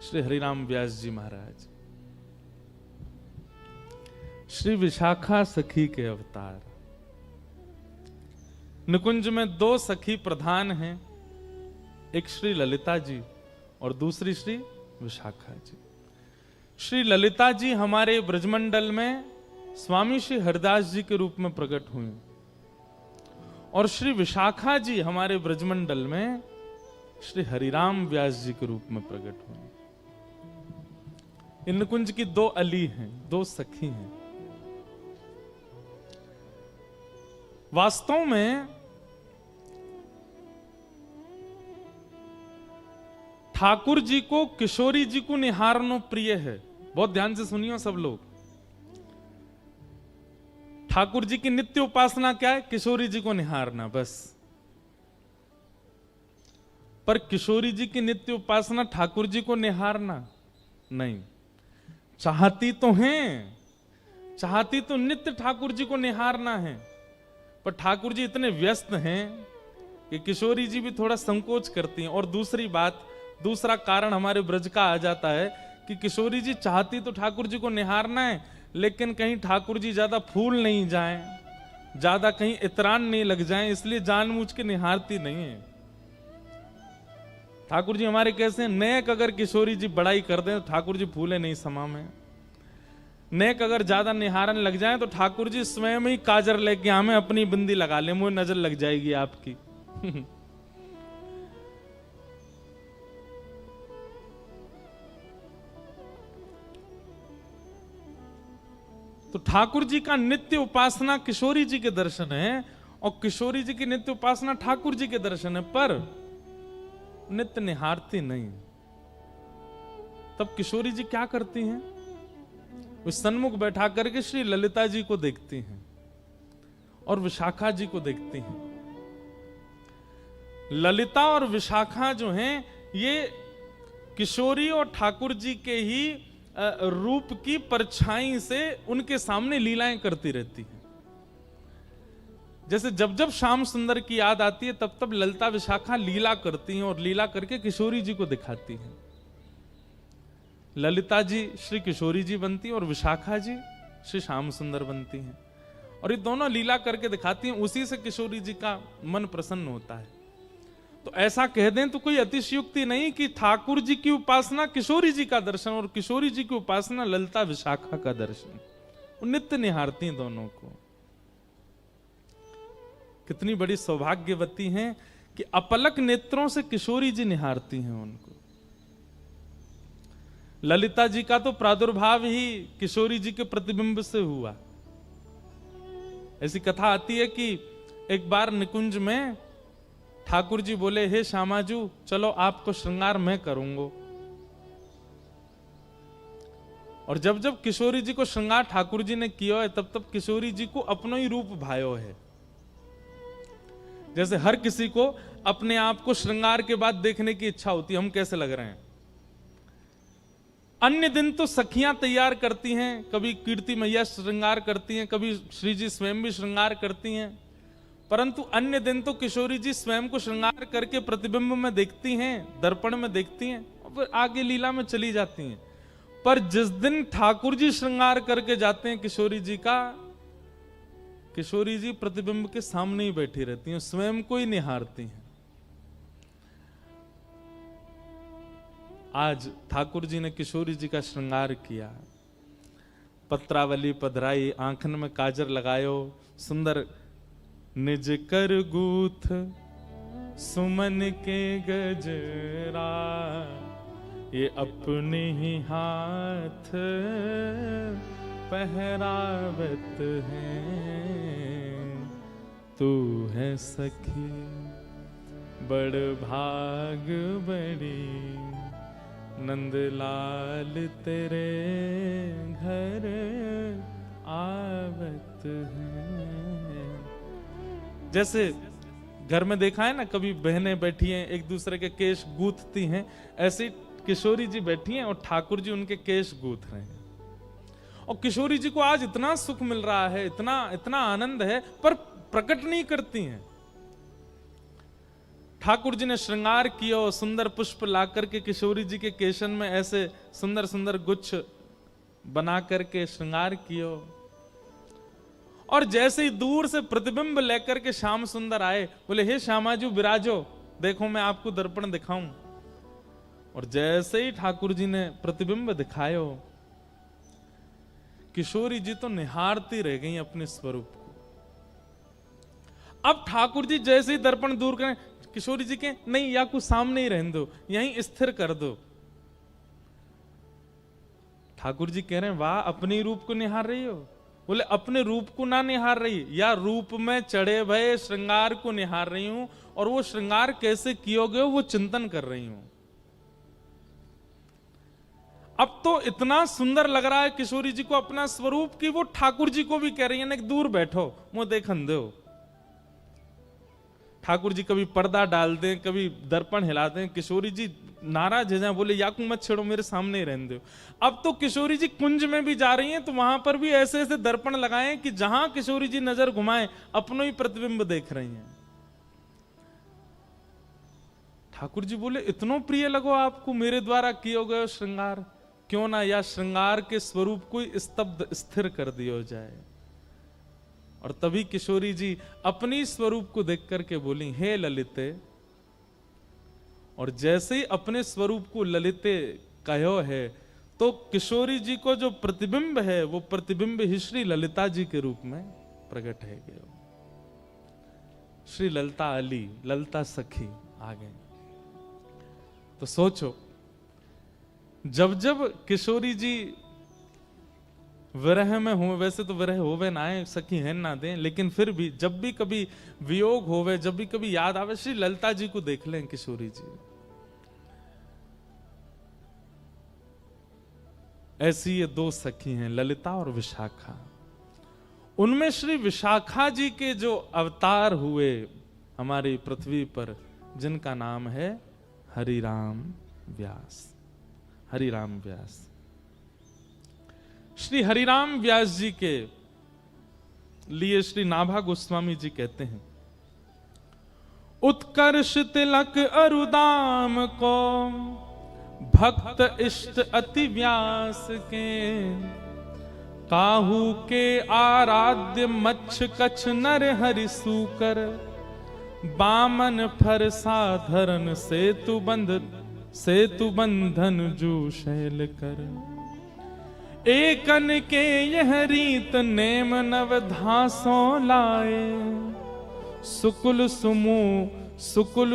श्री हरिराम व्यास जी महाराज। श्री विशाखा सखी के अवतार। निकुंज में दो सखी प्रधान हैं, एक श्री ललिता जी और दूसरी श्री विशाखा जी। श्री ललिता जी हमारे ब्रजमंडल में स्वामी श्री हरिदास जी के रूप में प्रकट हुई और श्री विशाखा जी हमारे ब्रजमंडल में श्री हरिराम व्यास जी के रूप में प्रकट हुए। इन निकुंज की दो अली हैं, दो सखी हैं। वास्तव में ठाकुर जी को किशोरी जी को निहारनो प्रिय है। बहुत ध्यान से सुनियो सब लोग। ठाकुर जी की नित्य उपासना क्या है? किशोरी जी को निहारना, बस। पर किशोरी जी की नित्य उपासना ठाकुर जी को निहारना नहीं। चाहती तो हैं, चाहती तो नित्य ठाकुर जी को निहारना है, पर ठाकुर जी इतने व्यस्त हैं कि किशोरी जी भी थोड़ा संकोच करती हैं। और दूसरी बात, दूसरा कारण हमारे ब्रज का आ जाता है कि किशोरी जी चाहती तो ठाकुर जी को निहारना है, लेकिन कहीं ठाकुर जी ज्यादा फूल नहीं जाएं, ज्यादा कहीं इतरान नहीं लग जाएं, इसलिए जानबूझ के निहारती नहीं है। ठाकुर जी हमारे कैसे हैं? नेक अगर किशोरी जी बड़ाई कर दें तो ठाकुर जी फूले नहीं समा में। नेक अगर ज्यादा निहारन लग जाए तो ठाकुर जी स्वयं ही काजर लेके हमें अपनी बिंदी लगा ले, मुझे नजर लग जाएगी आपकी। तो ठाकुर जी का नित्य उपासना किशोरी जी के दर्शन है और किशोरी जी की नित्य उपासना ठाकुर जी के दर्शन है, पर नित्य निहारती नहीं। तब किशोरी जी क्या करती हैं? वो सन्मुख बैठा करके श्री ललिता जी को देखती हैं और विशाखा जी को देखती हैं। ललिता और विशाखा जो हैं, ये किशोरी और ठाकुर जी के ही रूप की परछाई से उनके सामने लीलाएं करती रहती हैं। जैसे जब जब श्याम सुंदर की याद आती है तब तब ललिता विशाखा लीला करती हैं और लीला करके किशोरी जी को दिखाती हैं। ललिता जी श्री किशोरी जी बनती हैं और विशाखा जी श्री श्याम सुंदर बनती हैं, और ये दोनों लीला करके दिखाती हैं। उसी से किशोरी जी का मन प्रसन्न होता है। तो ऐसा कह दें तो कोई अतिशयोक्ति नहीं कि ठाकुर जी की उपासना किशोरी जी का दर्शन और किशोरी जी की उपासना ललिता विशाखा का दर्शन। वो नित्य निहारती हैं दोनों को। कितनी बड़ी सौभाग्यवती हैं कि अपलक नेत्रों से किशोरी जी निहारती हैं उनको। ललिता जी का तो प्रादुर्भाव ही किशोरी जी के प्रतिबिंब से हुआ। ऐसी कथा आती है कि एक बार निकुंज में ठाकुर जी बोले, हे श्यामाजू चलो आपको श्रृंगार मैं करूंगा। और जब जब किशोरी जी को श्रृंगार ठाकुर जी ने किया है तब तब किशोरी जी को अपनो ही रूप भायो है। जैसे हर किसी को अपने आप को श्रृंगार के बाद देखने की इच्छा होती है, हम कैसे लग रहे हैं। अन्य दिन तो सखियां तैयार करती हैं, कभी कीर्ति मैया श्रृंगार करती हैं, कभी श्री जी स्वयं भी श्रृंगार करती हैं, परंतु अन्य दिन तो किशोरी जी स्वयं को श्रृंगार करके प्रतिबिंब में देखती हैं, दर्पण में देखती हैं और फिर आगे लीला में चली जाती हैं। पर जिस दिन ठाकुर जी श्रृंगार करके जाते हैं किशोरी जी का, किशोरी जी प्रतिबिंब के सामने ही बैठी रहती हैं, स्वयं को ही निहारती हैं। आज ठाकुर जी ने किशोरी जी का श्रृंगार किया, पत्रावली पधराई, आंखन में काजर लगायो, सुंदर निज कर गूथ सुमन के गजरा, ये अपने ही हाथ पहरावत है। तू है सखी बड़ भाग बड़ी, नंदलाल तेरे घर आवत है। जैसे घर में देखा है ना, कभी बहनें बैठी हैं एक दूसरे के केश गूंथती हैं, ऐसे किशोरी जी बैठी हैं और ठाकुर जी उनके केश गूंथ रहे हैं। और किशोरी जी को आज इतना सुख मिल रहा है, इतना इतना आनंद है, पर प्रकट नहीं करती हैं। ठाकुर जी ने श्रृंगार किया, सुंदर पुष्प ला करके किशोरी जी के केशन में ऐसे सुंदर सुंदर गुच्छ बना करके श्रृंगार किया। और जैसे ही दूर से प्रतिबिंब लेकर के श्याम सुंदर आए, बोले हे श्यामाजू विराजो, देखो मैं आपको दर्पण दिखाऊं। और जैसे ही ठाकुर जी ने प्रतिबिंब दिखायो, किशोरी जी तो निहारती रह गई अपने स्वरूप को। अब ठाकुर जी जैसे ही दर्पण दूर करें, किशोरी जी के नहीं या कुछ सामने ही रहने दो, यहीं स्थिर कर दो। ठाकुर जी कह रहे हैं वाह, अपने रूप को निहार रही हो? बोले अपने रूप को ना निहार रही, या रूप में चढ़े भये श्रृंगार को निहार रही हूं, और वो श्रृंगार कैसे कियोगे वो चिंतन कर रही हूं। अब तो इतना सुंदर लग रहा है किशोरी जी को अपना स्वरूप की वो ठाकुर जी को भी कह रही है ना दूर बैठो, मुंह देखन दो। ठाकुर जी कभी पर्दा डाल दें, कभी दर्पण हिला दें, किशोरी जी नाराज है, बोले याकू मत छेड़ो, मेरे सामने ही रहने दो। अब तो किशोरी जी कुंज में भी जा रही हैं, तो वहां पर भी ऐसे ऐसे दर्पण लगाएं कि जहां किशोरी जी नजर घुमाएं अपनो ही प्रतिबिंब देख रही हैं। ठाकुर जी बोले इतनो प्रिय लगो आपको मेरे द्वारा किए गए श्रृंगार, क्यों ना या श्रृंगार के स्वरूप को स्तब्ध स्थिर कर दिया जाए। और तभी किशोरी जी अपनी स्वरूप को देख करके बोली हे ललिते। और जैसे ही अपने स्वरूप को ललिते कहो है, तो किशोरी जी को जो प्रतिबिंब है वो प्रतिबिंब ही श्री ललिता जी के रूप में प्रकट है गया। श्री ललिता अली, ललिता सखी आ गए। तो सोचो, जब जब किशोरी जी विरह में हो, वैसे तो विरह होवे ना आए, सखी है ना दें, लेकिन फिर भी जब भी कभी वियोग होवे, जब भी कभी याद आवे, श्री ललिता जी को देख लें किशोरी जी। ऐसी ये दो सखी हैं, ललिता और विशाखा। उनमें श्री विशाखा जी के जो अवतार हुए हमारी पृथ्वी पर, जिनका नाम है हरिराम व्यास। हरिराम व्यास, श्री हरिराम व्यास जी के लिए श्री नाभा गोस्वामी जी कहते हैं, उत्कर्ष तिलक अरुदाम को भक्त इष्ट अति व्यास के, काहू के आराध्य मच्छ कच्छ नर हरि सूकर, बामन फर साधरन सेतु बंधन जू शैल कर, एकन के यह रीत नेम नवधासों लाए, सुकुल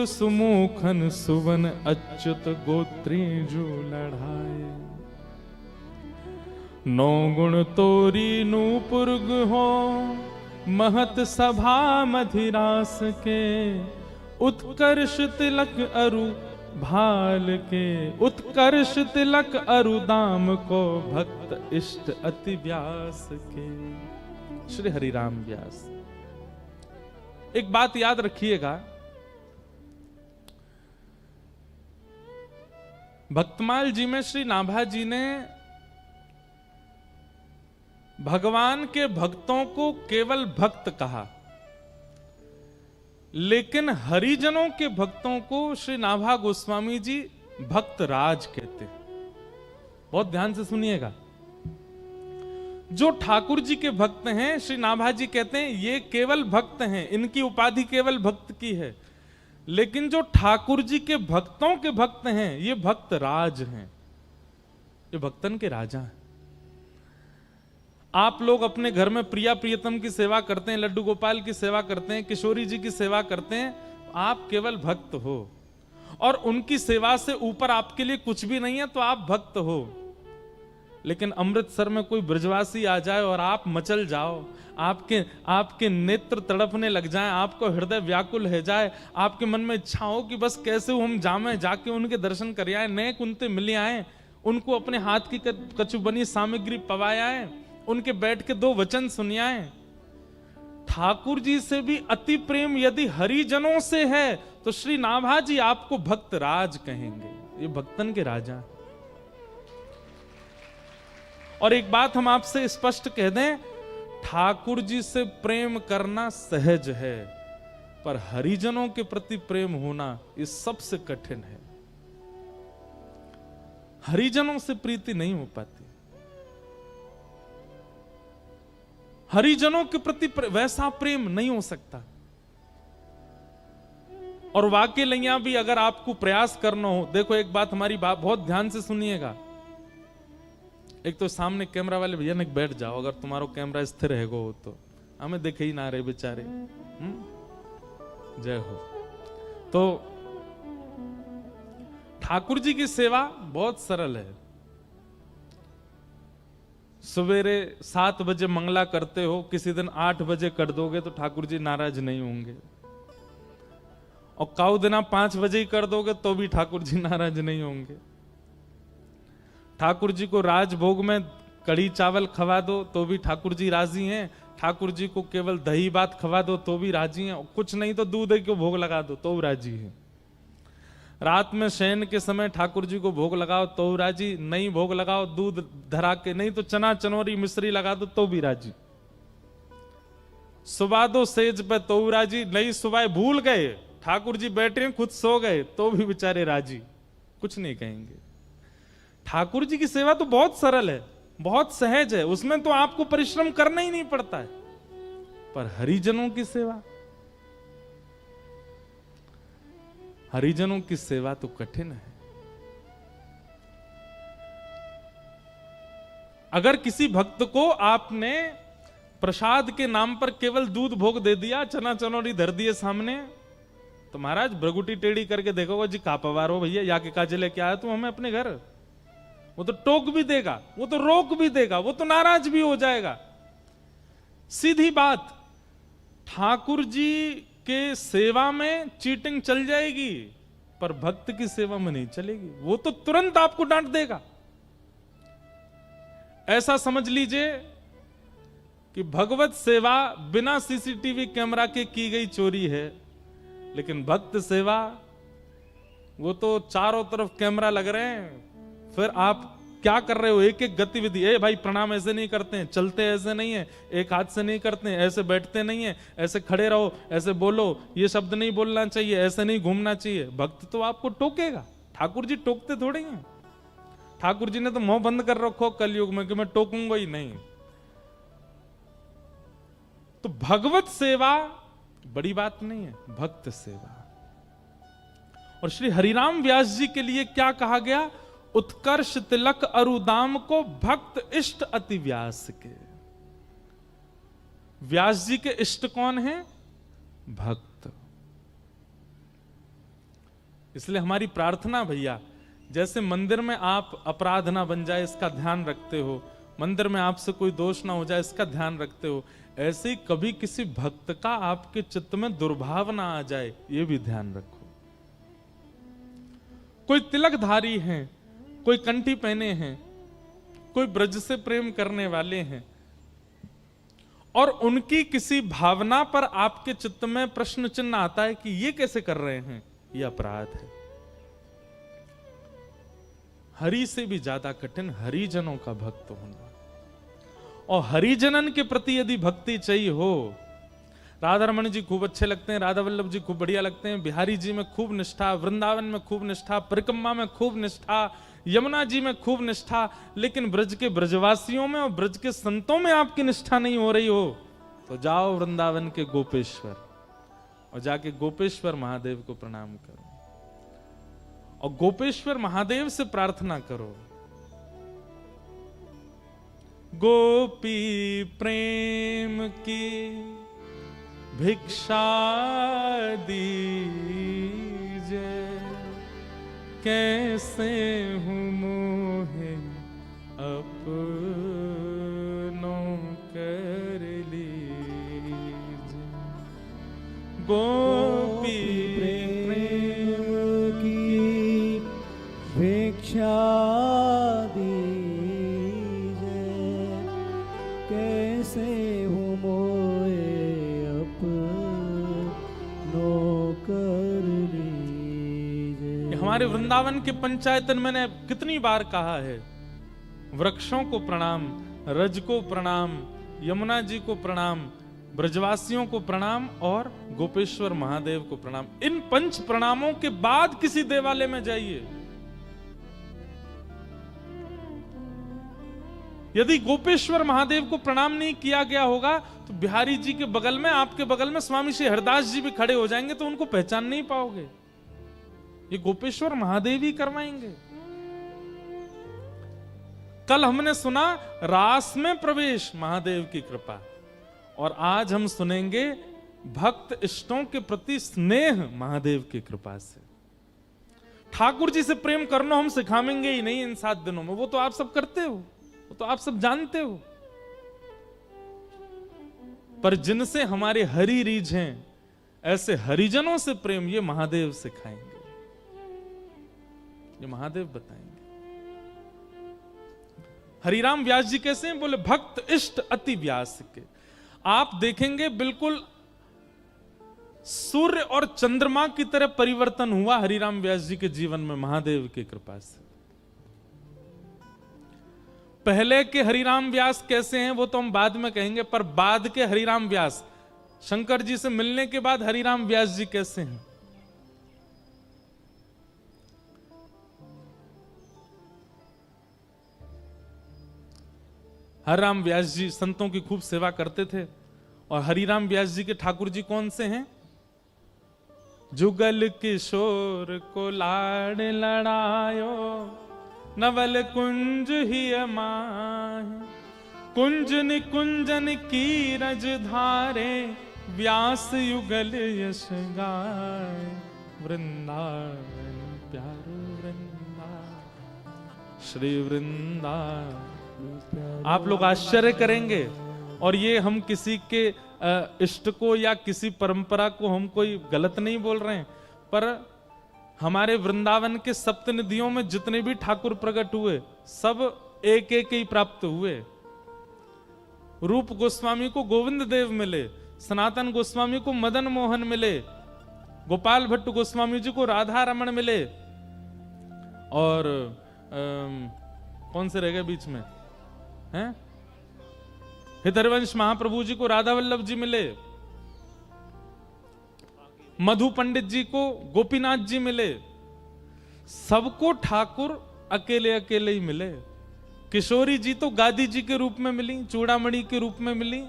सुमुखन सुवन अच्युत गोत्री जो लढ़ाए, नौ गुण तोरी नूपुर हो महत सभा मधिरास के, उत्कर्ष तिलक अरु भाल के, उत्कर्ष तिलक अरुदाम को भक्त इष्ट अति व्यास के। श्री हरिराम व्यास। एक बात याद रखिएगा, भक्तमाल जी में श्री नाभा जी ने भगवान के भक्तों को केवल भक्त कहा, लेकिन हरिजनों के भक्तों को श्री नाभा गोस्वामी जी भक्त राज कहते हैं। बहुत ध्यान से सुनिएगा, जो ठाकुर जी के भक्त हैं श्री नाभा जी कहते हैं ये केवल भक्त हैं, इनकी उपाधि केवल भक्त की है, लेकिन जो ठाकुर जी के भक्तों के भक्त हैं ये भक्त राज हैं, ये भक्तन के राजा हैं। आप लोग अपने घर में प्रिया प्रियतम की सेवा करते हैं, लड्डू गोपाल की सेवा करते हैं, किशोरी जी की सेवा करते हैं, आप केवल भक्त हो, और उनकी सेवा से ऊपर आपके लिए कुछ भी नहीं है तो आप भक्त हो। लेकिन अमृतसर में कोई ब्रजवासी आ जाए और आप मचल जाओ, आपके नेत्र तड़पने लग जाएं, आपको हृदय व्याकुल हो जाए, आपके मन में इच्छा हो कि बस कैसे हम जामे जाके उनके दर्शन कर आए, नए कुंते मिले आए, उनको अपने हाथ की कछु बनी सामग्री पवाए, उनके बैठ के दो वचन सुनियाए। ठाकुर जी से भी अति प्रेम यदि हरिजनों से है तो श्री नाभा जी आपको भक्त राज कहेंगे, ये भक्तन के राजा। और एक बात हम आपसे स्पष्ट कह दें, ठाकुर जी से प्रेम करना सहज है, पर हरिजनों के प्रति प्रेम होना ये सबसे कठिन है। हरिजनों से प्रीति नहीं हो पाती। हरिजनों के प्रति वैसा प्रेम नहीं हो सकता। और वाकई लैया भी अगर आपको प्रयास करना हो, देखो एक बात हमारी बात बहुत ध्यान से सुनिएगा। एक तो सामने कैमरा वाले भैया ने बैठ जाओ, अगर तुम्हारा कैमरा स्थिर रहेगा हो तो हमें देखे ही ना रहे बेचारे। जय हो। तो ठाकुर जी की सेवा बहुत सरल है। सवेरे 7 बजे मंगला करते हो, किसी दिन 8 बजे कर दोगे तो ठाकुर जी नाराज नहीं होंगे। और काऊ दिना 5 बजे ही कर दोगे तो भी ठाकुर जी नाराज नहीं होंगे। ठाकुर जी को राजभोग में कढ़ी चावल खवा दो तो भी ठाकुर जी राजी हैं। ठाकुर जी को केवल दही भात खवा दो तो भी राजी हैं। कुछ नहीं तो दूध को भोग लगा दो तो राजी हैं। रात में शयन के समय ठाकुर जी को भोग लगाओ तो राजी, नहीं भोग लगाओ दूध धरा के, नहीं तो चना चनोरी मिश्री लगा दो तो भी राजी। सुबह दो सेज पे तो राजी, नहीं सुबह भूल गए ठाकुर जी बैठे खुद सो गए तो भी बेचारे राजी, कुछ नहीं कहेंगे। ठाकुर जी की सेवा तो बहुत सरल है, बहुत सहज है, उसमें तो आपको परिश्रम करना ही नहीं पड़ता है। पर हरिजनों की सेवा, हरिजनों की सेवा तो कठिन है। अगर किसी भक्त को आपने प्रसाद के नाम पर केवल दूध भोग दे दिया, चना चनौरी धर दिए सामने, तो महाराज भ्रगुटी टेढ़ी करके देखोगे जी का पवार हो भैया, या के काजे लेके आया तू हमें अपने घर। वो तो टोक भी देगा, वो तो रोक भी देगा, वो तो नाराज भी हो जाएगा। सीधी बात, ठाकुर जी के सेवा में चीटिंग चल जाएगी पर भक्त की सेवा में नहीं चलेगी। वो तो तुरंत आपको डांट देगा। ऐसा समझ लीजिए कि भगवत सेवा बिना सीसीटीवी कैमरा के की गई चोरी है, लेकिन भक्त सेवा वो तो चारों तरफ कैमरा लग रहे हैं, फिर आप क्या कर रहे हो, एक एक गतिविधि। ए भाई प्रणाम ऐसे नहीं करते हैं, चलते ऐसे नहीं है, एक हाथ से नहीं करते हैं, ऐसे बैठते नहीं है, ऐसे खड़े रहो, ऐसे बोलो, ये शब्द नहीं बोलना चाहिए, ऐसे नहीं घूमना चाहिए। भक्त तो आपको टोकेगा, ठाकुर जी टोकते थोड़े हैं। ठाकुर जी ने तो मुंह बंद कर रखो कलयुग में कि मैं टोकूंगा ही नहीं। तो भगवत सेवा बड़ी बात नहीं है, भक्त सेवा। और श्री हरिराम व्यास जी के लिए क्या कहा गया, उत्कर्ष तिलक अरुदाम को भक्त इष्ट अति व्यास के। व्यास जी के इष्ट कौन है, भक्त। इसलिए हमारी प्रार्थना भैया, जैसे मंदिर में आप अपराध ना बन जाए इसका ध्यान रखते हो, मंदिर में आपसे कोई दोष ना हो जाए इसका ध्यान रखते हो, ऐसे ही कभी किसी भक्त का आपके चित्त में दुर्भाव ना आ जाए ये भी ध्यान रखो। कोई तिलकधारी हैं, कोई कंठी पहने हैं, कोई ब्रज से प्रेम करने वाले हैं, और उनकी किसी भावना पर आपके चित्त में प्रश्न चिन्ह आता है कि ये कैसे कर रहे हैं, ये अपराध है। हरि से भी ज्यादा कठिन हरिजनों का भक्त होना। और हरिजनन के प्रति यदि भक्ति चाहिए हो, राधा रमन जी खूब अच्छे लगते हैं, राधा वल्लभ जी खूब बढ़िया लगते हैं, बिहारी जी में खूब निष्ठा, वृंदावन में खूब निष्ठा, परिक्रमा में खूब निष्ठा, यमुना जी में खूब निष्ठा, लेकिन ब्रज के ब्रजवासियों में और ब्रज के संतों में आपकी निष्ठा नहीं हो रही हो, तो जाओ वृंदावन के गोपेश्वर और जाके गोपेश्वर महादेव को प्रणाम करो और गोपेश्वर महादेव से प्रार्थना करो, गोपी प्रेम की भिक्षा दीजिए, कैसे हूँ मोहे अपनों कर लीजिए। गोपी प्रेम की भिक्षा दीजिए, कैसे हूँ मोहे अपनों कर लीजिए। हमारे वृंदावन के पंचायतन मैंने कितनी बार कहा है, वृक्षों को प्रणाम, रज को प्रणाम, यमुना जी को प्रणाम, ब्रजवासियों को प्रणाम और गोपेश्वर महादेव को प्रणाम। इन 5 प्रणामों के बाद किसी देवालय में जाइए। यदि गोपेश्वर महादेव को प्रणाम नहीं किया गया होगा तो बिहारी जी के बगल में, आपके बगल में स्वामी श्री हरदास जी भी खड़े हो जाएंगे तो उनको पहचान नहीं पाओगे। ये गोपेश्वर महादेव ही करवाएंगे। कल हमने सुना रास में प्रवेश महादेव की कृपा, और आज हम सुनेंगे भक्त इष्टों के प्रति स्नेह महादेव की कृपा से। ठाकुर जी से प्रेम करना हम सिखाएंगे ही नहीं इन 7 दिनों में, वो तो आप सब करते हो, वो तो आप सब जानते हो। पर जिनसे हमारे हरि रीझ हैं, ऐसे हरिजनों से प्रेम ये महादेव सिखाएंगे, ये महादेव बताएंगे। हरिराम व्यास जी कैसे हैं? बोले भक्त इष्ट अति व्यास के। आप देखेंगे बिल्कुल सूर्य और चंद्रमा की तरह परिवर्तन हुआ हरिराम व्यास जी के जीवन में महादेव की कृपा से। पहले के हरिराम व्यास कैसे हैं वो तो हम बाद में कहेंगे, पर बाद के हरिराम व्यास, शंकर जी से मिलने के बाद हरिराम व्यास जी कैसे हैं? हरिराम व्यास जी संतों की खूब सेवा करते थे। और हरिराम व्यास जी के ठाकुर जी कौन से हैं? जुगल किशोर को लाड लड़ायो, नवल कुंज ही माहे, कुंज निकुंजन की रज धारे, व्यास युगल यश गाए, वृंदावन प्यारो वृंदावन, श्री वृंदावन। आप लोग आश्चर्य करेंगे, और ये हम किसी के इष्ट को या किसी परंपरा को हम कोई गलत नहीं बोल रहे हैं, पर हमारे वृंदावन के सप्तनिधियों में जितने भी ठाकुर प्रकट हुए सब एक एक ही प्राप्त हुए। रूप गोस्वामी को गोविंद देव मिले, सनातन गोस्वामी को मदन मोहन मिले, गोपाल भट्ट गोस्वामी जी को राधा रमण मिले, और कौन से रह गए बीच में हैं? हितरवंश महाप्रभु जी को राधा वल्लभ जी मिले, मधु पंडित जी को गोपीनाथ जी मिले। सबको ठाकुर अकेले अकेले ही मिले। किशोरी जी तो गादी जी के रूप में मिली, चूड़ामणि के रूप में मिली,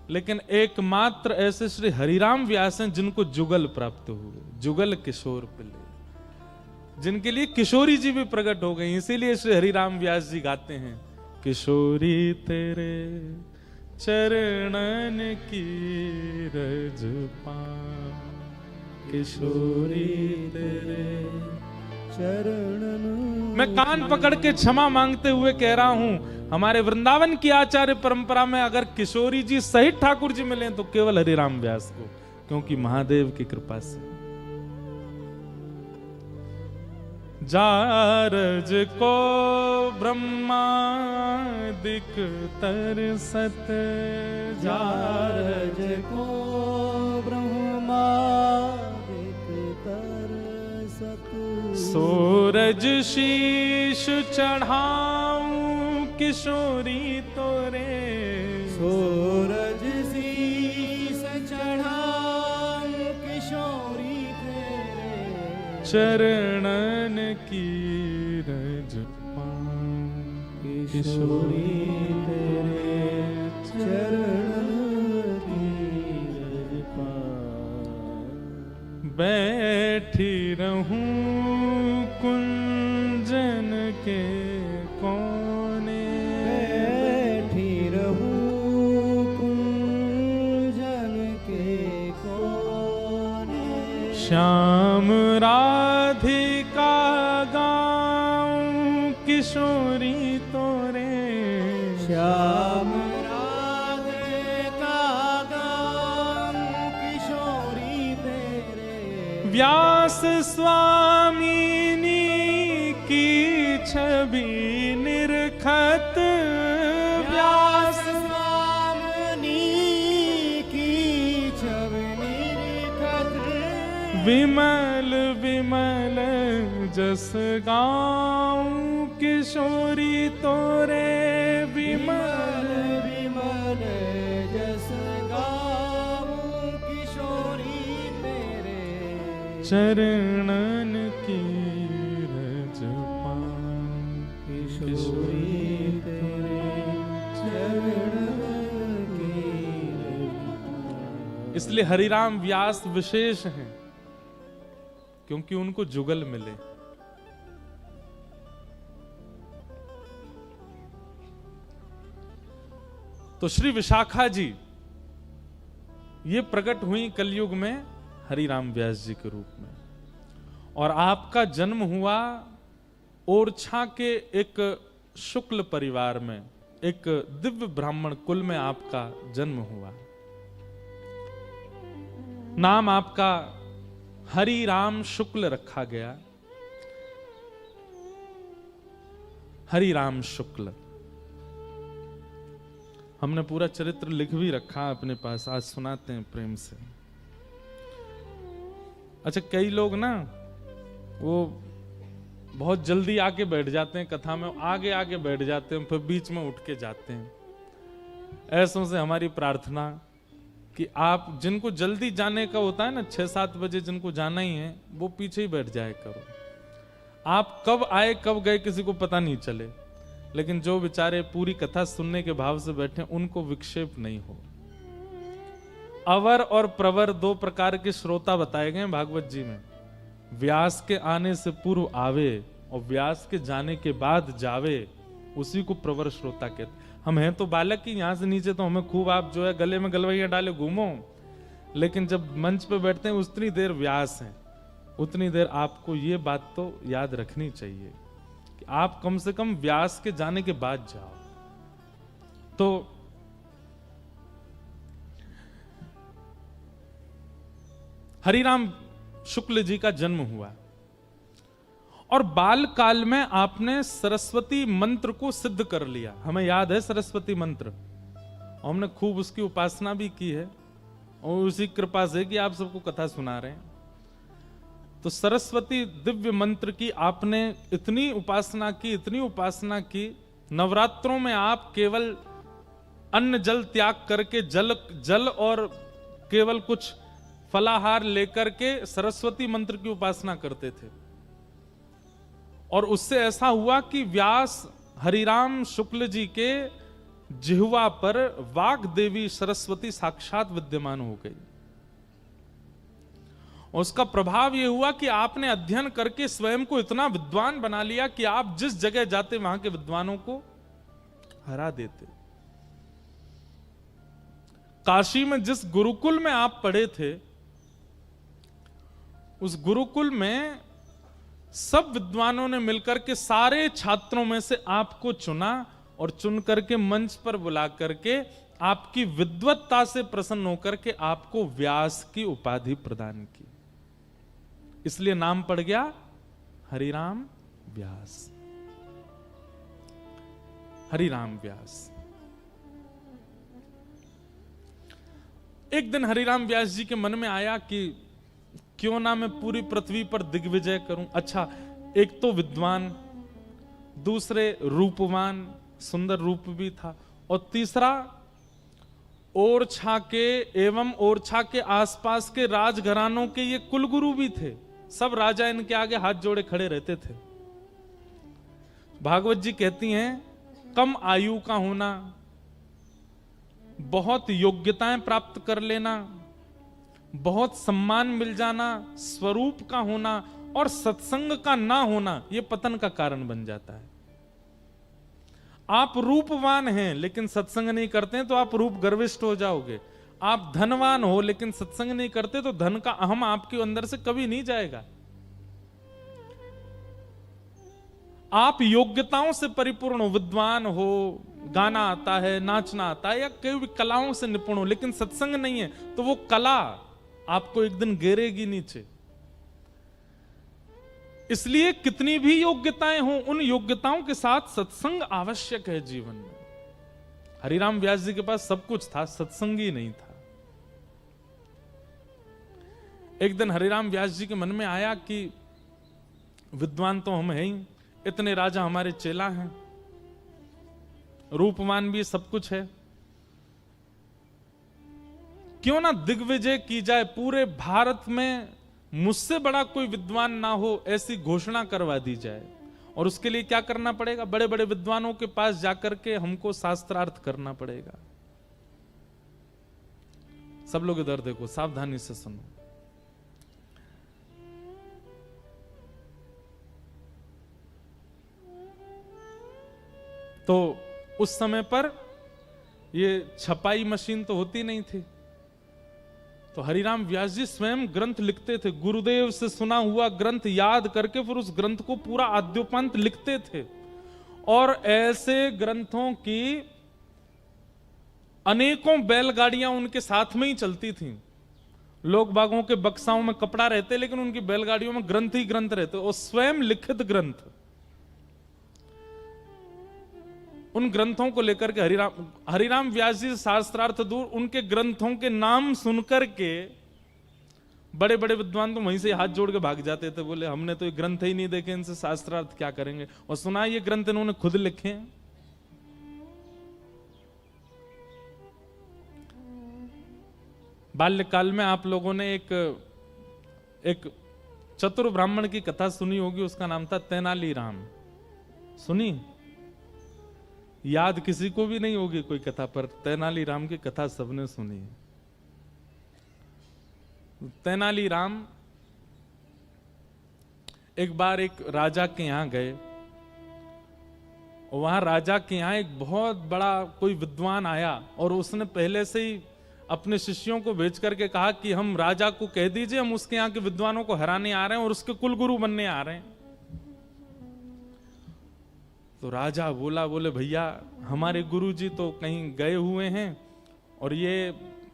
लेकिन एकमात्र ऐसे श्री हरिराम व्यास हैं जिनको जुगल प्राप्त हुए, जुगल किशोर पिले, जिनके लिए किशोरी जी भी प्रकट हो गई। इसीलिए श्री हरिराम व्यास जी गाते हैं, किशोरी तेरे चरणन की रज पाऊं, किशोरी तेरे चरणन। मैं कान पकड़ के क्षमा मांगते हुए कह रहा हूं, हमारे वृंदावन की आचार्य परंपरा में अगर किशोरी जी सहित ठाकुर जी मिले तो केवल हरिराम व्यास को, क्योंकि महादेव की कृपा से। जारज को ब्रह्मादिक तरसत, जारज को ब्रह्मादिक तरसत, सूरज शीश चढ़ाऊं किशोरी तोरे, सूरज शीश चढ़ाऊं किशोरी तेरे, चरणन की रज पाऊं, किशोरी तेरे चरणन की रज पाऊं। बैठी रहूं कुंजन के कोने, बैठी रहूं कुंजन के कोने, श्याम राधिका गाऊं किशोरी तोरे, श्याम राधिका गाऊं किशोरी तेरे, व्यास स्वामिनी की छवि निरखत, व्यास स्वामिनी की छवि निरखत, विमल विमल जस गाऊं किशोरी तोरे, विमल विमल जस चरणन की रज पाऊं। किशोरी तेरे चरण की रज। इसलिए हरिराम व्यास विशेष हैं, क्योंकि उनको जुगल मिले। तो श्री विशाखा जी ये प्रकट हुई कलयुग में हरिराम व्यास जी के रूप में, और आपका जन्म हुआ ओरछा के एक शुक्ल परिवार में, एक दिव्य ब्राह्मण कुल में आपका जन्म हुआ। नाम आपका हरिराम शुक्ल रखा गया, हरिराम शुक्ल। हमने पूरा चरित्र लिख भी रखा अपने पास, आज सुनाते हैं प्रेम से। अच्छा, कई लोग ना वो बहुत जल्दी आके बैठ जाते हैं कथा में, आगे आगे बैठ जाते हैं, फिर बीच में उठ के जाते हैं। ऐसों से हमारी प्रार्थना कि आप जिनको जल्दी जाने का होता है ना, 6-7 बजे जिनको जाना ही है, वो पीछे ही बैठ जाए करो। आप कब आए कब गए किसी को पता नहीं चले, लेकिन जो बेचारे पूरी कथा सुनने के भाव से बैठे उनको विक्षेप नहीं हो। अवर और प्रवर 2 प्रकार के श्रोता बताए गए भागवत जी में। व्यास के आने से पूर्व आवे और व्यास के जाने के बाद जावे, उसी को प्रवर श्रोता कहते। हम हैं तो बालक ही, यहां से नीचे तो हमें खूब आप जो है गले में गलवैया डाले घूमो, लेकिन जब मंच पे बैठते हैं उतनी देर व्यास हैं, उतनी देर आपको ये बात तो याद रखनी चाहिए कि आप कम से कम व्यास के जाने के बाद जाओ। तो हरिराम शुक्ल जी का जन्म हुआ, और बाल काल में आपने सरस्वती मंत्र को सिद्ध कर लिया। हमें याद है सरस्वती मंत्र, और हमने खूब उसकी उपासना भी की है, और उसी कृपा से कि आप सबको कथा सुना रहे हैं। तो सरस्वती दिव्य मंत्र की आपने इतनी उपासना की, इतनी उपासना की, नवरात्रों में आप केवल अन्न जल त्याग करके जल और केवल कुछ फलाहार लेकर के सरस्वती मंत्र की उपासना करते थे। और उससे ऐसा हुआ कि व्यास हरिराम शुक्ल जी के जिह्वा पर वाग देवी सरस्वती साक्षात विद्यमान हो गई। उसका प्रभाव यह हुआ कि आपने अध्ययन करके स्वयं को इतना विद्वान बना लिया कि आप जिस जगह जाते वहां के विद्वानों को हरा देते। काशी में जिस गुरुकुल में आप पढ़े थे, उस गुरुकुल में सब विद्वानों ने मिलकर के सारे छात्रों में से आपको चुना, और चुन करके मंच पर बुला करके आपकी विद्वत्ता से प्रसन्न होकर के आपको व्यास की उपाधि प्रदान की। इसलिए नाम पड़ गया हरिराम व्यास। हरिराम व्यास। एक दिन हरिराम व्यास जी के मन में आया कि क्यों ना मैं पूरी पृथ्वी पर दिग्विजय करूं। अच्छा, एक तो विद्वान, दूसरे रूपवान, सुंदर रूप भी था, और तीसरा ओरछा के एवं ओरछा के आसपास के राजघरानों के ये कुलगुरु भी थे। सब राजा इनके आगे हाथ जोड़े खड़े रहते थे। भागवत जी कहती हैं, कम आयु का होना, बहुत योग्यताएं प्राप्त कर लेना, बहुत सम्मान मिल जाना, स्वरूप का होना और सत्संग का ना होना, यह पतन का कारण बन जाता है। आप रूपवान हैं लेकिन सत्संग नहीं करते हैं तो आप रूप गर्विष्ठ हो जाओगे। आप धनवान हो लेकिन सत्संग नहीं करते तो धन का अहम आपके अंदर से कभी नहीं जाएगा। आप योग्यताओं से परिपूर्ण हो, विद्वान हो, गाना आता है, नाचना आता है, या कोई भी कलाओं से निपुण हो, लेकिन सत्संग नहीं है तो वो कला आपको एक दिन गिरेगी नीचे। इसलिए कितनी भी योग्यताएं हो, उन योग्यताओं के साथ सत्संग आवश्यक है जीवन में। हरिराम व्यास जी के पास सब कुछ था, सत्संग ही नहीं था। एक दिन हरिराम व्यास जी के मन में आया कि विद्वान तो हम हैं ही, इतने राजा हमारे चेला हैं, रूपवान भी सब कुछ है, क्यों ना दिग्विजय की जाए। पूरे भारत में मुझसे बड़ा कोई विद्वान ना हो ऐसी घोषणा करवा दी जाए। और उसके लिए क्या करना पड़ेगा? बड़े बड़े विद्वानों के पास जाकर के हमको शास्त्रार्थ करना पड़ेगा। सब लोग इधर देखो, सावधानी से सुनो। तो उस समय पर ये छपाई मशीन तो होती नहीं थी, तो हरिराम व्यास जी स्वयं ग्रंथ लिखते थे। गुरुदेव से सुना हुआ ग्रंथ याद करके फिर उस ग्रंथ को पूरा आद्योपांत लिखते थे। और ऐसे ग्रंथों की अनेकों बैलगाड़ियां उनके साथ में ही चलती थीं। लोग बागों के बक्साओं में कपड़ा रहते, लेकिन उनकी बैलगाड़ियों में ग्रंथ ही ग्रंथ रहते, और स्वयं लिखित ग्रंथ। उन ग्रंथों को लेकर के हरिराम व्यास जी शास्त्रार्थ दूर, उनके ग्रंथों के नाम सुनकर के बड़े बड़े विद्वान तो वहीं से हाथ जोड़ के भाग जाते थे। बोले हमने तो ये ग्रंथ ही नहीं देखे, इनसे शास्त्रार्थ क्या करेंगे। और सुना ये ग्रंथ इन्होंने खुद लिखे हैं। बाल्यकाल में आप लोगों ने एक चतुर ब्राह्मण की कथा सुनी होगी, उसका नाम था तेनालीराम। सुनी? याद किसी को भी नहीं होगी कोई कथा, पर तेनालीराम की कथा सबने सुनी है। तेनालीराम एक बार एक राजा के यहां गए, और वहां राजा के यहां एक बहुत बड़ा कोई विद्वान आया, और उसने पहले से ही अपने शिष्यों को भेज करके कहा कि हम राजा को कह दीजिए हम उसके यहाँ के विद्वानों को हराने आ रहे हैं और उसके कुलगुरु बनने आ रहे हैं। तो राजा बोले भैया हमारे गुरुजी तो कहीं गए हुए हैं और ये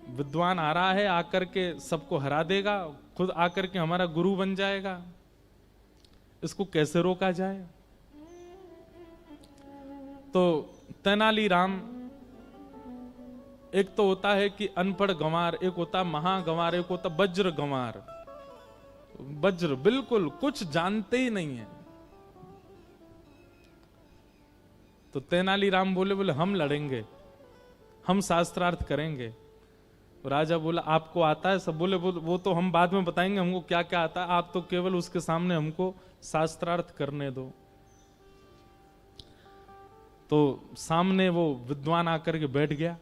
विद्वान आ रहा है, आकर के सबको हरा देगा, खुद आकर के हमारा गुरु बन जाएगा, इसको कैसे रोका जाए। तो तेनालीराम, एक तो होता है कि अनपढ़ गंवार, एक होता महागंवार, एक होता वज्र गंवार। वज्र बिल्कुल कुछ जानते ही नहीं है। तो तेनालीराम बोले हम लड़ेंगे, हम शास्त्रार्थ करेंगे। राजा बोला आपको आता है? सब बोले वो तो हम बाद में बताएंगे हमको क्या क्या आता है, आप तो केवल उसके सामने हमको शास्त्रार्थ करने दो। तो सामने वो विद्वान आकर के बैठ गया।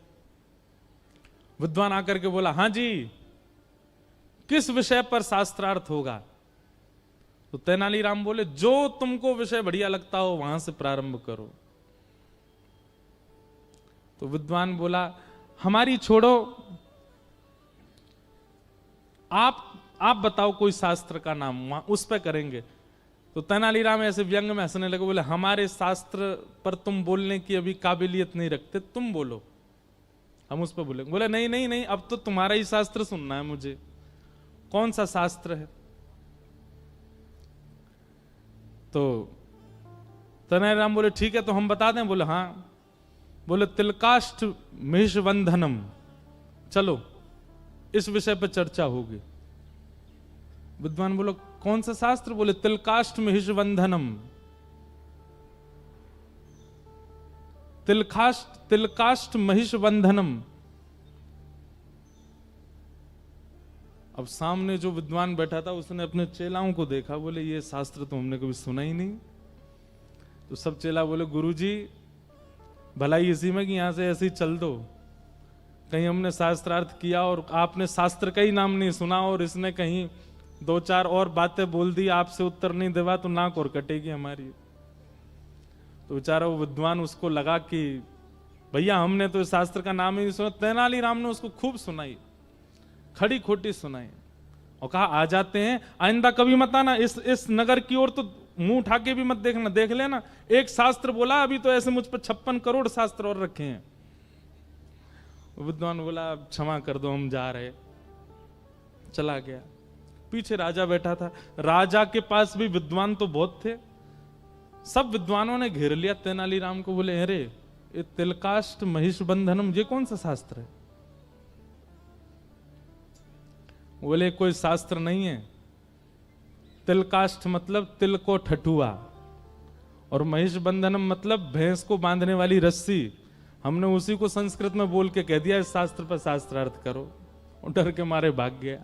विद्वान आकर के बोला हां जी, किस विषय पर शास्त्रार्थ होगा? तो तेनालीराम बोले जो तुमको विषय बढ़िया लगता हो वहां से प्रारंभ करो। तो विद्वान बोला हमारी छोड़ो, आप बताओ कोई शास्त्र का नाम, उस पर करेंगे। तो तेनालीराम ऐसे व्यंग में हंसने लगे, बोले हमारे शास्त्र पर तुम बोलने की अभी काबिलियत नहीं रखते, तुम बोलो, हम उस पर बोलेंगे। बोले नहीं नहीं नहीं, अब तो तुम्हारा ही शास्त्र सुनना है मुझे। कौन सा शास्त्र है? तो तेनालीराम बोले ठीक है, तो हम बता दें? बोले हाँ। बोले तिलकाष्ठ महिषबंधनम, चलो इस विषय पर चर्चा होगी। विद्वान बोलो कौन सा शास्त्र? बोले तिलकाष्ठ महिषबंधनम। तिलकाष्ठ महिषबंधनम। अब सामने जो विद्वान बैठा था उसने अपने चेलाओं को देखा, बोले ये शास्त्र तो हमने कभी सुना ही नहीं। तो सब चेला बोले गुरुजी भलाई इसी में कि यहां से ऐसे ही चल दो, कहीं हमने शास्त्रार्थ किया और आपने शास्त्र का ही नाम नहीं सुना और इसने कहीं दो चार और बातें बोल दी, आपसे उत्तर नहीं देवा तो नाक और कटेगी हमारी। तो बेचारा वो विद्वान उसको लगा कि भैया हमने तो इस शास्त्र का नाम ही नहीं सुना। तेनालीराम ने उसको खूब सुनाई, खड़ी खोटी सुनाई, और कहा आ जाते हैं, आइंदा कभी मत आना इस नगर की ओर, तो मुंह उठा के भी मत देखना, देख लेना एक शास्त्र बोला, अभी तो ऐसे मुझ पर 56 करोड़ शास्त्र और रखे हैं। विद्वान बोला क्षमा कर दो हम जा रहे, चला गया। पीछे राजा बैठा था, राजा के पास भी विद्वान तो बहुत थे, सब विद्वानों ने घेर लिया तेनालीराम को। बोले अरे ये तिलकाष्ठ महिषबंधनम ये कौन सा शास्त्र है? बोले कोई शास्त्र नहीं है, तिलकाष्ठ मतलब तिल को ठठुआ, और महिषबंधनम मतलब भैंस को बांधने वाली रस्सी। हमने उसी को संस्कृत में बोल के कह दिया इस शास्त्र पर शास्त्रार्थ करो, और डर के मारे भाग गया।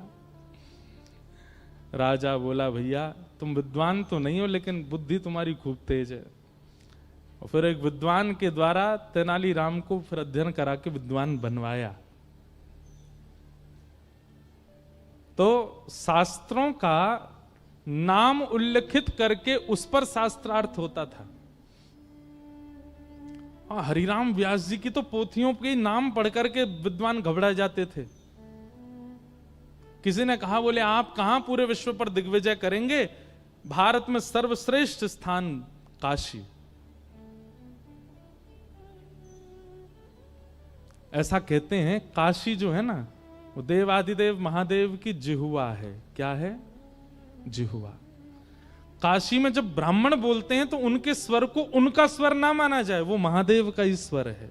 राजा बोला भैया तुम विद्वान तो नहीं हो लेकिन बुद्धि तुम्हारी खूब तेज है। और फिर एक विद्वान के द्वारा तेनालीराम को फिर अध्ययन करा के विद्वान बनवाया। तो शास्त्रों का नाम उल्लेखित करके उस पर शास्त्रार्थ होता था। हरिराम व्यास जी की तो पोथियों के नाम पढ़ करके विद्वान घबरा जाते थे। किसी ने कहा बोले आप कहां पूरे विश्व पर दिग्विजय करेंगे, भारत में सर्वश्रेष्ठ स्थान काशी। ऐसा कहते हैं काशी जो है ना वो देवाधिदेव महादेव की जिह्वा है। क्या है? जिह्वा। काशी में जब ब्राह्मण बोलते हैं तो उनके स्वर को उनका स्वर ना माना जाए, वो महादेव का ही स्वर है।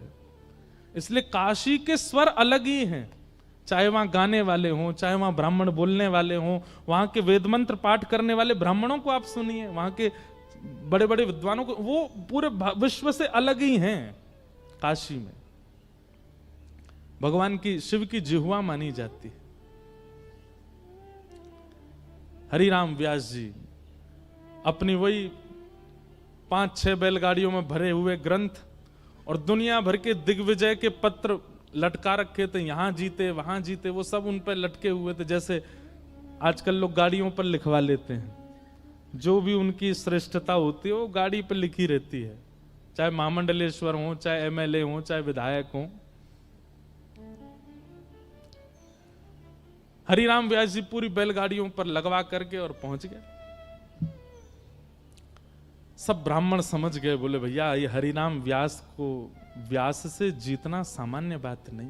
इसलिए काशी के स्वर अलग ही हैं। चाहे वहां गाने वाले हों, चाहे वहां ब्राह्मण बोलने वाले हों, वहां के वेद मंत्र पाठ करने वाले ब्राह्मणों को आप सुनिए, वहां के बड़े बड़े विद्वानों को, वो पूरे विश्व से अलग ही हैं। काशी में भगवान की, शिव की जिह्वा मानी जाती है। हरिराम व्यास जी अपनी वही 5-6 बैलगाड़ियों में भरे हुए ग्रंथ और दुनिया भर के दिग्विजय के पत्र लटका रखे थे, यहां जीते वहां जीते, वो सब उन पर लटके हुए थे। जैसे आजकल लोग गाड़ियों पर लिखवा लेते हैं, जो भी उनकी श्रेष्ठता होती है वो गाड़ी पर लिखी रहती है, चाहे महामंडलेश्वर हो, चाहे एमएलए हो, चाहे विधायक हो। हरिराम व्यास जी पूरी बैलगाड़ियों पर लगवा करके और पहुंच गए। सब ब्राह्मण समझ गए, बोले भैया ये हरिराम व्यास को व्यास से जीतना सामान्य बात नहीं,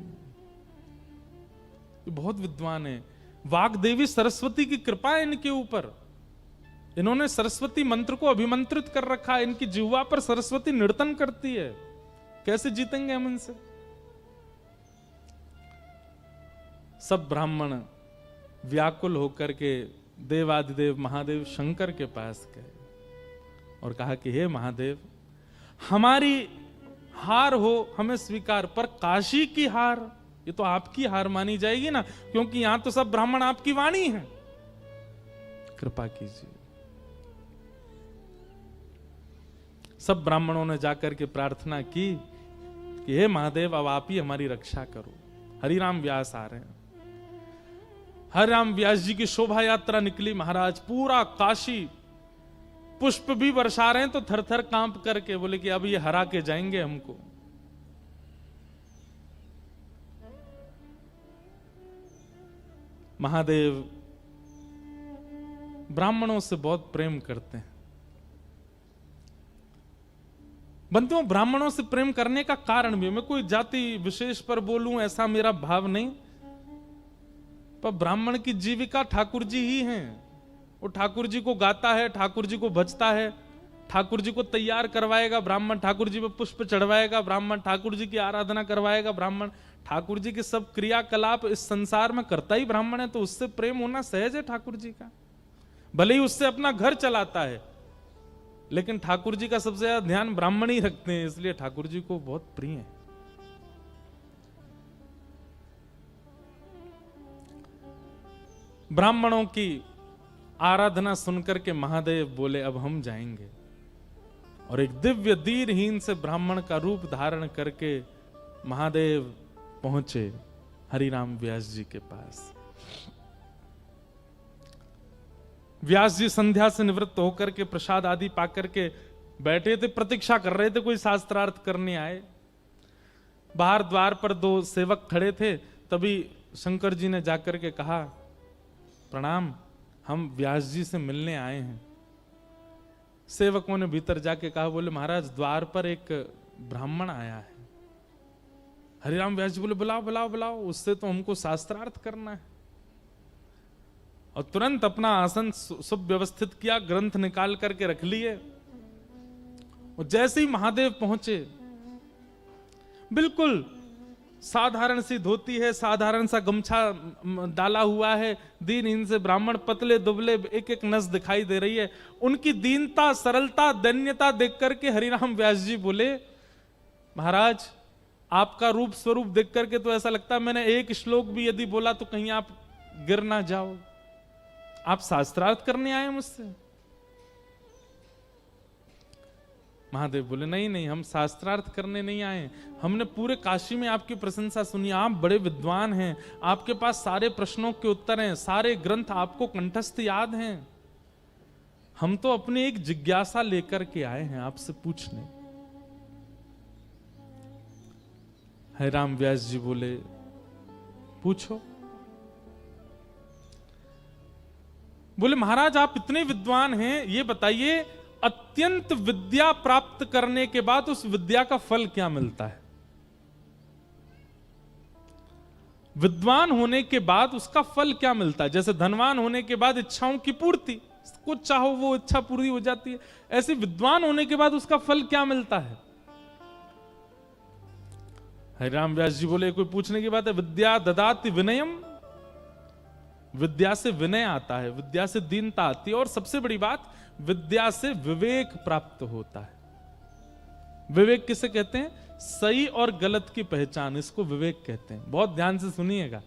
ये बहुत विद्वान है। वाग्देवी सरस्वती की कृपा है इनके ऊपर, इन्होंने सरस्वती मंत्र को अभिमंत्रित कर रखा है, इनकी जिह्वा पर सरस्वती नर्तन करती है, कैसे जीतेंगे हम इनसे? सब ब्राह्मण व्याकुल होकर के देवाधिदेव महादेव शंकर के पास गए और कहा कि हे महादेव, हमारी हार हो हमें स्वीकार, पर काशी की हार ये तो आपकी हार मानी जाएगी ना, क्योंकि यहां तो सब ब्राह्मण आपकी वाणी है, कृपा कीजिए। सब ब्राह्मणों ने जाकर के प्रार्थना की कि हे महादेव अब आप ही हमारी रक्षा करो। हरिराम व्यास आ रहे हैं। हरिराम व्यास जी की शोभा यात्रा निकली महाराज, पूरा काशी पुष्प भी बरसा रहे हैं, तो थर थर कांप करके बोले कि अब ये हरा के जाएंगे हमको। महादेव ब्राह्मणों से बहुत प्रेम करते हैं। बंधुओं, ब्राह्मणों से प्रेम करने का कारण भी, मैं कोई जाति विशेष पर बोलूं ऐसा मेरा भाव नहीं, पर ब्राह्मण की जीविका ठाकुर जी ही हैं। वो ठाकुर जी को गाता है, ठाकुर जी को भजता है, ठाकुर जी को तैयार करवाएगा ब्राह्मण, ठाकुर जी पे पुष्प चढ़वाएगा ब्राह्मण, ठाकुर जी की आराधना करवाएगा ब्राह्मण, ठाकुर जी के सब क्रियाकलाप इस संसार में करता ही ब्राह्मण है, तो उससे प्रेम होना सहज है ठाकुर जी का। भले ही उससे अपना घर चलाता है, लेकिन ठाकुर जी का सबसे ज्यादा ध्यान ब्राह्मण ही रखते हैं, इसलिए ठाकुर जी को बहुत प्रिय है। ब्राह्मणों की आराधना सुनकर के महादेव बोले अब हम जाएंगे, और एक दिव्य दीनहीन से ब्राह्मण का रूप धारण करके महादेव पहुंचे हरिराम व्यास जी के पास। व्यास जी संध्या से निवृत्त होकर के प्रसाद आदि पाकर के बैठे थे, प्रतीक्षा कर रहे थे कोई शास्त्रार्थ करने आए। बाहर द्वार पर 2 सेवक खड़े थे, तभी शंकर जी ने जाकर के कहा प्रणाम, हम व्यास जी से मिलने आए हैं। सेवकों ने भीतर जाके कहा, बोले महाराज द्वार पर एक ब्राह्मण आया है। हरिराम व्यास जी बोले बुलाओ बुलाओ बुलाओ, उससे तो हमको शास्त्रार्थ करना है। और तुरंत अपना आसन सुव्यवस्थित किया, ग्रंथ निकाल करके रख लिए, और जैसे ही महादेव पहुंचे, बिल्कुल साधारण सी धोती है, साधारण सा गमछा डाला हुआ है, दीनहीन से ब्राह्मण, पतले दुबले, एक एक नस दिखाई दे रही है। उनकी दीनता, सरलता, दैन्यता देख करके हरिराम व्यास जी बोले महाराज आपका रूप स्वरूप देख करके तो ऐसा लगता है मैंने एक श्लोक भी यदि बोला तो कहीं आप गिर ना जाओ। आप शास्त्रार्थ करने आए मुझसे? महादेव बोले नहीं नहीं, हम शास्त्रार्थ करने नहीं आए, हमने पूरे काशी में आपकी प्रशंसा सुनी, आप बड़े विद्वान हैं, आपके पास सारे प्रश्नों के उत्तर हैं, सारे ग्रंथ आपको कंठस्थ याद हैं। हम तो अपनी एक जिज्ञासा लेकर के आए हैं आपसे पूछने। हरिराम व्यास जी बोले पूछो। बोले महाराज आप इतने विद्वान हैं, ये बताइए अत्यंत विद्या प्राप्त करने के बाद उस विद्या का फल क्या मिलता है? विद्वान होने के बाद उसका फल क्या मिलता है? जैसे धनवान होने के बाद इच्छाओं की पूर्ति, कुछ चाहो वो इच्छा पूरी हो जाती है, ऐसे विद्वान होने के बाद उसका फल क्या मिलता है? हरिराम व्यास जी बोले कोई पूछने की बात है? विद्या ददाति विनयम, विद्या से विनय आता है, विद्या से दीनता आती है, और सबसे बड़ी बात विद्या से विवेक प्राप्त होता है। विवेक किसे कहते हैं? सही और गलत की पहचान, इसको विवेक कहते हैं। बहुत ध्यान से सुनिएगा,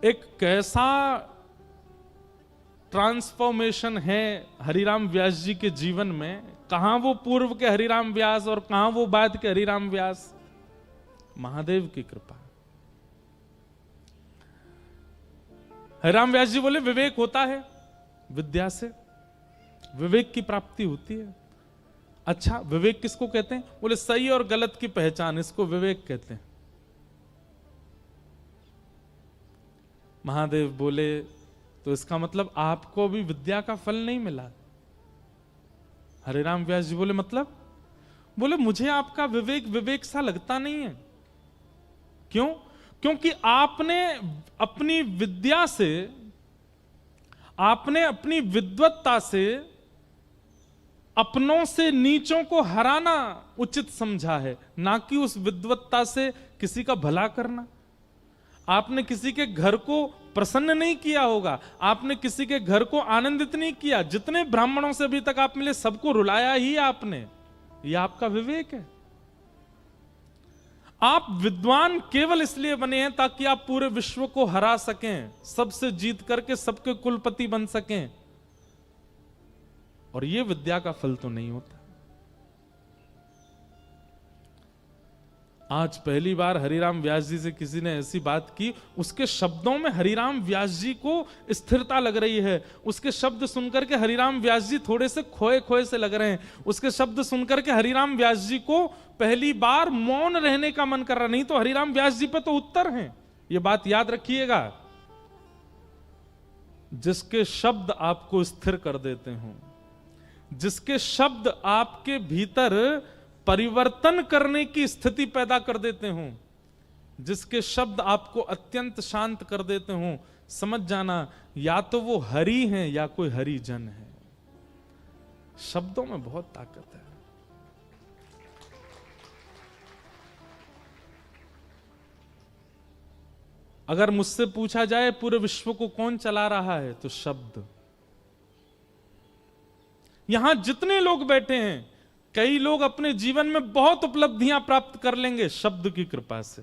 एक कैसा ट्रांसफॉर्मेशन है हरिराम व्यास जी के जीवन में। कहां वो पूर्व के हरिराम व्यास और कहां वो बाद के हरिराम व्यास? महादेव की कृपा। हरिराम व्यास जी बोले विवेक होता है, विद्या से विवेक की प्राप्ति होती है। अच्छा, विवेक किसको कहते हैं? बोले सही और गलत की पहचान, इसको विवेक कहते हैं। महादेव बोले तो इसका मतलब आपको भी विद्या का फल नहीं मिला? हरिराम व्यास जी बोले मतलब? बोले मुझे आपका विवेक विवेक सा लगता नहीं है। क्यों? क्योंकि आपने अपनी विद्या से, आपने अपनी विद्वत्ता से अपनों से नीचों को हराना उचित समझा है, ना कि उस विद्वत्ता से किसी का भला करना। आपने किसी के घर को प्रसन्न नहीं किया होगा, आपने किसी के घर को आनंदित नहीं किया। जितने ब्राह्मणों से अभी तक आप मिले सबको रुलाया ही आपने, यह आपका विवेक है। आप विद्वान केवल इसलिए बने हैं ताकि आप पूरे विश्व को हरा सकें, सबसे जीत करके सबके कुलपति बन सकें, और यह विद्या का फल तो नहीं होता। आज पहली बार हरिराम व्यास जी से किसी ने ऐसी बात की, उसके शब्दों में हरिराम व्यास जी को स्थिरता लग रही है। उसके शब्द सुनकर के हरिराम व्यास जी थोड़े से खोए खोए से लग रहे हैं। उसके शब्द सुनकर के हरिराम व्यास जी को पहली बार मौन रहने का मन कर रहा। नहीं तो हरिराम व्यास जी पे तो उत्तर हैं, ये बात याद रखिएगा। जिसके शब्द आपको स्थिर कर देते हो, जिसके शब्द आपके भीतर परिवर्तन करने की स्थिति पैदा कर देते हो, जिसके शब्द आपको अत्यंत शांत कर देते हो, समझ जाना या तो वो हरि हैं या कोई हरिजन है। शब्दों में बहुत ताकत है। अगर मुझसे पूछा जाए पूरे विश्व को कौन चला रहा है, तो शब्द। यहां जितने लोग बैठे हैं, कई लोग अपने जीवन में बहुत उपलब्धियां प्राप्त कर लेंगे शब्द की कृपा से।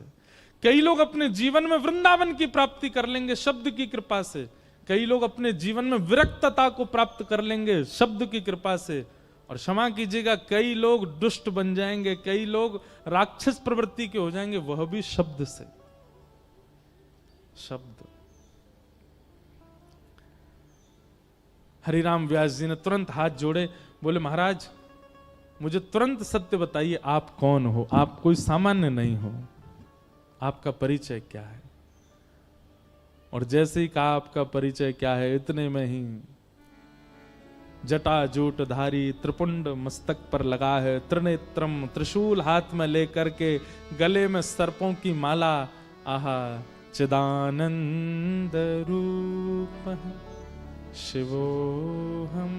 कई लोग अपने जीवन में वृंदावन की प्राप्ति कर लेंगे शब्द की कृपा से। कई लोग अपने जीवन में विरक्तता को प्राप्त कर लेंगे शब्द की कृपा से। और क्षमा कीजिएगा, कई लोग दुष्ट बन जाएंगे, कई लोग राक्षस प्रवृत्ति के हो जाएंगे, वह भी शब्द से। शब्द। हरिराम व्यास जी ने तुरंत हाथ जोड़े, बोले महाराज मुझे तुरंत सत्य बताइए, आप कौन हो? आप कोई सामान्य नहीं हो, आपका परिचय क्या है? और जैसे ही कहा आपका परिचय क्या है, इतने में ही जटा जूट धारी, त्रिपुंड मस्तक पर लगा है, त्रिनेत्रम त्रिशूल हाथ में लेकर के, गले में सर्पों की माला, आहा चिदानंद रूप शिवोहम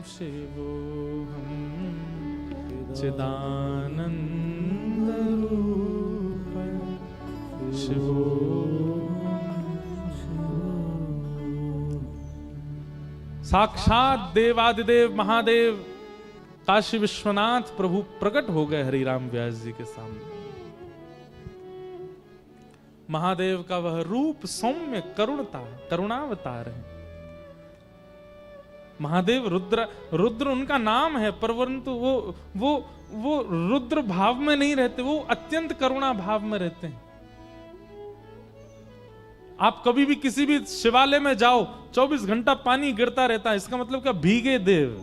शिवोहम चिदानंद रूप साक्षात देवादिदेव महादेव काशी विश्वनाथ प्रभु प्रकट हो गए हरिराम व्यास जी के सामने। महादेव का वह रूप सौम्य करुणावतार है। महादेव रुद्र उनका नाम है, परंतु वो रुद्र भाव में नहीं रहते, वो अत्यंत करुणा भाव में रहते हैं। आप कभी भी किसी भी शिवालय में जाओ, 24 घंटा पानी गिरता रहता है, इसका मतलब क्या? भीगे देव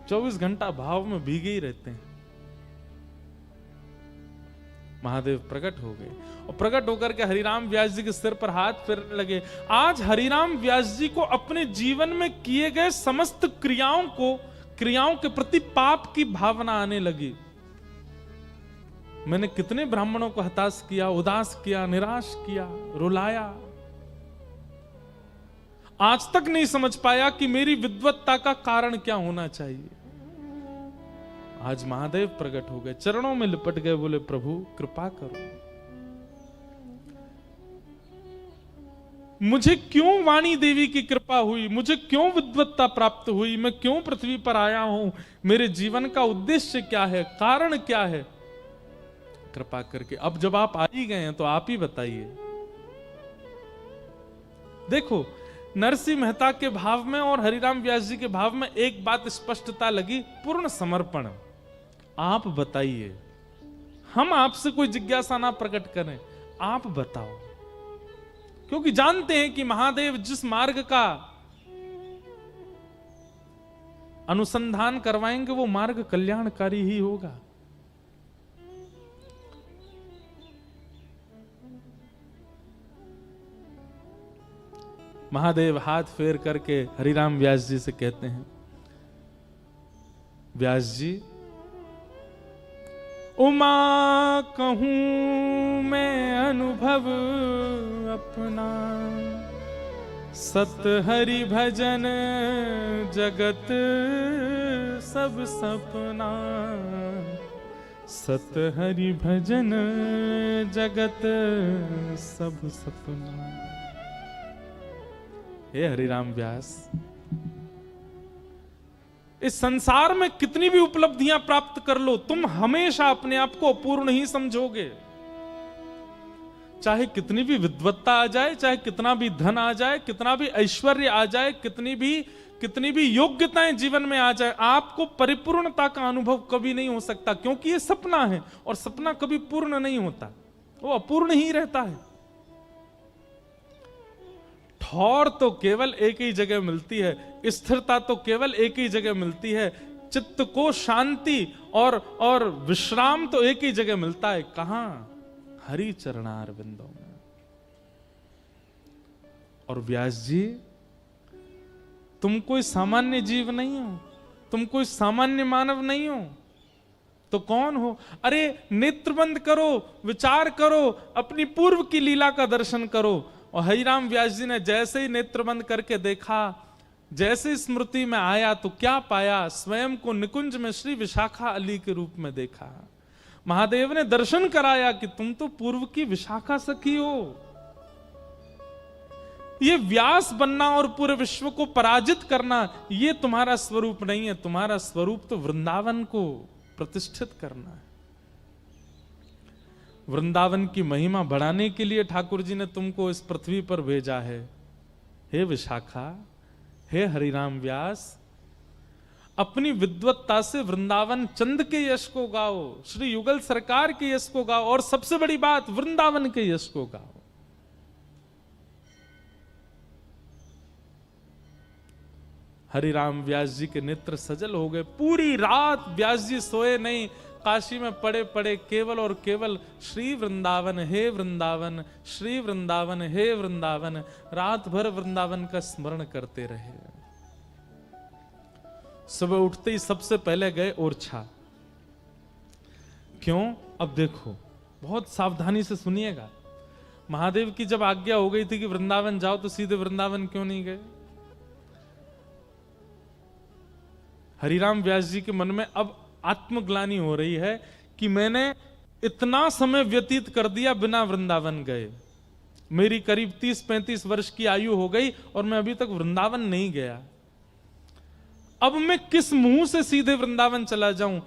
24 घंटा भाव में भीगे ही रहते हैं। महादेव प्रकट हो गए और प्रकट होकर के हरिराम व्यास जी के सिर पर हाथ फेरने लगे। आज हरिराम व्यास जी को अपने जीवन में किए गए समस्त क्रियाओं के प्रति पाप की भावना आने लगी। मैंने कितने ब्राह्मणों को हताश किया, उदास किया, निराश किया, रुलाया। आज तक नहीं समझ पाया कि मेरी विद्वत्ता का कारण क्या होना चाहिए। आज महादेव प्रकट हो गए, चरणों में लिपट गए, बोले प्रभु कृपा करो। मुझे क्यों वाणी देवी की कृपा हुई, मुझे क्यों विद्वत्ता प्राप्त हुई, मैं क्यों पृथ्वी पर आया हूं, मेरे जीवन का उद्देश्य क्या है, कारण क्या है, कृपा करके। अब जब आप आ ही गए हैं तो आप ही बताइए। देखो, नरसिंह मेहता के भाव में और हरिराम व्यास जी के भाव में एक बात स्पष्टता लगी, पूर्ण समर्पण। आप बताइए, हम आपसे कोई जिज्ञासा ना प्रकट करें, आप बताओ, क्योंकि जानते हैं कि महादेव जिस मार्ग का अनुसंधान करवाएंगे वो मार्ग कल्याणकारी ही होगा। महादेव हाथ फेर करके हरिराम व्यास जी से कहते हैं, व्यास जी, उमा कहूं मैं अनुभव अपना, सत हरि भजन जगत सब सपना, सत हरि भजन जगत सब सपना। हे हरिराम व्यास, इस संसार में कितनी भी उपलब्धियां प्राप्त कर लो, तुम हमेशा अपने आप को अपूर्ण ही समझोगे। चाहे कितनी भी विद्वत्ता आ जाए, चाहे कितना भी धन आ जाए, कितना भी ऐश्वर्य आ जाए, कितनी भी योग्यताएं जीवन में आ जाए, आपको परिपूर्णता का अनुभव कभी नहीं हो सकता, क्योंकि ये सपना है और सपना कभी पूर्ण नहीं होता, वो अपूर्ण ही रहता है। ठौर तो केवल एक ही जगह मिलती है, स्थिरता तो केवल एक ही जगह मिलती है, चित्त को शांति और विश्राम तो एक ही जगह मिलता है। कहां? हरि चरणार बिंदों में। और व्यास जी, तुम कोई सामान्य जीव नहीं हो, तुम कोई सामान्य मानव नहीं हो, तो कौन हो? अरे नेत्र बंद करो, विचार करो, अपनी पूर्व की लीला का दर्शन करो। और हरिराम व्यास जी ने जैसे ही नेत्र बंद करके देखा, जैसे स्मृति में आया, तो क्या पाया? स्वयं को निकुंज में श्री विशाखा अली के रूप में देखा। महादेव ने दर्शन कराया कि तुम तो पूर्व की विशाखा सखी हो। ये व्यास बनना और पूरे विश्व को पराजित करना, ये तुम्हारा स्वरूप नहीं है। तुम्हारा स्वरूप तो वृंदावन को प्रतिष्ठित करना है। वृंदावन की महिमा बढ़ाने के लिए ठाकुर जी ने तुमको इस पृथ्वी पर भेजा है। हे विशाखा, हे हरिराम व्यास, अपनी विद्वत्ता से वृंदावन चंद के यश को गाओ, श्री युगल सरकार के यश को गाओ, और सबसे बड़ी बात, वृंदावन के यश को गाओ। हरिराम व्यास जी के नेत्र सजल हो गए। पूरी रात व्यास जी सोए नहीं, काशी में पड़े पड़े केवल और केवल श्री वृंदावन हे वृंदावन, श्री वृंदावन हे वृंदावन, रात भर वृंदावन का स्मरण करते रहे। सुबह उठते ही सबसे पहले गए ओरछा। क्यों? अब देखो, बहुत सावधानी से सुनिएगा। महादेव की जब आज्ञा हो गई थी कि वृंदावन जाओ, तो सीधे वृंदावन क्यों नहीं गए? हरिराम व्यास जी के मन में अब आत्मग्लानि हो रही है कि मैंने इतना समय व्यतीत कर दिया बिना वृंदावन गए। मेरी करीब 30-35 वर्ष की आयु हो गई और मैं अभी तक वृंदावन नहीं गया। अब मैं किस मुंह से सीधे वृंदावन चला जाऊं?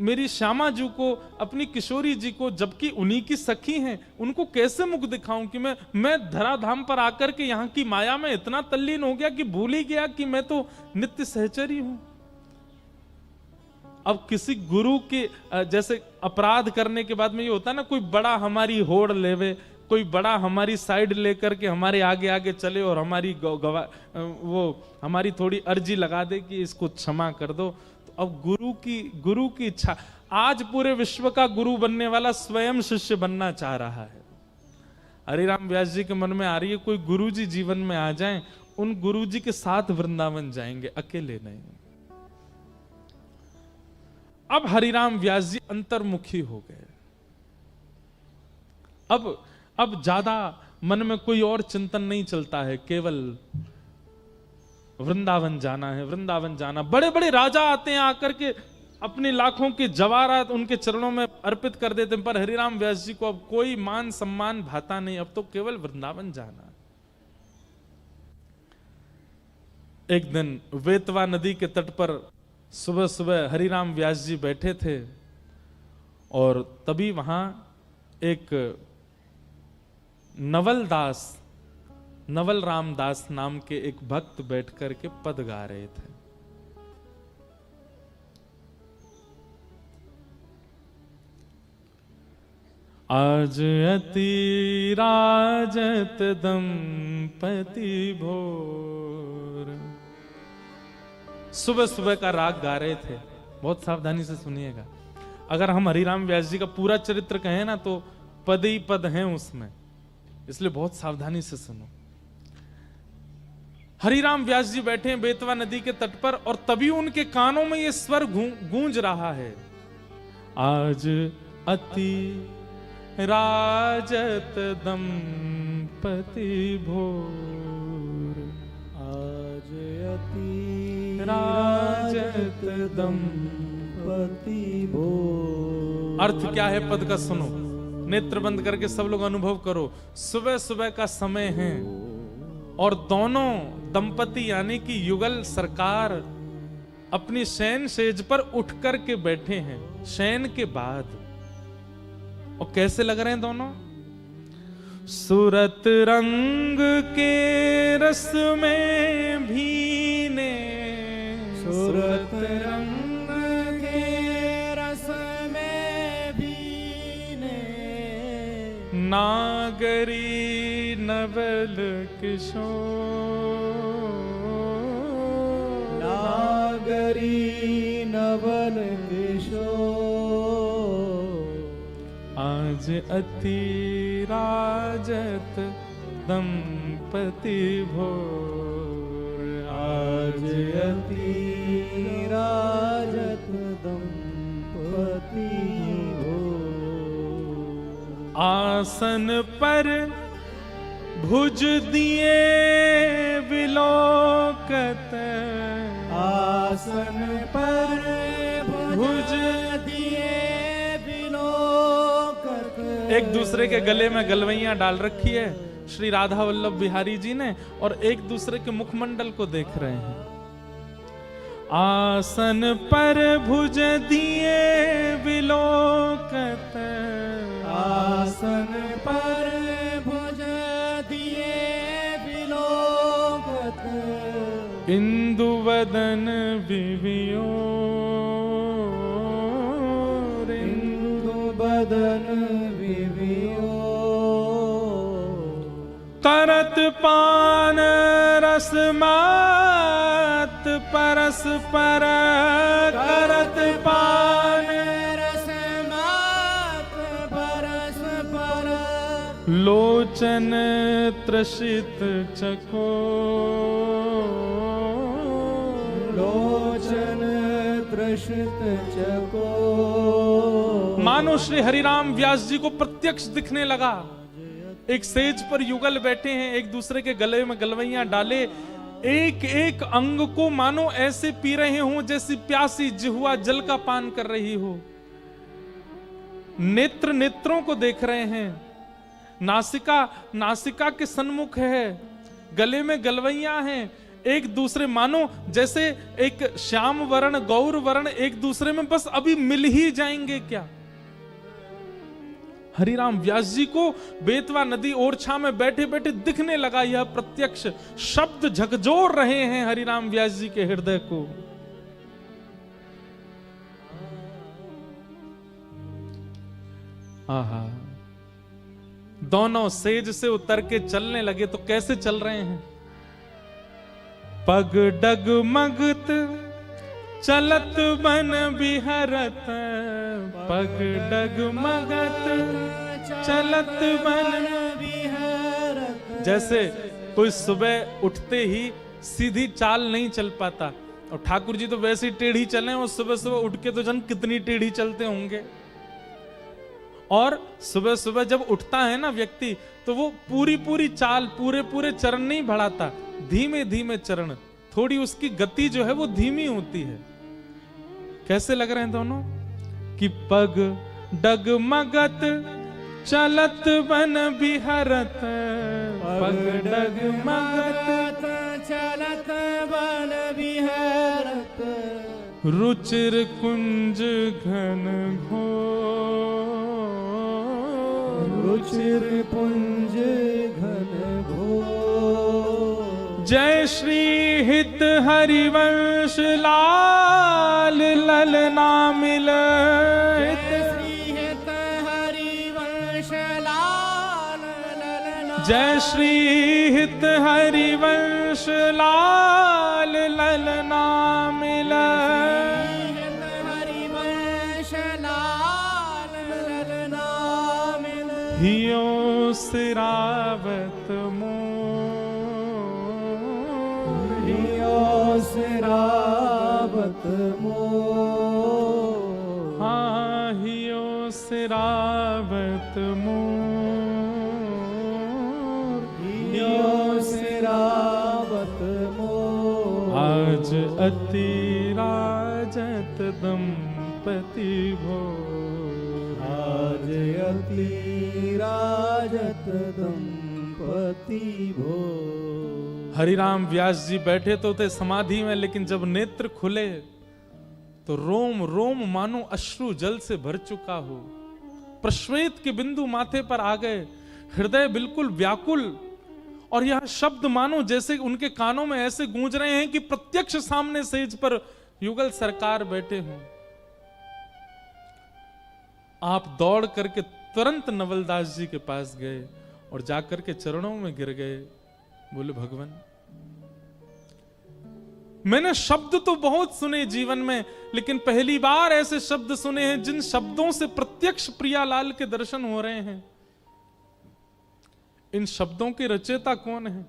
मेरी श्यामा जी को, अपनी किशोरी जी को, जबकि उन्हीं की सखी हैं, उनको कैसे मुख दिखाऊं कि मैं धराधाम पर आकर के यहाँ की माया में इतना तल्लीन हो गया कि भूल ही गया कि मैं तो नित्य सहचरी हूं। अब किसी गुरु के जैसे अपराध करने के बाद में ये होता है ना, कोई बड़ा हमारी होड़ लेवे, कोई बड़ा हमारी साइड लेकर के हमारे आगे आगे चले और हमारी वो हमारी थोड़ी अर्जी लगा दे कि इसको क्षमा कर दो। तो अब गुरु की इच्छा, आज पूरे विश्व का गुरु बनने वाला स्वयं शिष्य बनना चाह रहा है। हरिराम व्यास जी के मन में आ रही है कोई गुरु जी जीवन में आ जाएं, उन गुरु जी के साथ वृंदावन जाएंगे, अकेले नहीं। अब हरिराम व्यास जी अंतर्मुखी हो गए। अब ज्यादा मन में कोई और चिंतन नहीं चलता है, केवल वृंदावन जाना है, वृंदावन जाना। बड़े बड़े राजा आते हैं, आकर के अपने लाखों के जवाहरात उनके चरणों में अर्पित कर देते हैं, पर हरिराम व्यास जी को अब कोई मान सम्मान भाता नहीं, अब तो केवल वृंदावन जाना है। एक दिन वेतवा नदी के तट पर सुबह सुबह हरिराम व्यास जी बैठे थे और तभी वहां एक नवल राम दास नाम के एक भक्त बैठ करके पद गा रहे थे। आज अति राजत दंपति भोर, सुबह सुबह का राग गा रहे थे। बहुत सावधानी से सुनिएगा, अगर हम हरिराम व्यास जी का पूरा चरित्र कहें ना तो पद ही पद हैं उसमें, इसलिए बहुत सावधानी से सुनो। हरिराम व्यास जी बैठे हैं बेतवा नदी के तट पर और तभी उनके कानों में ये स्वर गूंज रहा है, आज अति राजत दंपति भोर, आज अति राजत दंपति भोर। अर्थ क्या है पद का सुनो, नेत्र बंद करके सब लोग अनुभव करो। सुबह सुबह का समय है और दोनों दंपति यानी कि युगल सरकार अपनी शयन सेज पर उठ करके बैठे हैं शयन के बाद। और कैसे लग रहे हैं दोनों? सूरत रंग के रस में भीने, सूरत रंग के रस में भीने, नागरी नवल किशोर, नागरी नवल किशोर, आज अति राजत दंपति भोर, आज अति राजत दंपति भोर। आसन पर भुज दिए विलोकत, आसन पर भुज दिए विलोकत। एक दूसरे के गले में गलवैयां डाल रखी है श्री राधा वल्लभ बिहारी जी ने और एक दूसरे के मुखमंडल को देख रहे हैं। आसन पर भुज दिए विलोकत, आसन पर भुज दिए विलोकत। इंदु वदन विवियो, इंदु बदन विवियो। करत पान रस मात परस्पर, करत पान रस मात परस्पर। लोचन त्रसित चको, लोचन त्रसित चको। मानो श्री हरिराम व्यास जी को प्रत्यक्ष दिखने लगा। एक सेज पर युगल बैठे हैं, एक दूसरे के गले में गलवैयां डाले, एक एक अंग को मानो ऐसे पी रहे हो जैसी प्यासी जिह्वा जल का पान कर रही हो। नेत्र नेत्रों को देख रहे हैं, नासिका नासिका के सन्मुख है, गले में गलवैयां हैं, एक दूसरे, मानो जैसे एक श्याम वर्ण गौर वर्ण एक दूसरे में बस अभी मिल ही जाएंगे क्या। हरिराम व्यास जी को बेतवा नदी ओरछा में बैठे बैठे दिखने लगा यह प्रत्यक्ष शब्द झकझोर रहे हैं हरिराम व्यास जी के हृदय को। आहा, दोनों सेज से उतर के चलने लगे तो कैसे चल रहे हैं? पग डगमगत चलत बन बिहरत, पग डगमगत चलत बन बिहरत। जैसे कोई सुबह उठते ही सीधी चाल नहीं चल पाता, और ठाकुर जी तो वैसे ही टेढ़ी चले, और सुबह सुबह उठ के तो जन कितनी टेढ़ी चलते होंगे। और सुबह सुबह जब उठता है ना व्यक्ति, तो वो पूरी पूरी चाल, पूरे पूरे चरण नहीं बढ़ाता, धीमे धीमे चरण, थोड़ी उसकी गति जो है वो धीमी होती है। कैसे लग रहे हैं दोनों? कि पग डगमगत चलत बन बिहरत, पग डगमगत चलत बन बिहरत। रुचिर कुंज घन घोर, रुचिर पुंज घन घोर। जय श्री हित हरिवंश लाल ललना मिल, जय श्री हित हरिवंश लाल ललना, जय श्री हित हरिवंश लाल ललना मिल। हरिवंश लाल ललना मिल। हियो सिरावत मोर, हियो सिरावत मोर। हाँ हियो सिरावत मोर, हियो सिरावत मोर। आज अति राजत दंपति भोर, आज अति राजत दंपति भोर। हरिराम व्यास जी बैठे तो थे समाधि में, लेकिन जब नेत्र खुले तो रोम रोम मानो अश्रु जल से भर चुका हो। प्रश्वेत के बिंदु माथे पर आ गए, हृदय बिल्कुल व्याकुल, और यह शब्द मानो जैसे उनके कानों में ऐसे गूंज रहे हैं कि प्रत्यक्ष सामने सेज पर युगल सरकार बैठे हों। आप दौड़ करके तुरंत नवलदास जी के पास गए और जाकर के चरणों में गिर गए। बोले भगवान, मैंने शब्द तो बहुत सुने जीवन में, लेकिन पहली बार ऐसे शब्द सुने हैं जिन शब्दों से प्रत्यक्ष प्रियालाल के दर्शन हो रहे हैं। इन शब्दों के रचयिता कौन है?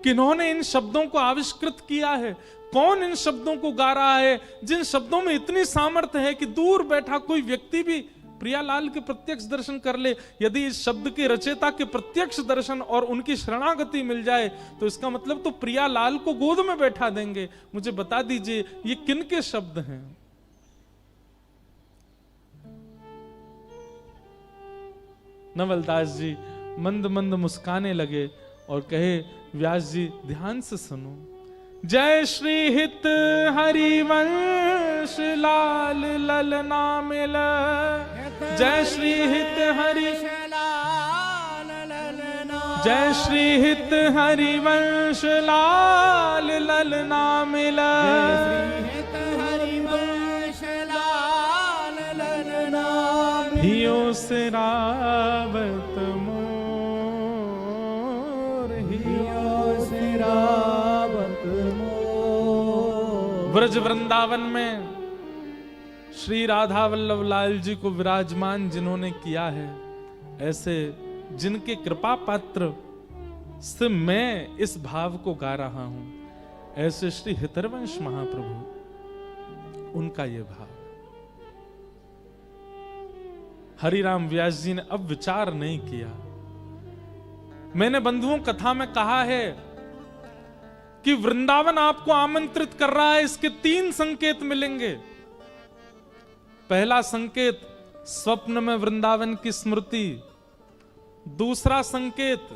किन्होंने इन शब्दों को आविष्कृत किया है? कौन इन शब्दों को गा रहा है, जिन शब्दों में इतनी सामर्थ्य है कि दूर बैठा कोई व्यक्ति भी प्रियालाल के प्रत्यक्ष दर्शन कर ले। यदि इस शब्द के रचयिता के प्रत्यक्ष दर्शन और उनकी शरणागति मिल जाए तो इसका मतलब तो प्रियालाल को गोद में बैठा देंगे। मुझे बता दीजिए ये किन के शब्द हैं? नवलदास जी मंद मंद मुस्काने लगे और कहे, व्यास जी ध्यान से सुनो। जय श्री हित हरिवंश लाल ललना मिल, जय श्री हित हरि लाल ललना, जय श्री हित हरिवंश लाल ललना मिल। हित हरिवंश लाल ललना मिल। हियो सिरावत मोर, हियो सिरावत मोर। ब्रज वृंदावन में श्री राधा वल्लभ लाल जी को विराजमान जिन्होंने किया है, ऐसे जिनके कृपा पात्र से मैं इस भाव को गा रहा हूं, ऐसे श्री हितरवंश महाप्रभु, उनका यह भाव। हरिराम व्यास जी ने अब विचार नहीं किया। मैंने बंधुओं कथा में कहा है कि वृंदावन आपको आमंत्रित कर रहा है, इसके 3 संकेत मिलेंगे। पहला संकेत स्वप्न में वृंदावन की स्मृति, दूसरा संकेत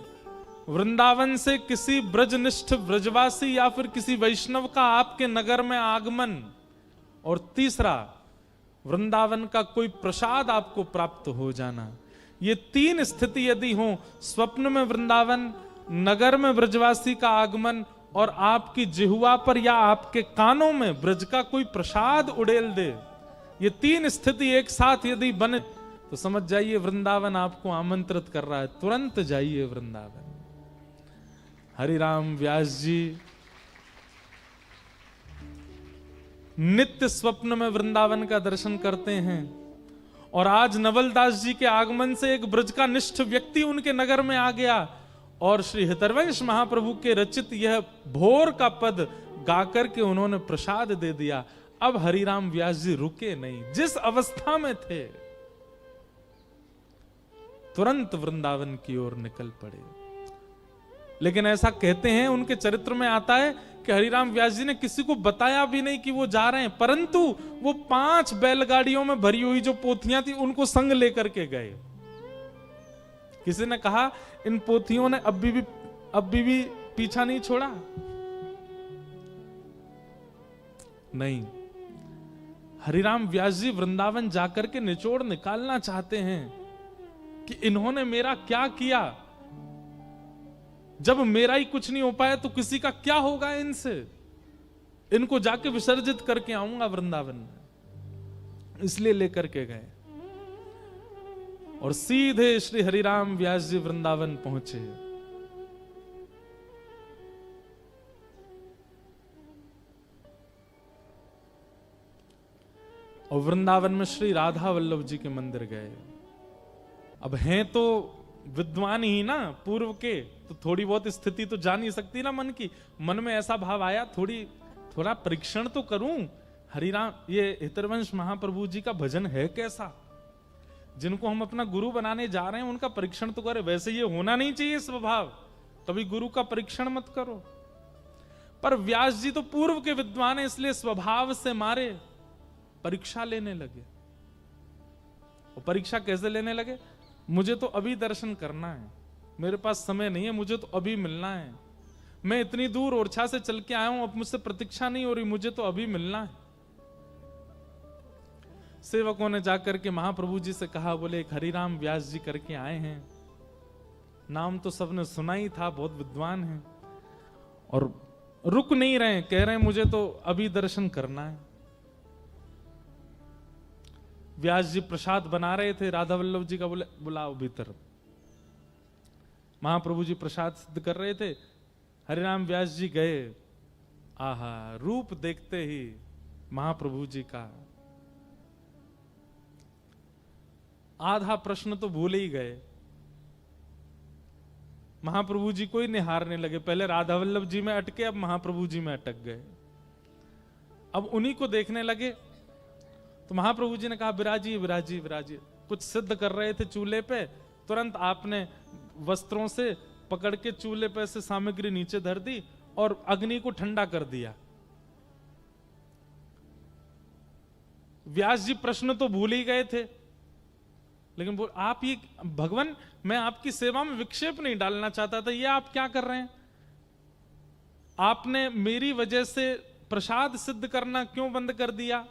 वृंदावन से किसी ब्रजनिष्ठ ब्रजवासी या फिर किसी वैष्णव का आपके नगर में आगमन, और तीसरा वृंदावन का कोई प्रसाद आपको प्राप्त हो जाना। ये तीन स्थिति यदि हो, स्वप्न में वृंदावन, नगर में ब्रजवासी का आगमन, और आपकी जिह्वा पर या आपके कानों में ब्रज का कोई प्रसाद उड़ेल दे, ये तीन स्थिति एक साथ यदि बने तो समझ जाइए वृंदावन आपको आमंत्रित कर रहा है, तुरंत जाइए वृंदावन। हरिराम व्यास जी नित्य स्वप्न में वृंदावन का दर्शन करते हैं, और आज नवलदास जी के आगमन से एक ब्रज का निष्ठ व्यक्ति उनके नगर में आ गया, और श्री हितरवंश महाप्रभु के रचित यह भोर का पद गाकर के उन्होंने प्रसाद दे दिया। अब हरिराम व्यास जी रुके नहीं, जिस अवस्था में थे तुरंत वृंदावन की ओर निकल पड़े। लेकिन ऐसा कहते हैं, उनके चरित्र में आता है कि हरिराम व्यास जी ने किसी को बताया भी नहीं कि वो जा रहे हैं, परंतु वो 5 बैलगाड़ियों में भरी हुई जो पोथियां थी उनको संग लेकर के गए। किसी ने कहा इन पोथियों ने अब भी पीछा नहीं छोड़ा। नहीं, हरिराम व्यास जी वृंदावन जाकर के निचोड़ निकालना चाहते हैं कि इन्होंने मेरा क्या किया। जब मेरा ही कुछ नहीं हो पाया तो किसी का क्या होगा इनसे। इनको जाके विसर्जित करके आऊंगा वृंदावन में, इसलिए लेकर के गए। और सीधे श्री हरिराम व्यास जी वृंदावन पहुंचे। और वृंदावन में श्री राधा वल्लभ जी के मंदिर गए। अब हैं तो विद्वान ही ना पूर्व के, तो थोड़ी बहुत स्थिति तो जान ही सकती ना मन की। मन में ऐसा भाव आया थोड़ा परीक्षण तो करूं, हरिराम ये हितरवंश महाप्रभु जी का भजन है कैसा, जिनको हम अपना गुरु बनाने जा रहे हैं उनका परीक्षण तो करें। वैसे ये होना नहीं चाहिए स्वभाव, कभी गुरु का परीक्षण मत करो। पर व्यास जी तो पूर्व के विद्वान हैं, इसलिए स्वभाव से मारे परीक्षा लेने लगे। और परीक्षा कैसे लेने लगे? मुझे तो अभी दर्शन करना है, मेरे पास समय नहीं है, मुझे तो अभी मिलना है। मैं इतनी दूर ओरछा से चल के आया हूं, अब मुझसे प्रतीक्षा नहीं हो रही, मुझे तो अभी मिलना है। सेवकों ने जाकर के महाप्रभु जी से कहा, बोले एक हरिराम व्यास जी करके आए हैं, नाम तो सबने सुना ही था, बहुत विद्वान हैं, और रुक नहीं रहे, कह रहे हैं मुझे तो अभी दर्शन करना है। व्यास जी प्रसाद बना रहे थे, राधा वल्लभ जी का बोले बुलाओ भीतर। महाप्रभु जी प्रसाद सिद्ध कर रहे थे, हरिराम व्यास जी गए। आहा, रूप देखते ही महाप्रभु जी का आधा प्रश्न तो भूल ही गए। महाप्रभु जी को ही निहारने लगे। पहले राधा वल्लभ जी में अटके, अब महाप्रभु जी में अटक गए। अब उन्हीं को देखने लगे। तो महाप्रभु जी ने कहा, विराजिए विराजिए विराजिए। कुछ सिद्ध कर रहे थे चूल्हे पे, तुरंत आपने वस्त्रों से पकड़ के चूल्हे पे से सामग्री नीचे धर दी और अग्नि को ठंडा कर दिया। व्यास जी प्रश्न तो भूल ही गए थे, लेकिन बोल आप ये भगवान, मैं आपकी सेवा में विक्षेप नहीं डालना चाहता था, ये आप क्या कर रहे हैं? आपने मेरी वजह से प्रसाद सिद्ध करना क्यों बंद कर दिया?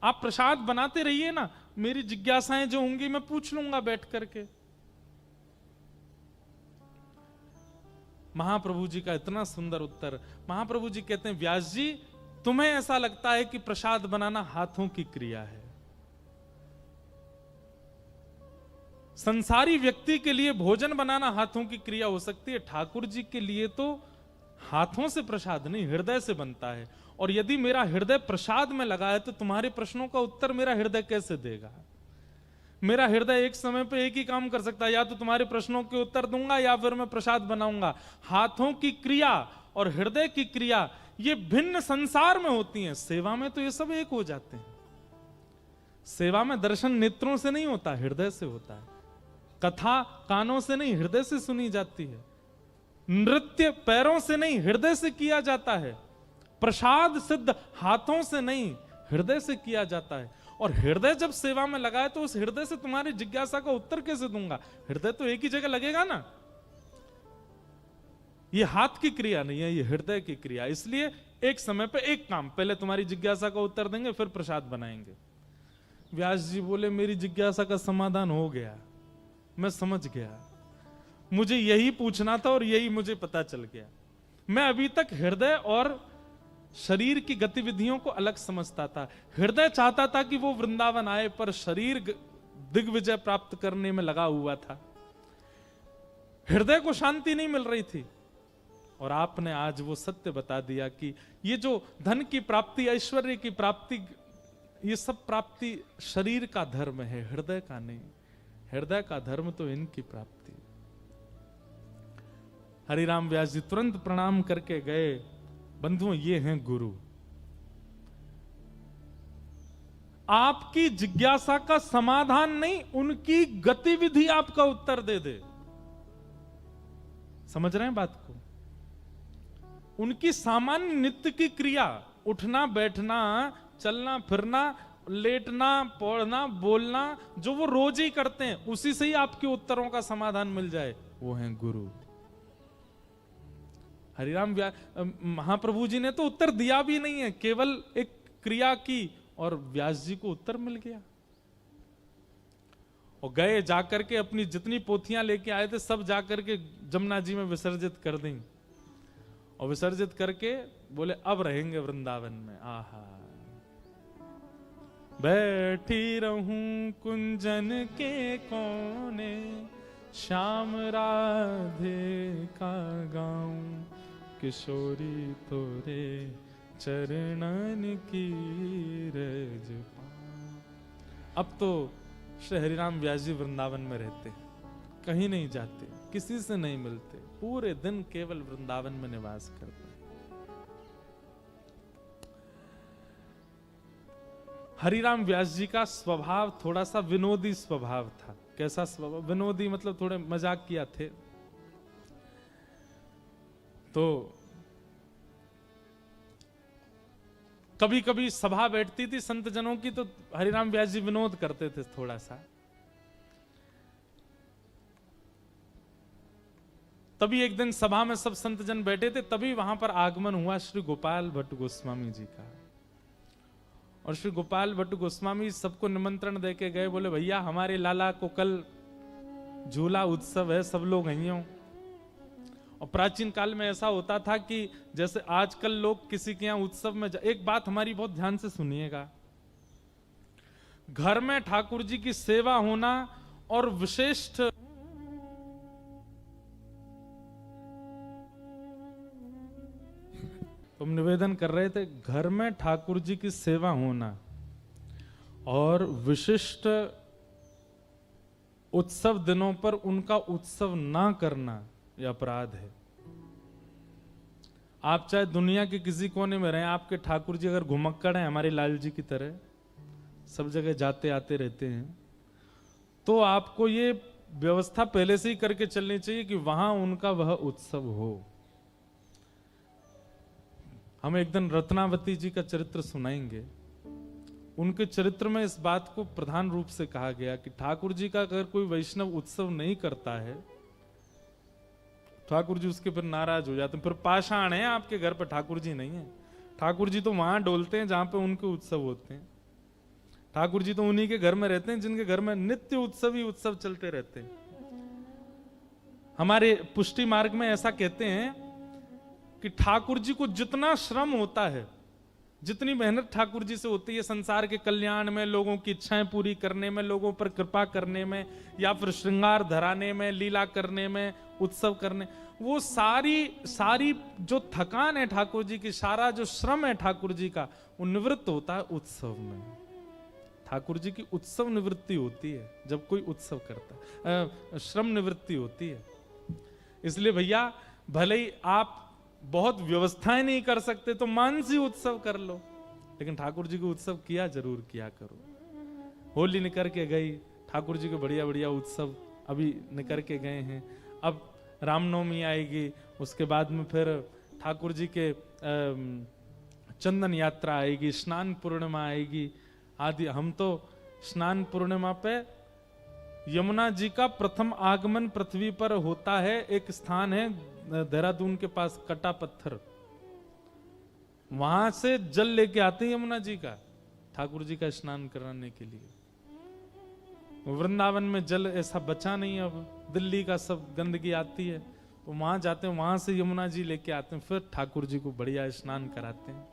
आप प्रसाद बनाते रहिए ना, मेरी जिज्ञासाएं जो होंगी मैं पूछ लूंगा बैठ करके। महाप्रभु जी का इतना सुंदर उत्तर। महाप्रभु जी कहते हैं, व्यास जी तुम्हें ऐसा लगता है कि प्रसाद बनाना हाथों की क्रिया है। संसारी व्यक्ति के लिए भोजन बनाना हाथों की क्रिया हो सकती है, ठाकुर जी के लिए तो हाथों से प्रसाद नहीं, हृदय से बनता है। और यदि मेरा हृदय प्रसाद में लगा है तो तुम्हारे प्रश्नों का उत्तर मेरा हृदय कैसे देगा? मेरा हृदय एक समय पे एक ही काम कर सकता है, या तो तुम्हारे प्रश्नों के उत्तर दूंगा या फिर मैं प्रसाद बनाऊंगा। हाथों की क्रिया और हृदय की क्रिया ये भिन्न संसार में होती हैं, सेवा में तो ये सब एक हो जाते हैं। सेवा में दर्शन नेत्रों से नहीं होता, हृदय से होता है। कथा कानों से नहीं, हृदय से सुनी जाती है। नृत्य पैरों से नहीं, हृदय से किया जाता है। प्रसाद सिद्ध हाथों से नहीं, हृदय से किया जाता है। और हृदय जब सेवा में लगा है तो उस हृदय से तुम्हारी जिज्ञासा का उत्तर कैसे दूंगा? हृदय तो एक ही जगह लगेगा ना। ये हाथ की क्रिया नहीं है, ये हृदय की क्रिया। इसलिए एक समय पे एक काम, पहले तुम्हारी जिज्ञासा का उत्तर देंगे, फिर प्रसाद बनाएंगे। व्यास जी बोले मेरी जिज्ञासा का समाधान हो गया, मैं समझ गया, मुझे यही पूछना था और यही मुझे पता चल गया। मैं अभी तक हृदय और शरीर की गतिविधियों को अलग समझता था। हृदय चाहता था कि वो वृंदावन आए, पर शरीर दिग्विजय प्राप्त करने में लगा हुआ था। हृदय को शांति नहीं मिल रही थी। और आपने आज वो सत्य बता दिया कि ये जो धन की प्राप्ति, ऐश्वर्य की प्राप्ति, ये सब प्राप्ति शरीर का धर्म है, हृदय का नहीं। हृदय का धर्म तो इनकी प्राप्ति। हरिराम व्यास जी तुरंत प्रणाम करके गए, बंधुओं ये हैं गुरु। आपकी जिज्ञासा का समाधान नहीं, उनकी गतिविधि आपका उत्तर दे दे। समझ रहे हैं बात को? उनकी सामान्य नित्य की क्रिया, उठना बैठना, चलना फिरना, लेटना, पढ़ना, बोलना, जो वो रोज ही करते हैं, उसी से ही आपके उत्तरों का समाधान मिल जाए, वो हैं गुरु। हरिराम महाप्रभु जी ने तो उत्तर दिया भी नहीं है, केवल एक क्रिया की और व्यास जी को उत्तर मिल गया। और गए जाकर के अपनी जितनी पोथियां लेके आए थे सब जाकर के जमुना जी में विसर्जित कर दी। और विसर्जित करके बोले अब रहेंगे वृंदावन में। आहा, बैठी रहूं कुंजन के कोने, श्याम राधे का गाऊं, किशोरी तोरे चरणन की रज पाऊं। अब तो श्री हरिराम व्यास जी वृंदावन में रहते, कहीं नहीं जाते, किसी से नहीं मिलते, पूरे दिन केवल वृंदावन में निवास करते। हरिराम व्यास जी का स्वभाव थोड़ा सा विनोदी स्वभाव था। कैसा स्वभाव? विनोदी मतलब थोड़े मजाक किया थे। तो कभी कभी सभा बैठती थी संत जनों की, तो हरिराम व्यास जी विनोद करते थे थोड़ा सा। तभी एक दिन सभा में सब संत जन बैठे थे, तभी वहां पर आगमन हुआ श्री गोपाल भट्ट गोस्वामी जी का। और श्री गोपाल भट्ट गोस्वामी सबको निमंत्रण देके गए, बोले भैया हमारे लाला को कल झूला उत्सव है, सब लोग आई हों। और प्राचीन काल में ऐसा होता था कि जैसे आजकल लोग किसी के यहां उत्सव में एक बात हमारी बहुत ध्यान से सुनिएगा, घर में ठाकुर जी की सेवा होना और विशिष्ट तुम निवेदन कर रहे थे, घर में ठाकुर जी की सेवा होना और विशिष्ट उत्सव दिनों पर उनका उत्सव ना करना ये अपराध है। आप चाहे दुनिया के किसी कोने में रहें, आपके ठाकुर जी अगर घुमक्कड़ हैं हमारे लाल जी की तरह, सब जगह जाते आते रहते हैं, तो आपको ये व्यवस्था पहले से ही करके चलनी चाहिए कि वहां उनका वह उत्सव हो। हम एक दिन रत्नावती जी का चरित्र सुनाएंगे। उनके चरित्र में इस बात को प्रधान रूप से कहा गया कि ठाकुर जी का अगर कोई वैष्णव उत्सव नहीं करता है, ठाकुर जी उसके फिर नाराज हो जाते हैं, फिर पाषाण है आपके घर पर, ठाकुर जी नहीं है। ठाकुर जी तो वहां डोलते हैं जहां पे उनके उत्सव होते हैं। ठाकुर जी तो उन्हीं के घर में रहते हैं जिनके घर में नित्य उत्सव ही उत्सव चलते रहते हैं। हमारे पुष्टि मार्ग में ऐसा कहते हैं कि ठाकुर जी को जितना श्रम होता है, जितनी मेहनत ठाकुर जी से होती है संसार के कल्याण में, लोगों की इच्छाएं पूरी करने में, लोगों पर कृपा करने में, या फिर श्रृंगार धराने में, लीला करने में, उत्सव करने, वो सारी जो थकान है ठाकुर जी की, सारा जो श्रम है ठाकुर जी का, वो निवृत्त होता है उत्सव में। ठाकुर जी की उत्सव निवृत्ति होती है जब कोई उत्सव करता है, श्रम निवृत्ति होती है। इसलिए भैया भले ही आप बहुत व्यवस्थाएं नहीं कर सकते तो मानसी उत्सव कर लो, लेकिन ठाकुर जी को उत्सव किया जरूर किया करो। होली निकल के गई, ठाकुर जी के बढ़िया बढ़िया उत्सव अभी निकल के गए हैं। अब रामनवमी आएगी, उसके बाद में फिर ठाकुर जी के चंदन यात्रा आएगी, स्नान पूर्णिमा आएगी आदि। हम तो स्नान पूर्णिमा पे यमुना जी का प्रथम आगमन पृथ्वी पर होता है। एक स्थान है देहरादून के पास, कटा पत्थर, वहां से जल लेके आते हैं यमुना जी का, ठाकुर जी का स्नान कराने के लिए। वृंदावन में जल ऐसा बचा नहीं, अब दिल्ली का सब गंदगी आती है, तो वहां जाते हैं, वहां से यमुना जी लेके आते हैं, फिर ठाकुर जी को बढ़िया स्नान कराते हैं।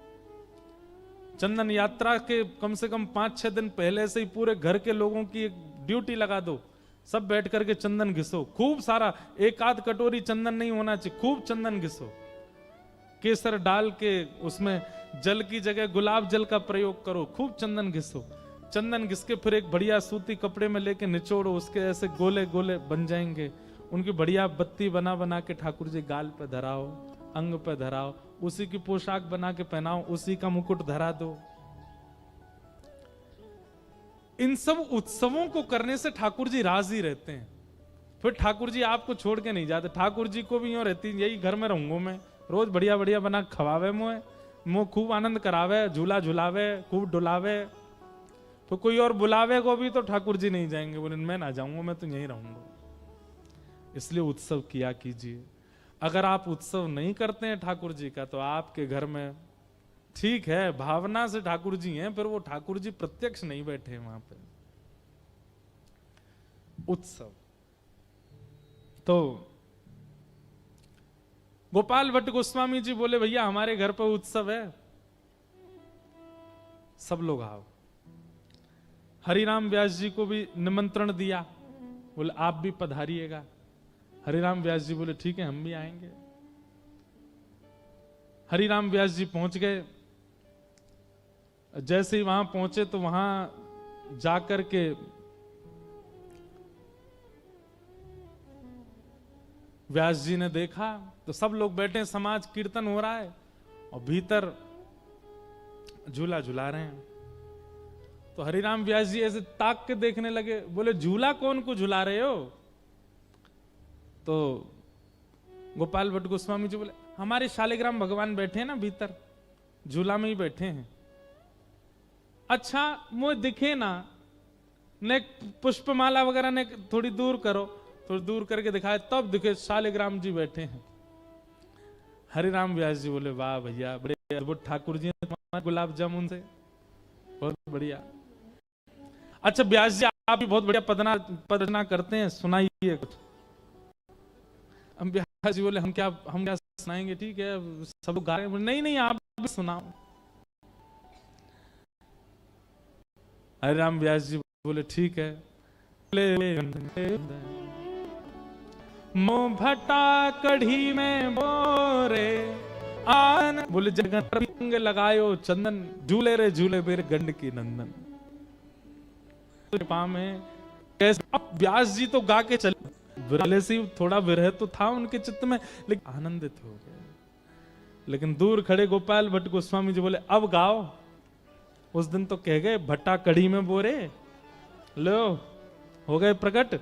चंदन यात्रा के कम से कम 5-6 दिन पहले से ही पूरे घर के लोगों की एक ड्यूटी लगा दो, सब बैठ करके चंदन घिसो, खूब सारा, एक आध कटोरी चंदन नहीं होना चाहिए, खूब चंदन घिसो। केसर डाल के उसमें जल की जगह गुलाब जल का प्रयोग करो, खूब चंदन घिसो। चंदन घिस के फिर एक बढ़िया सूती कपड़े में लेके निचोड़ो, उसके ऐसे गोले गोले बन जाएंगे, उनकी बढ़िया बत्ती बना बना के ठाकुर जी गाल पे धराओ, अंग पे धराओ, उसी की पोशाक बना के पहनाओ, उसी का मुकुट धरा दो। इन सब उत्सवों को करने से ठाकुर जी राजी रहते हैं। फिर ठाकुर जी आपको छोड़ के नहीं जाते। ठाकुर जी को भी यूं रहती, यही घर में रहूंगा मैं, रोज बढ़िया बढ़िया बना खवावे, मुँह खूब आनंद करावे, झूला झुलावे, खूब डुलावे। तो कोई और बुलावे को भी तो ठाकुर जी नहीं जाएंगे, बोले मैं ना जाऊंगा, मैं तो यहीं रहूंगा। इसलिए उत्सव किया कीजिए। अगर आप उत्सव नहीं करते हैं ठाकुर जी का, तो आपके घर में ठीक है भावना से ठाकुर जी हैं, फिर वो ठाकुर जी प्रत्यक्ष नहीं बैठे हैं वहां पे। उत्सव तो गोपाल भट्ट गोस्वामी जी बोले, भैया हमारे घर पर उत्सव है, सब लोग आओ। हरिराम व्यास जी को भी निमंत्रण दिया, बोले आप भी पधारिएगा। हरिराम व्यास जी बोले ठीक है हम भी आएंगे। हरिराम व्यास जी पहुंच गए। जैसे ही वहां पहुंचे तो वहां जाकर के व्यास जी ने देखा तो सब लोग बैठे, समाज कीर्तन हो रहा है और भीतर झूला झुला रहे हैं। तो हरिराम व्यास जी ऐसे ताक के देखने लगे, बोले झूला कौन को झुला रहे हो? तो गोपाल भट्ट गोस्वामी जी बोले, हमारे शालिग्राम भगवान बैठे हैं ना भीतर, झूला में ही बैठे हैं। अच्छा मुझे दिखे ना, ने पुष्पमाला वगैरह ने थोड़ी दूर करो, थोड़ी दूर करके दिखाए, तब दिखे शालिग्राम जी बैठे हैं। हरिराम व्यास जी बोले, वाह भैया बड़े अद्भुत ठाकुर जी ने गुलाब जामुन से, बहुत बढ़िया। अच्छा व्यास जी आप भी बहुत बढ़िया पदना करते हैं, सुनाइए कुछ। हम व्यास जी बोले, हम क्या सुनाएंगे, ठीक है सब लोग गा रहे हैं, नहीं नहीं आप भी सुनाओ। हरिराम व्यास जी बोले ठीक है। मोह भटा कढ़ी में बोरे आन, बोले जगत रंग लगायो चंदन, झूले रे झूले मेरे गंड की नंदन। में कैसे अब व्यास जी तो गा के चले, विरह से थोड़ा विरह तो था उनके चित्त में, लेकिन आनंदित हो गए। लेकिन दूर खड़े गोपाल भट्ट गोस्वामी जी बोले, अब गाओ। उस दिन तो कह गए भट्टा कढ़ी में बोरे, लो हो गए प्रकट।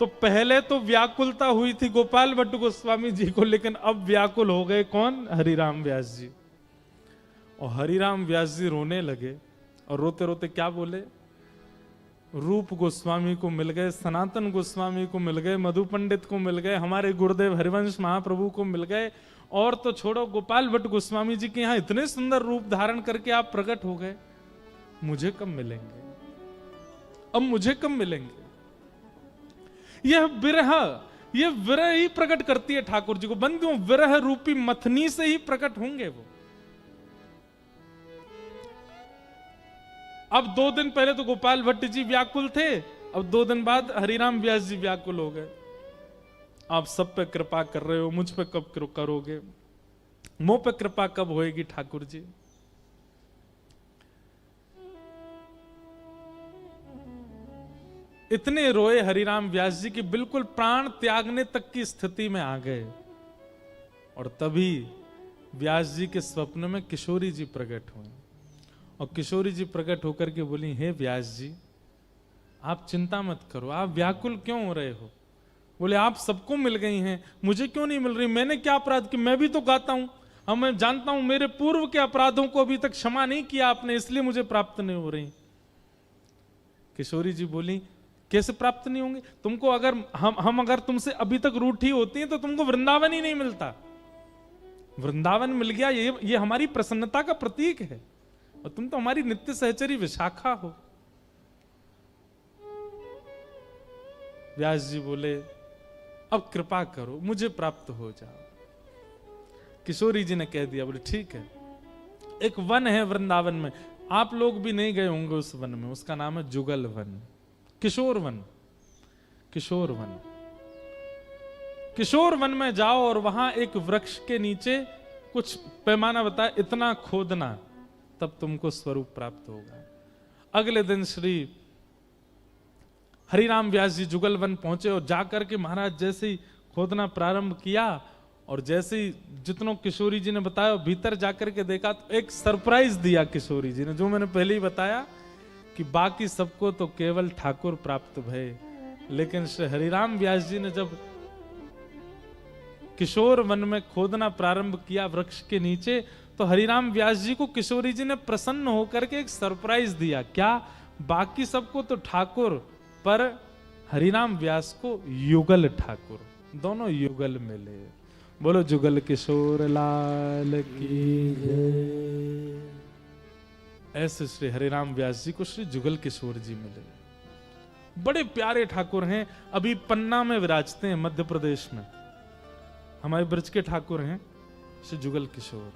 तो पहले तो व्याकुलता हुई थी गोपाल भट्ट गोस्वामी जी को, लेकिन अब व्याकुल हो गए कौन? हरिराम व्यास जी। और हरिराम व्यास जी रोने लगे और रोते रोते क्या बोले, रूप गोस्वामी को मिल गए, सनातन गोस्वामी को मिल गए, मधु पंडित को मिल गए, हमारे गुरुदेव हरिवंश महाप्रभु को मिल गए, और तो छोड़ो गोपाल भट्ट गोस्वामी जी के यहाँ इतने सुंदर रूप धारण करके आप प्रकट हो गए, मुझे कब मिलेंगे, अब मुझे कब मिलेंगे? यह विरह ही प्रकट करती है ठाकुर जी को। बंधुओं विरह रूपी मथनी से ही प्रकट होंगे वो। अब 2 दिन पहले तो गोपाल भट्ट जी व्याकुल थे, अब 2 दिन बाद हरिराम व्यास जी व्याकुल हो गए। आप सब पे कृपा कर रहे हो, मुझ पे कब करोगे? मुंह पे कृपा कब होएगी ठाकुर जी? इतने रोए हरिराम व्यास जी की बिल्कुल प्राण त्यागने तक की स्थिति में आ गए। और तभी व्यास जी के स्वप्न में किशोरी जी प्रकट हुए, और किशोरी जी प्रकट होकर के बोली, हे व्यास जी आप चिंता मत करो, आप व्याकुल क्यों हो रहे हो? बोले आप सबको मिल गई हैं, मुझे क्यों नहीं मिल रही? मैंने क्या अपराध कि मैं भी तो गाता हूं, अब मैं जानता हूं मेरे पूर्व के अपराधों को अभी तक क्षमा नहीं किया आपने, इसलिए मुझे प्राप्त नहीं हो रही। किशोरी जी बोली कैसे प्राप्त नहीं होंगे? तुमको अगर हम अगर तुमसे अभी तक रूठी होती हैं तो तुमको वृंदावन ही नहीं मिलता। वृंदावन मिल गया, ये हमारी प्रसन्नता का प्रतीक है, और तुम तो हमारी नित्य सहचरी विशाखा हो। व्यास जी बोले अब कृपा करो, मुझे प्राप्त हो जाओ। किशोरी जी ने कह दिया, बोले ठीक है। एक वन है वृंदावन में, आप लोग भी नहीं गए होंगे उस वन में, उसका नाम है जुगल वन, किशोर वन। किशोर वन, किशोर वन में जाओ और वहां एक वृक्ष के नीचे कुछ पैमाना बताया, इतना खोदना, तब तुमको स्वरूप प्राप्त होगा। अगले दिन श्री हरिराम व्यास जी जुगल वन पहुंचे और जाकर के महाराज जैसे ही खोदना प्रारंभ किया और जैसे ही जितनों किशोरी जी ने बताया भीतर जाकर के देखा तो एक सरप्राइज दिया किशोरी जी ने, जो मैंने पहले ही बताया कि बाकी सबको तो केवल ठाकुर प्राप्त भय, लेकिन श्री हरिराम व्यास जी ने जब किशोर वन में खोदना प्रारंभ किया वृक्ष के नीचे, तो हरिराम व्यास जी को किशोरी जी ने प्रसन्न होकर के एक सरप्राइज दिया। क्या? बाकी सबको तो ठाकुर, पर हरिराम व्यास को युगल ठाकुर, दोनों युगल मिले। बोलो जुगल किशोर लाल की जय। ऐसे श्री हरिराम व्यास जी को श्री जुगल किशोर जी मिले, बड़े प्यारे ठाकुर हैं। अभी पन्ना में विराजते हैं, मध्य प्रदेश में, हमारे ब्रज के ठाकुर हैं श्री जुगल किशोर।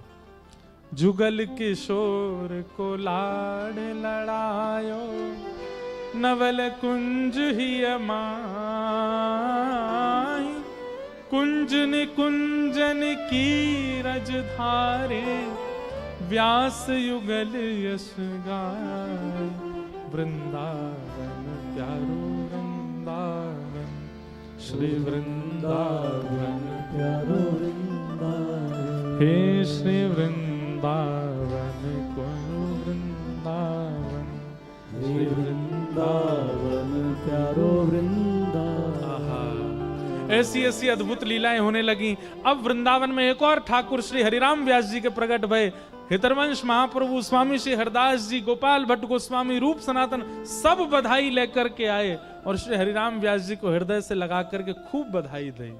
जुगल किशोर को लाड लड़ायो, नवल कुंज ही माई, कुंज निकुंजन की रज धारे, व्यास युगल यश गाय। वृंदावन प्यारो वृंदावन, श्री वृंदावन प्यारो वृंदावन, हे श्री वृंदावन कोनो वृंदावन, श्री वृंदावन प्यारो वृंदावन। ऐसी ऐसी अद्भुत लीलाएं होने लगी। अब वृंदावन में एक और ठाकुर श्री हरिराम व्यास जी के प्रकट भय। हितरवंश महाप्रभु, स्वामी श्री हरदास जी, गोपाल भट्ट गोस्वामी, रूप सनातन, सब बधाई लेकर के आए और श्री हरिराम व्यास जी को हृदय से लगा करके खूब बधाई दी।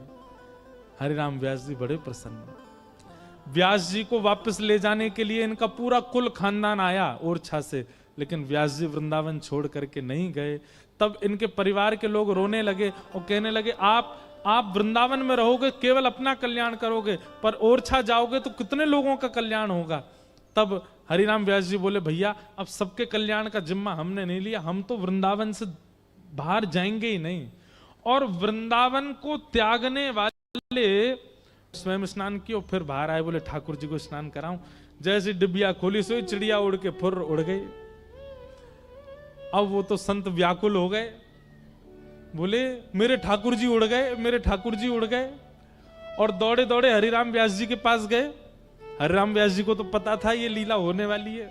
हरिराम व्यास जी बड़े प्रसन्न। व्यास जी को वापस ले जाने के लिए इनका पूरा कुल खानदान आया ओरछा से, लेकिन व्यास जी वृंदावन छोड़ करके नहीं गए। तब इनके परिवार के लोग रोने लगे और कहने लगे, आप वृंदावन में रहोगे केवल अपना कल्याण करोगे, पर ओरछा जाओगे तो कितने लोगों का कल्याण होगा। तब हरिराम व्यास जी बोले, भैया अब सबके कल्याण का जिम्मा हमने नहीं लिया, हम तो वृंदावन से बाहर जाएंगे ही नहीं। और वृंदावन को त्यागने वाले स्वयं स्नान किया, फिर बाहर आए, बोले ठाकुर जी को स्नान कराऊं। जैसे डिबिया खोली सोई चिड़िया उड़ के फुर उड़ गई। अब वो तो संत व्याकुल हो गए, बोले मेरे ठाकुर जी उड़ गए, मेरे ठाकुर जी उड़ गए, और दौड़े दौड़े हरिराम व्यास जी के पास गए। हरिराम व्यास जी को तो पता था ये लीला होने वाली है।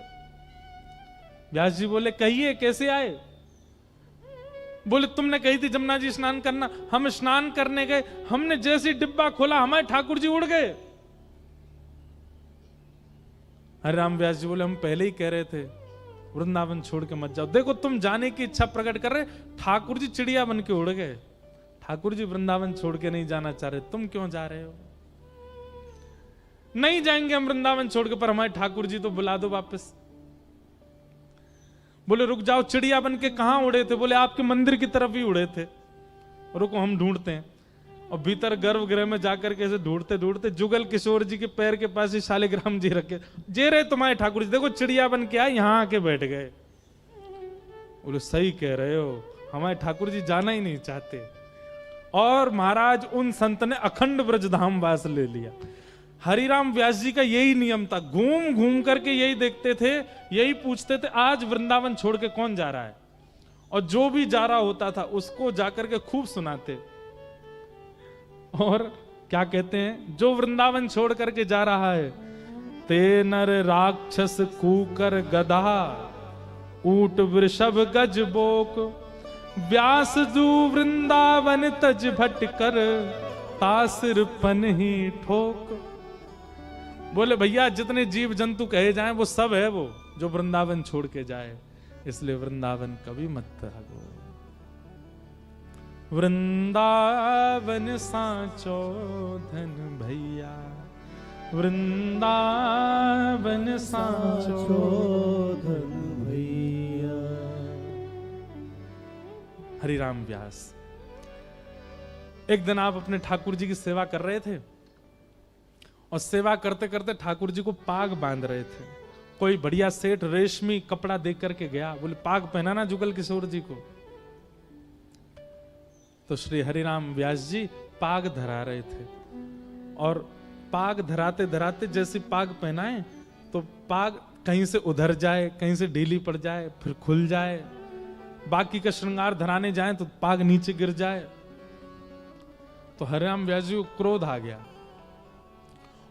व्यास जी बोले, कहिए कैसे आए? बोले तुमने कही थी जमुना जी स्नान करना, हम स्नान करने गए, हमने जैसे डिब्बा खोला हमारे ठाकुर जी उड़ गए। हरिराम व्यास जी बोले, हम पहले ही कह रहे थे वृंदावन छोड़ के मत जाओ। देखो तुम जाने की इच्छा प्रकट कर रहे, ठाकुर जी चिड़िया बन के उड़ गए, ठाकुर जी वृंदावन छोड़ के नहीं जाना चाह रहे, तुम क्यों जा रहे हो? नहीं जाएंगे हम वृंदावन छोड़ के, पर हमारे ठाकुर जी तो बुला दो वापस। बोले रुक जाओ, चिड़िया बन के कहां उड़े थे? बोले आपके मंदिर की तरफ ही उड़े थे, रुको हम ढूंढते हैं। और भीतर गर्भगृह में जाकर के ऐसे ढूंढते ढूंढते जुगल किशोर जी के पैर के पास ही शालिग्राम जी रखे, जे रहे तुम्हारे ठाकुर जी, देखो चिड़िया बन के आए, यहां आके बैठ गए। बोले सही कह रहे हो, हमारे ठाकुर जी जाना ही नहीं चाहते। और महाराज उन संत ने अखंड ब्रजधाम वास ले लिया। हरिराम व्यास जी का यही नियम था, घूम घूम करके यही देखते थे, यही पूछते थे आज वृंदावन छोड़ के कौन जा रहा है, और जो भी जा रहा होता था उसको जाकर के खूब सुनाते। और क्या कहते हैं, जो वृंदावन छोड़ करके जा रहा है, ते नर राक्षस कूकर गधा, ऊंट वृषभ गज बोक, व्यास जू वृंदावन तज भटकर, तासिर पन ही ठोक। बोले भैया जितने जीव जंतु कहे जाएं वो सब है वो जो वृंदावन छोड़ के जाए, इसलिए वृंदावन कभी मत त्यागो। वृंदावन साचो धन भैया, वृंदावन साचो धन भैया। हरिराम व्यास, एक दिन आप अपने ठाकुर जी की सेवा कर रहे थे और सेवा करते करते ठाकुर जी को पाग बांध रहे थे। कोई बढ़िया सेठ रेशमी कपड़ा देख करके गया, बोले पाग पहनाना जुगल किशोर जी को। तो श्री हरिराम व्यास जी पाग धरा रहे थे और पाग धराते धराते जैसे पाग पहनाए तो पाग कहीं से उधर जाए, कहीं से ढीली पड़ जाए, फिर खुल जाए, बाकी का श्रृंगार धराने जाए तो पाग नीचे गिर जाए। तो हरिराम व्यास जी को क्रोध आ गया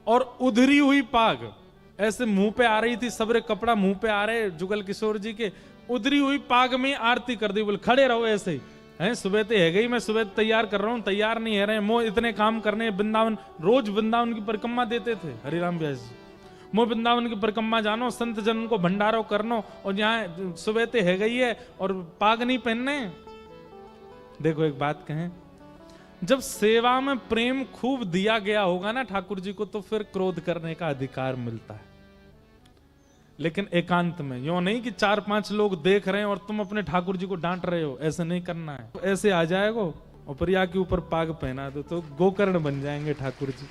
और उधरी हुई पाग ऐसे मुंह पे आ रही थी, सबरे कपड़ा मुंह पे आ रहे जुगल किशोर जी के, उधरी हुई पाग में आरती कर दी। बोले खड़े रहो ऐसे ही हैं, सुबह तो है गई, मैं सुबह तैयार कर रहा हूं, तैयार नहीं है रहे मो इतने काम करने। वृंदावन रोज वृंदावन की परिक्रमा देते थे हरिराम व्यास जी, मो वृंदावन की परिक्रमा जानो, संत जन को भंडारो करनो, और यहाँ सुबह तो है गई है और पाग नहीं पहनने। देखो एक बात कहें, जब सेवा में प्रेम खूब दिया गया होगा ना ठाकुर जी को, तो फिर क्रोध करने का अधिकार मिलता है, लेकिन एकांत में। यूं नहीं कि 4-5 लोग देख रहे हैं और तुम अपने ठाकुर जी को डांट रहे हो, ऐसे नहीं करना है। तो ऐसे आ जाएगा और प्रिया के ऊपर पाग पहना दो तो गोकर्ण बन जाएंगे ठाकुर जी।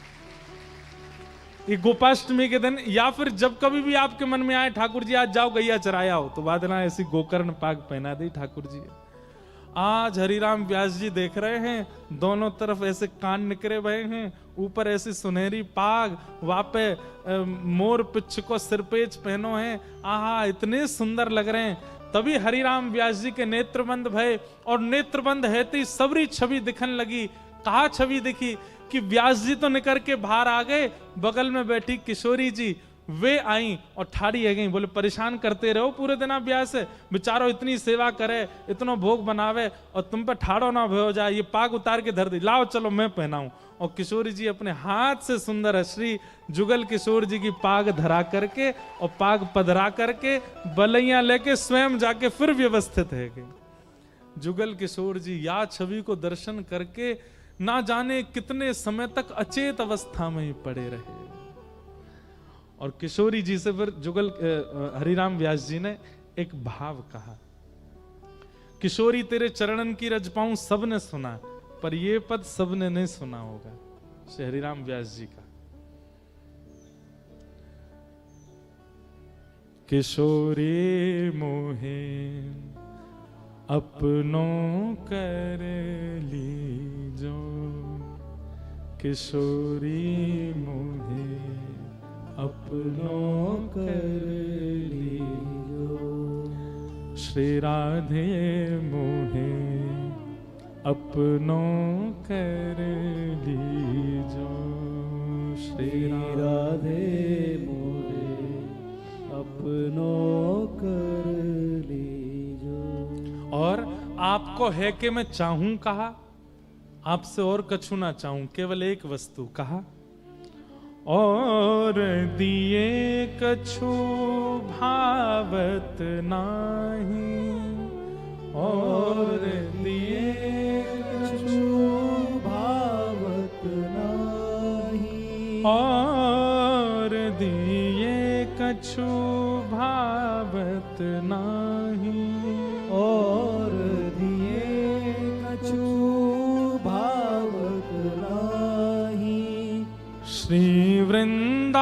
ये गोपाष्टमी के दिन या फिर जब कभी भी आपके मन में आए ठाकुर जी आज जाओ गैया चराया हो, तो वादना ऐसी गोकर्ण पाग पहना दी ठाकुर जी। आज हरिराम व्यास जी देख रहे हैं, दोनों तरफ ऐसे कान निकरे हुए हैं, ऊपर ऐसी सुनहरी पाग, वापे मोर पिच्छ को सिरपेच पहनो है, आहा इतने सुंदर लग रहे हैं। तभी हरिराम व्यास जी के नेत्रबंद भय, और नेत्रबंद है तो सबरी छवि दिखन लगी। कहा छवि दिखी कि व्यास जी तो निकल के बाहर आ गए, बगल में बैठी किशोरी जी वे आई और ठाड़ी है गई। बोले परेशान करते रहो पूरे दिन आप व्यास है, बेचारो इतनी सेवा करे, इतना भोग बनावे और तुम पे ठाड़ो ना हो जाए, ये पाग उतार के धर दी, लाओ चलो मैं पहनाऊं। और किशोरी जी अपने हाथ से सुंदर श्री जुगल किशोर जी की पाग धरा करके और पाग पधरा करके बलैया लेके स्वयं जाके फिर व्यवस्थित है गई। जुगल किशोर जी या छवि को दर्शन करके ना जाने कितने समय तक अचेत अवस्था में ही पड़े रहे। और किशोरी जी से फिर जुगल हरिराम व्यास जी ने एक भाव कहा, किशोरी तेरे चरणन की रज पाऊं सबने सुना, पर ये पद सबने नहीं सुना होगा। श्री हरिराम व्यास जी का किशोरी मोहे अपनों कर लीजो, किशोरी मोहे अपनों कर लीजो, श्री राधे मोहे अपनों कर लीजो, श्री राधे मोहे अपनों कर लीजो। और आपको है कि मैं चाहूं कहा, आपसे और कछु ना चाहूं, केवल एक वस्तु कहा, और दिए कछु भावत नाही, और दिए कछु भावत नाही, और दिए कछु भावत नाही, और दिए कछु भावत नाही, श्री वृंदारज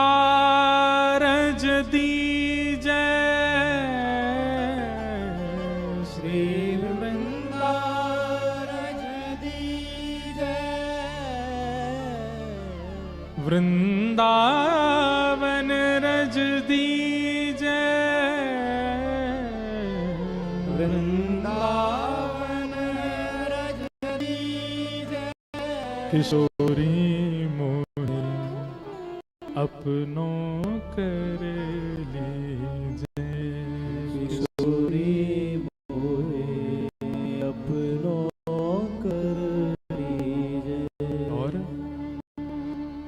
दीजय, श्री वृंदारज दीजय, वृंदावन रज दीजय, वृंदावन रज दीजय, किशोरी मोहे अपनों कर लीजय, किशोरी मोहे अपनों कर लीजय, और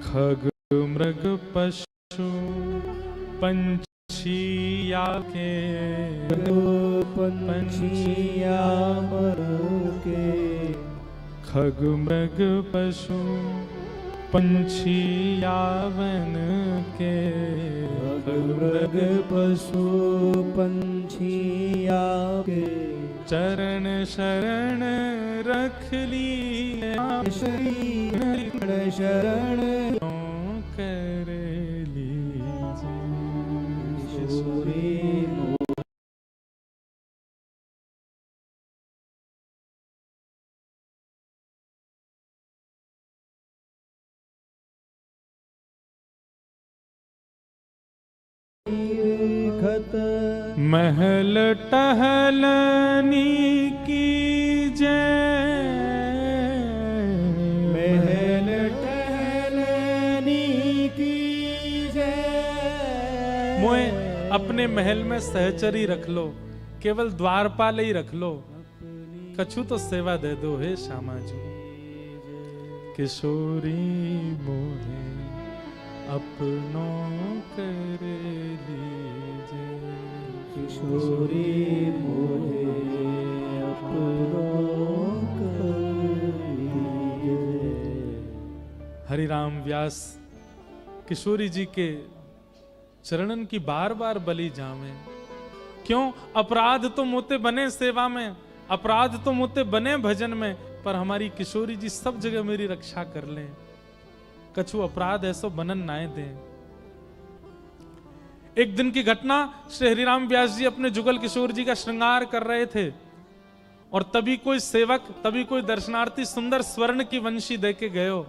खग मृग पशु पंछिया मर के खग मृग पशु पंछी यावन के मृग पशु पंछिया के चरण शरण रख ली शरण कर लीजिए। महल टहलनी की जय, महल टहलनी की जय। मोए अपने महल में सहचरी रख लो, केवल द्वारपाल ही रख लो, कछु तो सेवा दे दो हे श्यामा जी। किशोरी मोहे अपनों कर लीजिए, किशोरी मोहे अपनों कर लीजिए। हरि राम व्यास किशोरी जी के चरणन की बार बार बलि जावे। क्यों? अपराध तो मोते बने सेवा में, अपराध तो मोते बने भजन में, पर हमारी किशोरी जी सब जगह मेरी रक्षा कर लें, कछु अपराध ऐसो बनन नाए दे। एक दिन की घटना, श्री हरिराम व्यास जी अपने जुगल किशोर जी का श्रृंगार कर रहे थे और तभी कोई सेवक, तभी कोई दर्शनार्थी सुंदर स्वर्ण की वंशी देके गयो।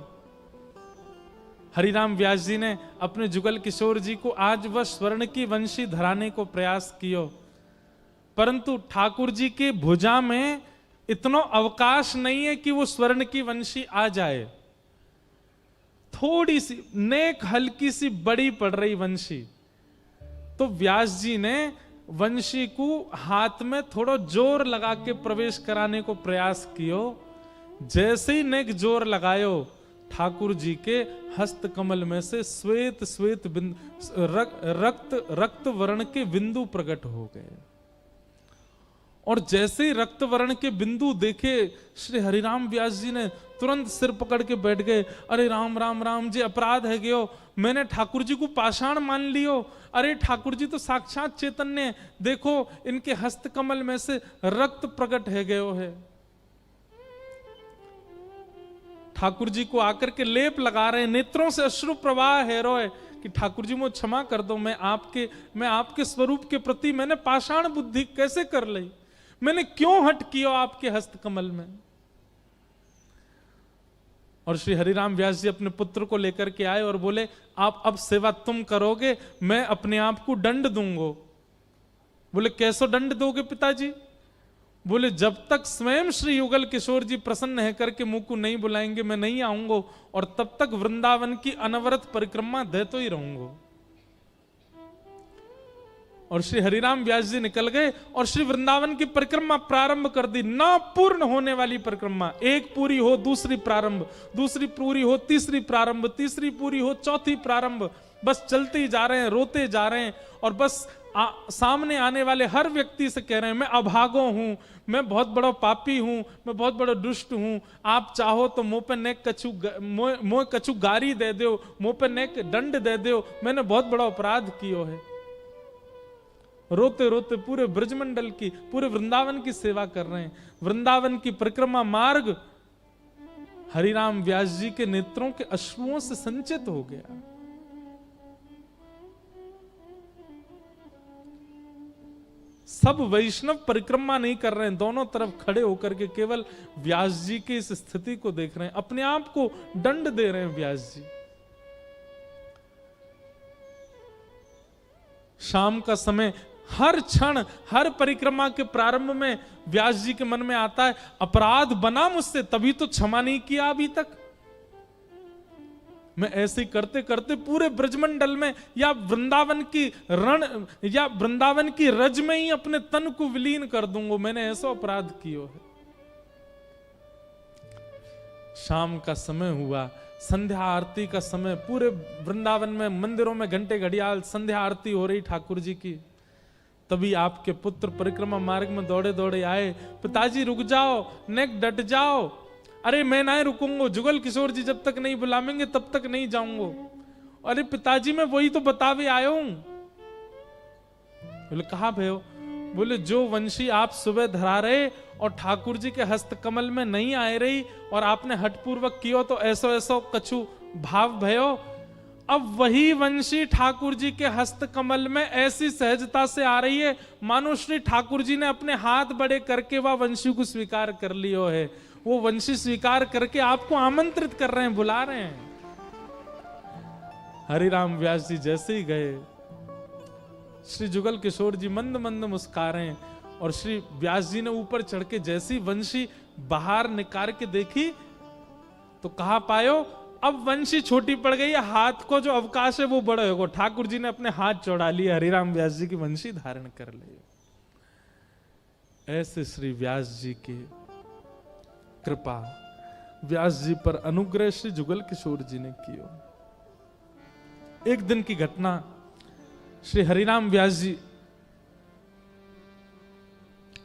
हरिराम व्यास जी ने अपने जुगल किशोर जी को आज वह स्वर्ण की वंशी धराने को प्रयास कियो, परंतु ठाकुर जी के भुजा में इतना अवकाश नहीं है कि वो स्वर्ण की वंशी आ जाए। थोड़ी सी नेक हल्की सी बड़ी पड़ रही वंशी, तो व्यास जी ने वंशी को हाथ में थोड़ा जोर लगा के प्रवेश कराने को प्रयास कियो। जैसे ही नेक जोर लगायो, ठाकुर जी के हस्त कमल में से श्वेत श्वेत रक्त वर्ण के बिंदु प्रकट हो गए। और जैसे ही रक्त वर्ण के बिंदु देखे, श्री हरिराम व्यास जी ने तुरंत सिर पकड़ के बैठ गए। अरे राम राम राम जी, अपराध है गयो, मैंने ठाकुर जी को पाषाण मान लियो। अरे ठाकुर जी तो साक्षात चैतन्य, देखो इनके हस्त कमल में से रक्त प्रकट है गयो है। ठाकुर जी को आकर के लेप लगा रहे, नेत्रों से अश्रु प्रवाह है रोए कि ठाकुर जी मुझे क्षमा कर दो, मैं आपके स्वरूप के प्रति मैंने पाषाण बुद्धि कैसे कर ली, मैंने क्यों हट किया आपके हस्त कमल में। और श्री हरिराम व्यास जी अपने पुत्र को लेकर के आए और बोले, आप अब सेवा तुम करोगे, मैं अपने आप को दंड दूंगा। बोले कैसो दंड दोगे पिताजी? बोले जब तक स्वयं श्री युगल किशोर जी प्रसन्न है करके मुंह को नहीं बुलाएंगे मैं नहीं आऊंगा, और तब तक वृंदावन की अनवरत परिक्रमा देते ही रहूंगा। और श्री हरिराम व्यास जी निकल गए और श्री वृंदावन की परिक्रमा प्रारंभ कर दी। ना पूर्ण होने वाली परिक्रमा, एक पूरी हो दूसरी प्रारंभ, दूसरी पूरी हो तीसरी प्रारंभ, तीसरी पूरी हो चौथी प्रारंभ, बस चलते ही जा रहे हैं, रोते जा रहे हैं। और बस सामने आने वाले हर व्यक्ति से कह रहे हैं, मैं अभागो हूं, मैं बहुत बड़ा पापी हूं, मैं बहुत बड़ा दुष्ट हूं, आप चाहो तो मुंह पे नेक कछु गारी दे दो, मुंह पे नेक दंड दे दो, मैंने बहुत बड़ा अपराध किया है। रोते रोते पूरे ब्रजमंडल की, पूरे वृंदावन की सेवा कर रहे हैं। वृंदावन की परिक्रमा मार्ग हरिराम व्यास जी के नेत्रों के अश्रुओं से संचित हो गया। सब वैष्णव परिक्रमा नहीं कर रहे हैं, दोनों तरफ खड़े होकर के केवल व्यास जी की इस स्थिति को देख रहे हैं, अपने आप को दंड दे रहे हैं व्यास जी। शाम का समय, हर क्षण, हर परिक्रमा के प्रारंभ में व्यास जी के मन में आता है, अपराध बना मुझसे तभी तो क्षमा नहीं किया अभी तक। मैं ऐसे करते करते पूरे ब्रजमंडल में या वृंदावन की रण या वृंदावन की रज में ही अपने तन को विलीन कर दूंगा, मैंने ऐसा अपराध किया है। शाम का समय हुआ, संध्या आरती का समय, पूरे वृंदावन में मंदिरों में घंटे घड़ियाल संध्या आरती हो रही ठाकुर जी की। तभी आपके पुत्र परिक्रमा मार्ग में दौड़े दौड़े आए, पिताजी रुक जाओ, नेक डट जाओ। अरे मैं ना रुकूंगा, जुगल किशोर जी जब तक नहीं बुलावेंगे तब तक नहीं जाऊंगा। अरे पिताजी मैं वही तो बतावे आया हूं। बोले कहा भयो? बोले जो वंशी आप सुबह धरा रहे और ठाकुर जी के हस्त कमल में नहीं आए रही और आपने हठपूर्वक कियो तो ऐसो ऐसो कछु भाव भयो, अब वही वंशी ठाकुर जी के हस्त कमल में ऐसी सहजता से आ रही है मानो श्री ठाकुर जी ने अपने हाथ बड़े करके वह वंशी को स्वीकार कर लियो है। वो वंशी स्वीकार करके आपको आमंत्रित कर रहे हैं, बुला रहे हैं। हरिराम व्यास जी जैसे ही गए, श्री जुगल किशोर जी मंद मंद मुस्कुरा रहे हैं और श्री व्यास जी ने ऊपर चढ़ के जैसी वंशी बाहर निकाल के देखी तो कहा पायो अब वंशी छोटी पड़ गई है, हाथ को जो अवकाश है वो बड़ा होगा। ठाकुर जी ने अपने हाथ चौड़ा लिए, हरिराम व्यास जी की वंशी धारण कर ली। ऐसे श्री व्यास जी की कृपा, व्यास जी पर अनुग्रह श्री जुगल किशोर जी ने किया। एक दिन की घटना, श्री हरिराम व्यास जी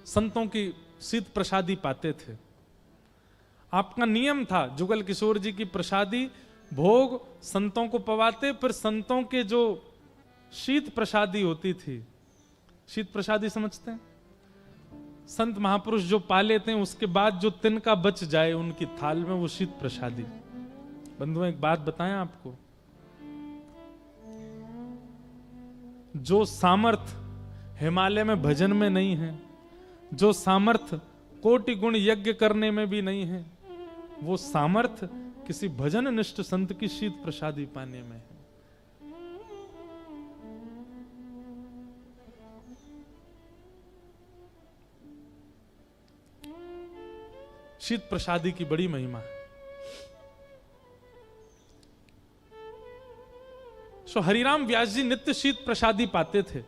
संतों की शीत प्रसादी पाते थे। आपका नियम था, जुगल किशोर जी की प्रसादी भोग संतों को पवाते, फिर संतों के जो शीत प्रसादी होती थी, शीत प्रसादी समझते हैं, संत महापुरुष जो पा लेते हैं उसके बाद जो तिनका बच जाए उनकी थाल में, वो शीत प्रसादी। बंधुओं एक बात बताएं आपको, जो सामर्थ हिमालय में भजन में नहीं है, जो सामर्थ कोटि गुण यज्ञ करने में भी नहीं है, वो सामर्थ किसी भजन निष्ठ संत की शीत प्रसादी पाने में है। शीत प्रसादी की बड़ी महिमा है। सो हरिराम व्यास जी नित्य शीत प्रसादी पाते थे।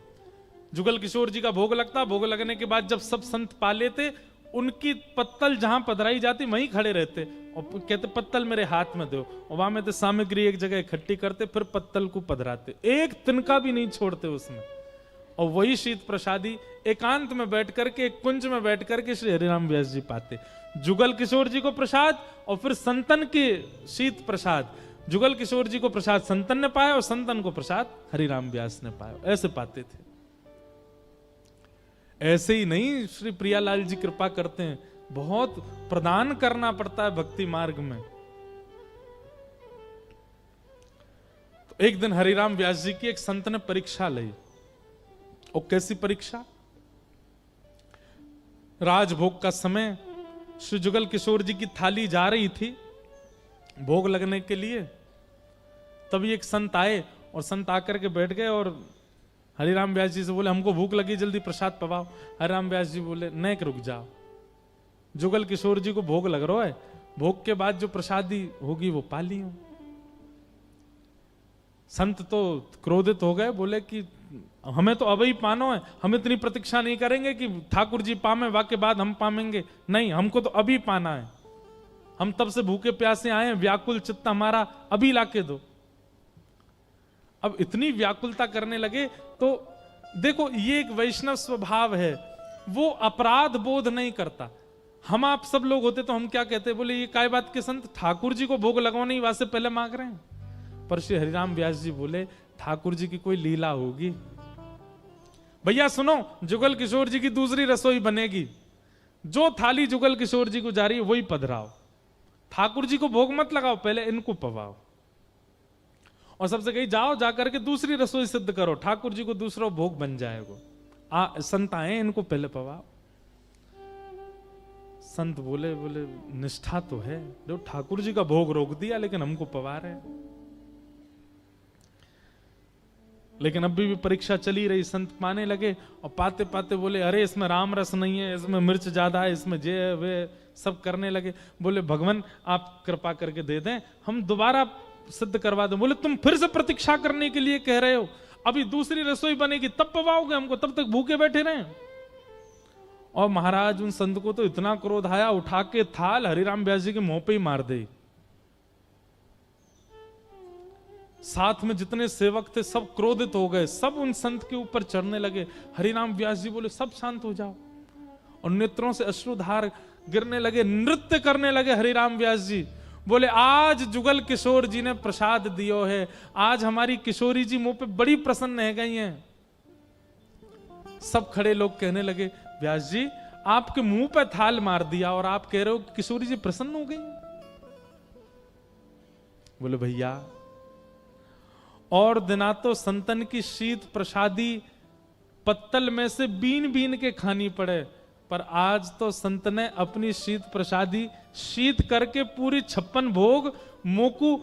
जुगल किशोर जी का भोग लगता, भोग लगने के बाद जब सब संत पा लेते, उनकी पत्तल जहां पधराई जाती वहीं खड़े रहते और कहते पत्तल मेरे हाथ में दो, और वहां में तो सामग्री एक जगह इकट्ठी करते, फिर पत्तल को पधराते, एक तिनका भी नहीं छोड़ते उसमें। और वही शीत प्रसादी एकांत में बैठ करके, एक कुंज में बैठ करके श्री हरिराम व्यास जी पाते। जुगल किशोर जी को प्रसाद और फिर संतन के शीत प्रसाद, जुगल किशोर जी को प्रसाद संतन ने पाया और संतन को प्रसाद हरिराम व्यास ने पाया, ऐसे पाते थे। ऐसे ही नहीं, श्री प्रियालाल जी कृपा करते हैं, बहुत प्रदान करना पड़ता है भक्ति मार्ग में। तो एक दिन हरिराम व्यास जी की एक संत ने परीक्षा ली। और कैसी परीक्षा? राजभोग का समय, श्री जुगल किशोर जी की थाली जा रही थी भोग लगने के लिए, तभी एक संत आए और संत आकर के बैठ गए और हरिराम व्यास जी से बोले हमको भूख लगी, जल्दी प्रसाद पवाओ। हरिराम व्यास जी बोले नहीं, रुक जाओ, जुगल किशोर जी को भोग लग रहा है, भोग के बाद जो प्रसादी होगी वो पा लियो। संत तो क्रोधित हो गए, बोले कि हमें तो अभी पानो है, हम इतनी प्रतीक्षा नहीं करेंगे कि ठाकुर जी पामे वाके बाद हम पामेंगे, नहीं, हमको तो अभी पाना है, हम तब से भूखे प्यासे आए हैं, व्याकुल चित्त हमारा, अभी लाके दो। अब इतनी व्याकुलता करने लगे तो देखो, ये एक वैष्णव स्वभाव है, वो अपराध बोध नहीं करता। हम आप सब लोग होते तो हम क्या कहते, बोले ये काय बात के संत, ठाकुर जी को भोग लगवाने ही वास्ते पहले मांग रहे हैं। पर श्री हरिराम व्यास जी बोले ठाकुर जी की कोई लीला होगी। भैया सुनो, जुगल किशोर जी की दूसरी रसोई बनेगी, जो थाली जुगल किशोर जी को जा रही है वही पधराओ, ठाकुर जी को भोग मत लगाओ, पहले इनको पवाओ। और सबसे कही जाओ, जाकर के दूसरी रसोई सिद्ध करो, ठाकुर जी को दूसरा भोग बन जाएगा। संत आए, इनको पहले पवाओ। संत बोले निष्ठा तो है, जो ठाकुर जी का भोग रोक दिया लेकिन हमको पवा रहे। लेकिन अभी भी परीक्षा चली रही, संत पाने लगे और पाते पाते बोले अरे इसमें राम रस नहीं है, इसमें मिर्च ज्यादा है, इसमें जे वे सब करने लगे। बोले भगवान आप कृपा करके दे दें, हम दोबारा सिद्ध करवा दें। बोले तुम फिर से प्रतीक्षा करने के लिए कह रहे हो, अभी दूसरी रसोई बनेगी तब पवाओगे हमको, तब तक भूखे बैठे रहे। और महाराज उन संत को तो इतना क्रोध आया, उठा के थाल हरिराम व्यास जी के मुंह पे ही मार दी। साथ में जितने सेवक थे सब क्रोधित हो गए, सब उन संत के ऊपर चढ़ने लगे। हरिराम व्यास जी बोले सब शांत हो जाओ, और नेत्रों से अश्रुधार गिरने लगे, नृत्य करने लगे। हरिराम व्यास जी बोले आज जुगल किशोर जी ने प्रसाद दियो है, आज हमारी किशोरी जी मुंह पे बड़ी प्रसन्न है गई हैं। सब खड़े लोग कहने लगे व्यास जी आपके मुंह पे थाल मार दिया और आप कह रहे हो किशोरी जी प्रसन्न हो गई। बोले भैया और दिना तो संतन की शीत प्रसादी पत्तल में से बीन बीन के खानी पड़े, पर आज तो संत ने अपनी शीत प्रसादी शीत करके पूरी 56 भोग मोकू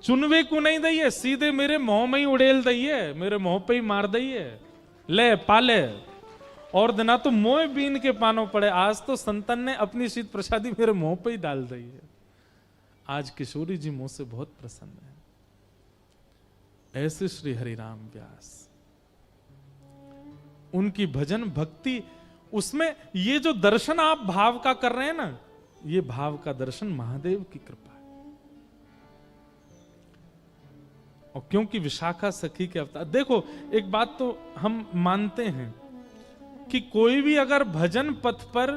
चुनवे को नहीं दई है, सीधे मेरे मुंह में ही उड़ेल दई है, मेरे मुंह पे ही मार दई है, ले पाले। और दिना तो मोह बीन के पानो पड़े, आज तो संतन ने अपनी शीत प्रसादी मेरे मुंह पे ही डाल दी है। आज किशोरी जी मुंह से बहुत प्रसन्न है। ऐसे श्री हरिराम व्यास, उनकी भजन भक्ति, उसमें ये जो दर्शन आप भाव का कर रहे हैं ना, ये भाव का दर्शन महादेव की कृपा है। और क्योंकि विशाखा सखी के अवतार, देखो एक बात तो हम मानते हैं कि कोई भी अगर भजन पथ पर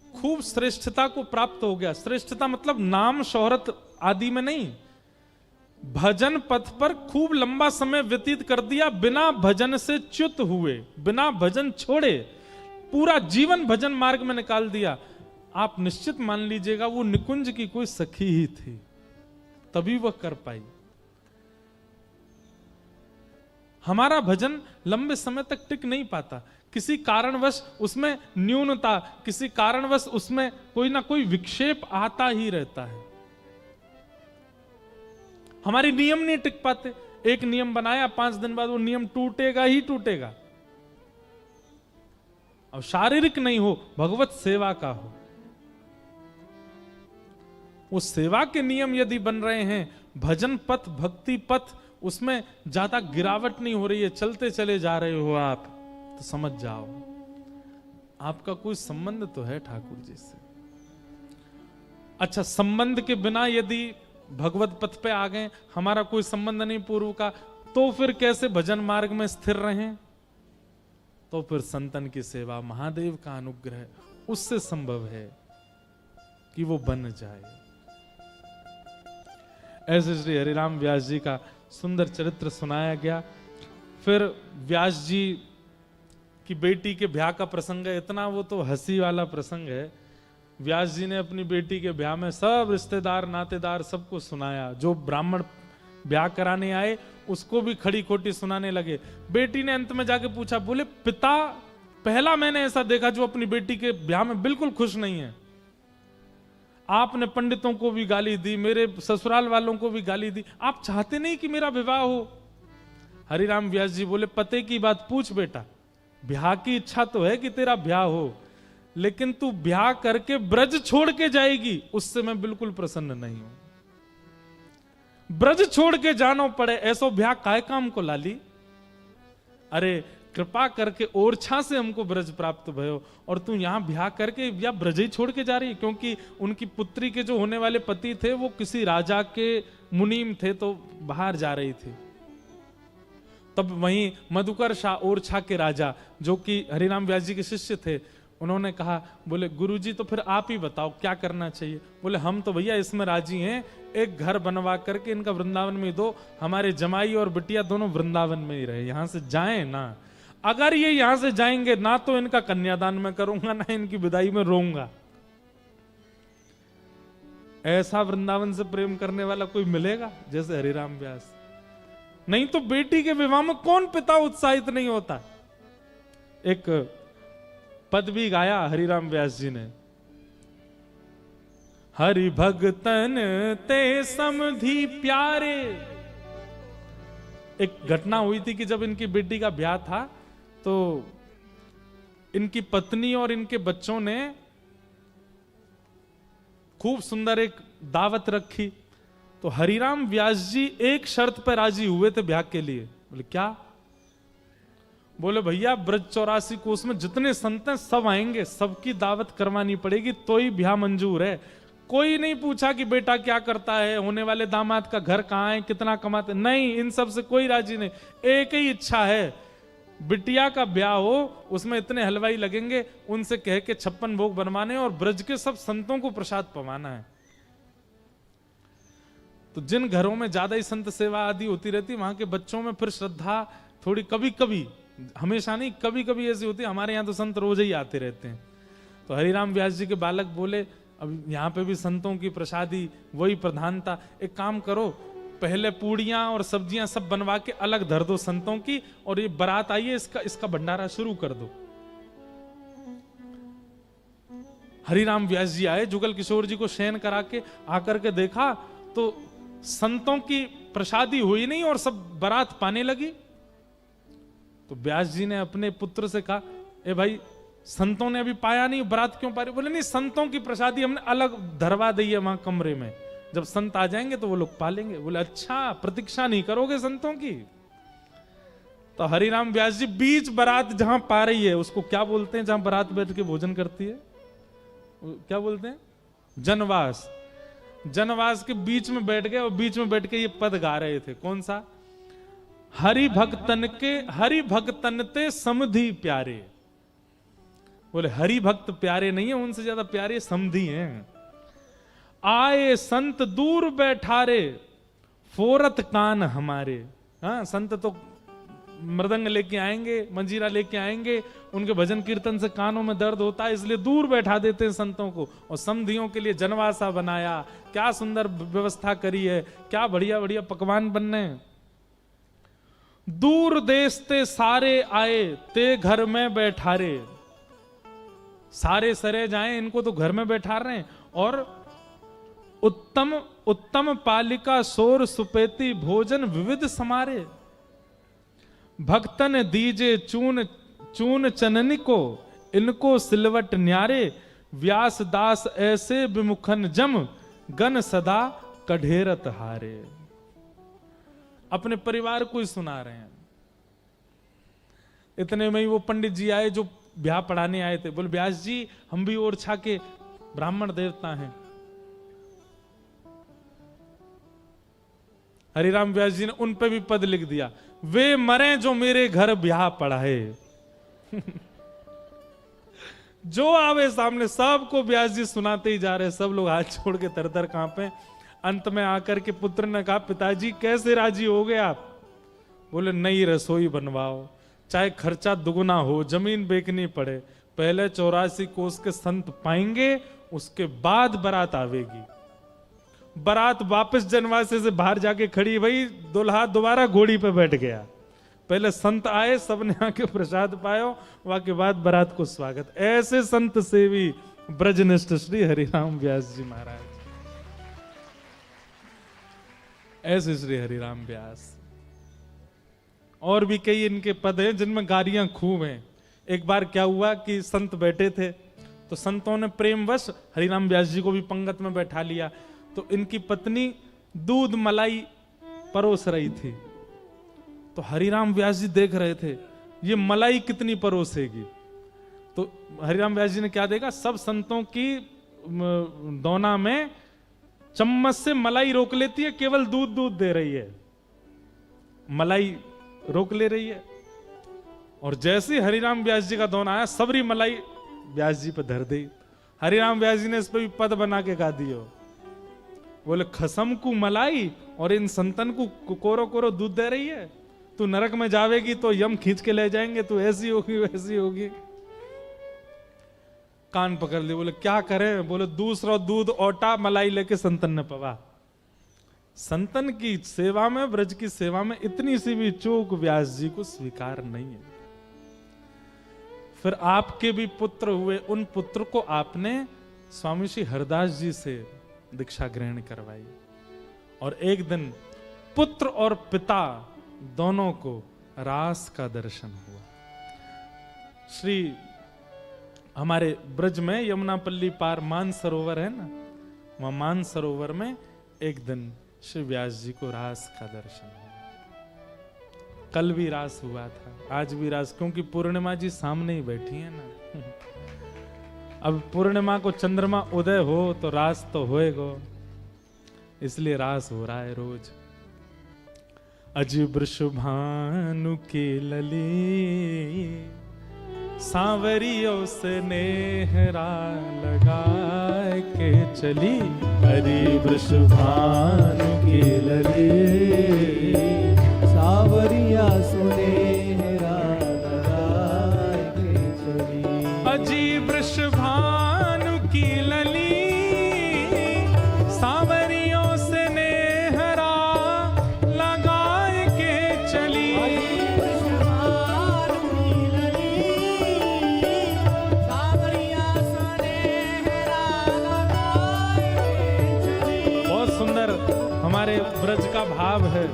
खूब श्रेष्ठता को प्राप्त हो गया, श्रेष्ठता मतलब नाम शोहरत आदि में नहीं, भजन पथ पर खूब लंबा समय व्यतीत कर दिया, बिना भजन से च्युत हुए, बिना भजन छोड़े पूरा जीवन भजन मार्ग में निकाल दिया, आप निश्चित मान लीजिएगा वो निकुंज की कोई सखी ही थी, तभी वह कर पाई। हमारा भजन लंबे समय तक टिक नहीं पाता, किसी कारणवश उसमें न्यूनता, किसी कारणवश उसमें कोई ना कोई विक्षेप आता ही रहता है। हमारे नियम नहीं टिक पाते, एक नियम बनाया 5 दिन बाद वो नियम टूटेगा ही टूटेगा। अब शारीरिक नहीं हो, भगवत सेवा का हो, उस सेवा के नियम यदि बन रहे हैं, भजन पथ भक्ति पथ उसमें ज्यादा गिरावट नहीं हो रही है, चलते चले जा रहे हो आप, तो समझ जाओ आपका कोई संबंध तो है ठाकुर जी से। अच्छा, संबंध के बिना यदि भगवत पथ पे आ गए, हमारा कोई संबंध नहीं पूर्व का, तो फिर कैसे भजन मार्ग में स्थिर रहें? तो फिर संतन की सेवा, महादेव का अनुग्रह, उससे संभव है कि वो बन जाए। ऐसे श्री हरिराम व्यास जी का सुंदर चरित्र सुनाया गया। फिर व्यास जी की बेटी के ब्याह का प्रसंग है, इतना वो तो हंसी वाला प्रसंग है। व्यास जी ने अपनी बेटी के ब्याह में सब रिश्तेदार नातेदार सबको सुनाया, जो ब्राह्मण ब्याह कराने आए उसको भी खड़ी खोटी सुनाने लगे। बेटी ने अंत में जाके पूछा, बोले पिता पहला मैंने ऐसा देखा जो अपनी बेटी के ब्याह में बिल्कुल खुश नहीं है। आपने पंडितों को भी गाली दी, मेरे ससुराल वालों को भी गाली दी, आप चाहते नहीं कि मेरा विवाह हो? हरिराम व्यास जी बोले, पते की बात पूछ बेटा, ब्याह की इच्छा तो है कि तेरा ब्याह हो, लेकिन तू ब्याह करके ब्रज छोड़ के जाएगी, उससे मैं बिल्कुल प्रसन्न नहीं हूं। ब्रज छोड़ के जानो पड़े, ऐसो ब्याह काय काम को लाली? अरे कृपा करके ओरछा से हमको ब्रज प्राप्त भयो, और तू यहां ब्याह करके या ब्रज ही छोड़ के जा रही? क्योंकि उनकी पुत्री के जो होने वाले पति थे वो किसी राजा के मुनीम थे, तो बाहर जा रही थी। तब वहीं मधुकर शाह ओरछा के राजा, जो कि हरिराम व्यास जी के शिष्य थे, उन्होंने कहा, बोले गुरुजी तो फिर आप ही बताओ क्या करना चाहिए? बोले हम तो भैया इसमें राजी हैं, एक घर बनवा करके इनका वृंदावन में दो, हमारे जमाई और बिटिया दोनों वृंदावन में ही रहे, यहां से जाएं ना। अगर ये यहां से जाएंगे ना तो इनका कन्यादान में करूंगा, ना इनकी विदाई में रोऊंगा। ऐसा वृंदावन से प्रेम करने वाला कोई मिलेगा जैसे हरिराम व्यास? नहीं तो बेटी के विवाह में कौन पिता उत्साहित नहीं होता? एक पद भी गाया हरिराम व्यास जी ने, हरि भगतन ते समधी प्यारे। एक घटना हुई थी कि जब इनकी बेटी का ब्याह था तो इनकी पत्नी और इनके बच्चों ने खूब सुंदर एक दावत रखी। तो हरिराम व्यास जी एक शर्त पर राजी हुए थे ब्याह के लिए। बोले क्या? बोले भैया ब्रज 84 कोस में जितने संत हैं सब आएंगे, सबकी दावत करवानी पड़ेगी तो ही ब्याह मंजूर है। कोई नहीं पूछा कि बेटा क्या करता है, होने वाले दामाद का घर कहाँ है, कितना कमाते, नहीं, इन सब से कोई राजी नहीं। एक ही इच्छा है, बिटिया का ब्याह हो, उसमें इतने हलवाई लगेंगे, उनसे कह के 56 भोग बनवाने और ब्रज के सब संतों को प्रसाद पवाना है। तो जिन घरों में ज्यादा ही संत सेवा आदि होती रहती, वहां के बच्चों में फिर श्रद्धा थोड़ी कभी कभी, हमेशा नहीं, कभी कभी ऐसी होती है। हमारे यहाँ तो संत रोज ही आते रहते हैं। तो हरिराम व्यास जी के बालक बोले, अब यहाँ पे भी संतों की प्रसादी वही प्रधानता, एक काम करो, पहले पूड़ियां और सब्जियां सब बनवा के अलग धर दो संतों की, और ये बारात आई है, इसका भंडारा शुरू कर दो। हरिराम व्यास जी आए, जुगल किशोर जी को शयन करा के आकर के देखा तो संतों की प्रसादी हुई नहीं और सब बारात पाने लगी। तो व्यास जी ने अपने पुत्र से कहा, ए भाई, संतों ने अभी पाया नहीं, बारात क्यों पा रही? बोले नहीं, संतों की प्रसादी हमने अलग धरवा दी है वहां कमरे में, जब संत आ जाएंगे तो वो लोग पालेंगे। बोले अच्छा, प्रतीक्षा नहीं करोगे संतों की? तो हरिराम व्यास जी बीच बारात जहां पा रही है, उसको क्या बोलते हैं जहां बारात बैठ के भोजन करती है, क्या बोलते हैं? जनवास। जनवास के बीच में बैठ गए और बीच में बैठ के ये पद गा रहे थे। कौन सा? हरि भक्तन ते समधि प्यारे। बोले हरि भक्त प्यारे नहीं है, उनसे ज्यादा प्यारे समधि हैं। आए संत दूर बैठारे, फोरत कान हमारे। हाँ, संत तो मृदंग लेके आएंगे, मंजीरा लेके आएंगे, उनके भजन कीर्तन से कानों में दर्द होता है, इसलिए दूर बैठा देते हैं संतों को। और समधियों के लिए जनवासा बनाया, क्या सुंदर व्यवस्था करी है, क्या बढ़िया बढ़िया पकवान बनने। दूर देश ते सारे आए, ते घर में बैठारे। सारे सरे जाएं, इनको तो घर में बैठा रहे हैं। और उत्तम उत्तम पालिका सोर सुपेती, भोजन विविध समारे। भक्तन दीजे चून चून चननी को, इनको सिलवट न्यारे। व्यास दास ऐसे विमुखन जम, गन सदा कढ़ेरत हारे। अपने परिवार को ही सुना रहे हैं। इतने में ही वो पंडित जी आए जो ब्याह पढ़ाने आए थे। बोले व्यास जी, हम भी ओरछा के ब्राह्मण देवता हैं। हरिराम व्यास जी ने उन पे भी पद लिख दिया, वे मरे जो मेरे घर ब्याह पढ़ाए। जो आवे सामने सबको व्यास जी सुनाते ही जा रहे, सब लोग हाथ छोड़ के तर तर कांपे। अंत में आकर के पुत्र ने कहा, पिताजी कैसे राजी हो गए आप? बोले नई रसोई बनवाओ, चाहे खर्चा दुगुना हो, जमीन बेचनी पड़े, पहले 84 कोस के संत पाएंगे, उसके बाद बारात आवेगी। बारात वापस जनवासे से बाहर जाके खड़ी, भाई दुल्हा दोबारा घोड़ी पे बैठ गया। पहले संत आए, सबने आके प्रसाद पायो, वाके बाद बारात को स्वागत। ऐसे संत सेवी ब्रजनिष्ठ श्री हरिराम व्यास जी महाराज। ऐसे श्री हरिराम व्यास। और भी कई इनके पद हैं जिनमें गालियां खूब हैं। एक बार क्या हुआ कि संत बैठे थे, तो संतों ने प्रेमवश हरिराम व्यास जी को भी पंगत में बैठा लिया। तो इनकी पत्नी दूध मलाई परोस रही थी। तो हरिराम व्यास जी देख रहे थे, ये मलाई कितनी परोसेगी। तो हरिराम व्यास जी ने क्या देखा, सब संतों की दोना में चम्मच से मलाई रोक लेती है, केवल दूध दूध दे रही है, मलाई रोक ले रही है। और जैसे हरिराम व्यास जी का दोना आया, सबरी मलाई व्यास जी पे धर दी। हरिराम व्यास जी ने इस पे भी पद बना के गा दियो। बोले खसम को मलाई और इन संतन को कोरो कोरो दूध दे रही है। तू नरक में जावेगी तो यम खींच के ले जाएंगे, तू ऐसी होगी वैसी होगी। कान पकड़ लिए। बोले क्या करें? बोले दूसरा दूध ओटा मलाई लेके संतन ने पवा। संतन की सेवा में, ब्रज की सेवा में इतनी सी भी चूक व्यास जी को स्वीकार नहीं है। फिर आपके भी पुत्र हुए, उन पुत्र को आपने स्वामी श्री हरदास जी से दीक्षा ग्रहण करवाई। और एक दिन पुत्र और पिता दोनों को रास का दर्शन हुआ। श्री हमारे ब्रज में यमुनापल्ली पार मानसरोवर है ना, वहां मानसरोवर में एक दिन श्री व्यास जी को रास का दर्शन हुआ। कल भी रास हुआ था, आज भी रास, क्योंकि पूर्णिमा जी सामने ही बैठी है ना। अब पूर्णिमा को चंद्रमा उदय हो तो रास तो होएगो, इसलिए रास हो रहा है रोज। अजी वृषभानु के लली सांवरियों से नेहरा लगा के चली। हरि वृषभानु के लले सावरिया सुनेहरा लगाए के चली। अजी वृषभानु की लली सांवरियों से नेहरा लगाए के चली। बहुत सुंदर हमारे ब्रज का भाव है,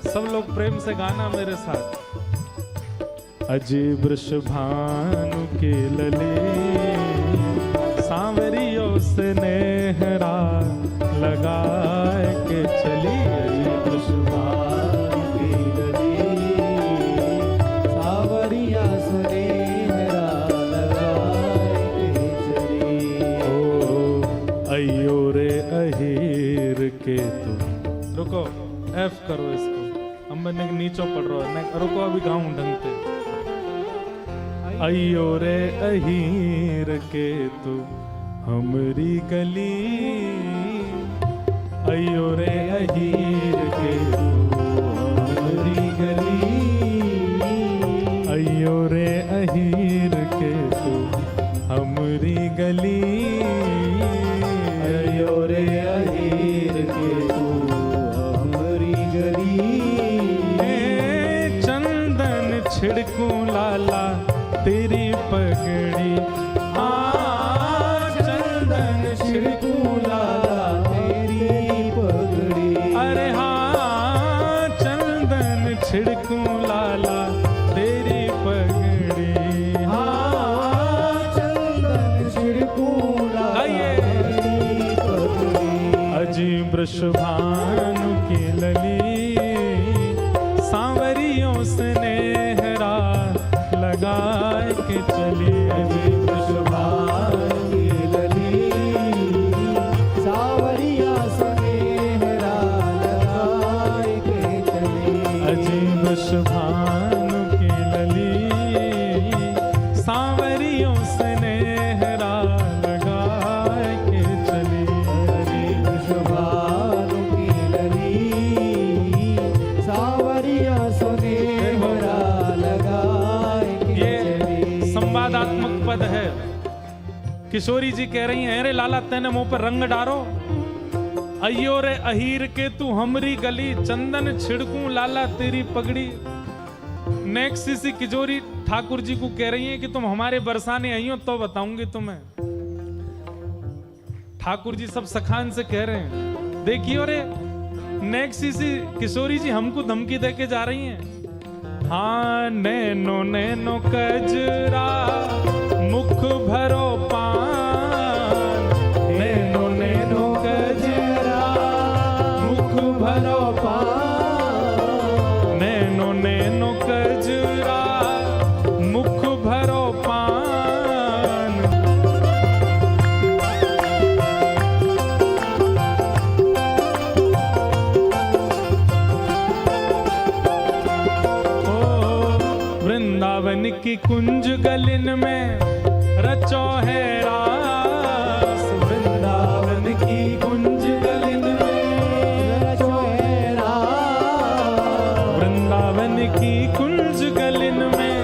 सब लोग प्रेम से गाना मेरे साथ। अजी वृषभानु के लले सांवरियों से नेहरा लगाए के चली। हरि वृषभानु के लले सावरिया सुनेहरा लगाए के चली। ओ अयो रे अहीर के तुम। रुको, एफ करो इसको, हम मैंने नीचो पढ़ रहा है, रुको अभी गाऊं ढंग पे। अयो रे अहीर के तू हमरी गली, अयो रे अहीर के तू हमरी गली, अयो रे अहीर के तू हमरी गली, अयो रे अहीर के तू हमरी गली। चंदन छिड़कूं लाला तेरी पगड़ी, चंदन छिड़कूं लाला तेरी पगड़ी। अरे हाँ चंदन छिड़कूं लाला तेरी पगड़ी। हाँ चंदन छिड़कूं लाला तेरी पगड़ी। अजी वृषभानु की लली सांवरियों से नेहरा लगाए के चली। हरि वृषभानु के लली सावरिया सुनेहरा लगाए के चली। अजी वृषभानु की लली सांवरियों से नेहरा लगाए के चली। हरि वृषभानु के लली सावरिया सुनेहरा लगाए के चली। संवादात्मक पद है। किशोरी जी कह रही हैं, अरे लाला तेने मुंह पर रंग डारो, अयो रे अहीर के तू हमरी गली, चंदन छिड़कूं लाला तेरी पगड़ी। नेक्स्ट इसी किशोरी ठाकुर जी को कह रही हैं कि तुम हमारे बरसाने आई हो तो बताऊंगी तुम्हें। ठाकुर जी सब सखान से कह रहे हैं, देखिए रे नेक्स्ट इसी किशोरी जी हमको धमकी दे के जा रही हैं। हाँ नैनो नैनो कजरा मुख भरो पान, नैनो नैनो कजरा मुख भरो पान, नैनो नैनो कजरा मुख भरो पान। वृंदावन की कुंज गलिन में रचो है रास, वृंदावन की कुंज गलिन में रचो है रास। वृंदावन की कुंज गलिन में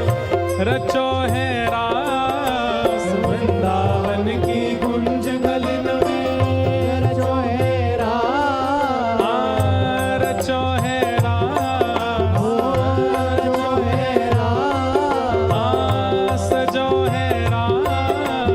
रचो है रास, वृंदावन की कुंज गलिन में रचो है रास। रचो है रास, रचो है रास। सजो है रास।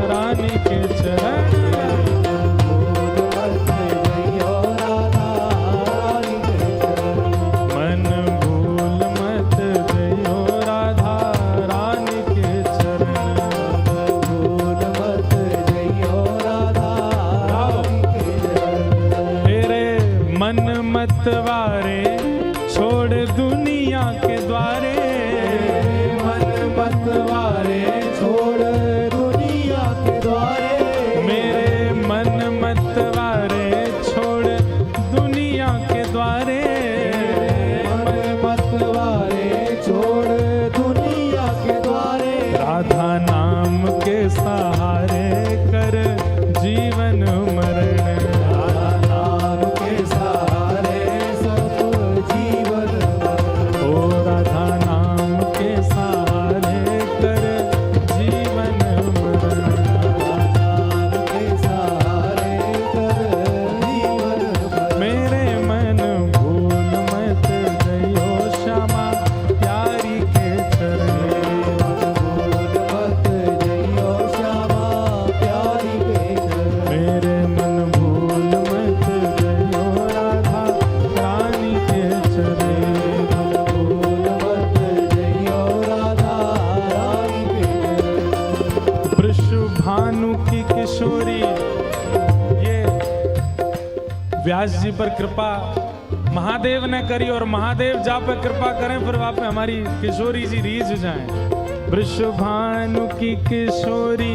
रानी के चरण। मन भूल मत जइयो राधा रानी के चरण। तेरे मन मत वारे छोड़ दुनिया के द्वारे। मन मत वारे छोड़ दुनिया के द्वारे। मेरे मन मत वारे छोड़ दुनिया के द्वारे। मन मत वारे छोड़ दुनिया के द्वारे। राधा नाम के सहारे कर जीवन मरण। राधा नाम के सहारे सब जीवन मरण। ओ राधा नाम के सहारे कर जीवन मरण। राधा नाम के सहारे कर जीवन मरण। मेरे मन भूल मत जइयो श्यामा प्यारी के चरण। मत जइयो श्यामा प्यारी के चरण। मेरे मन भूल मत जइयो राधा रानी के चरण। मत जइयो राधा रानी के चरण। वृषभानु की किशोरी, ये व्यास जी पर कृपा महादेव ने करी और महादेव जा पे कृपा करें फिर वहां पे हमारी किशोरी जी रीझ जाएं। वृषभानु की किशोरी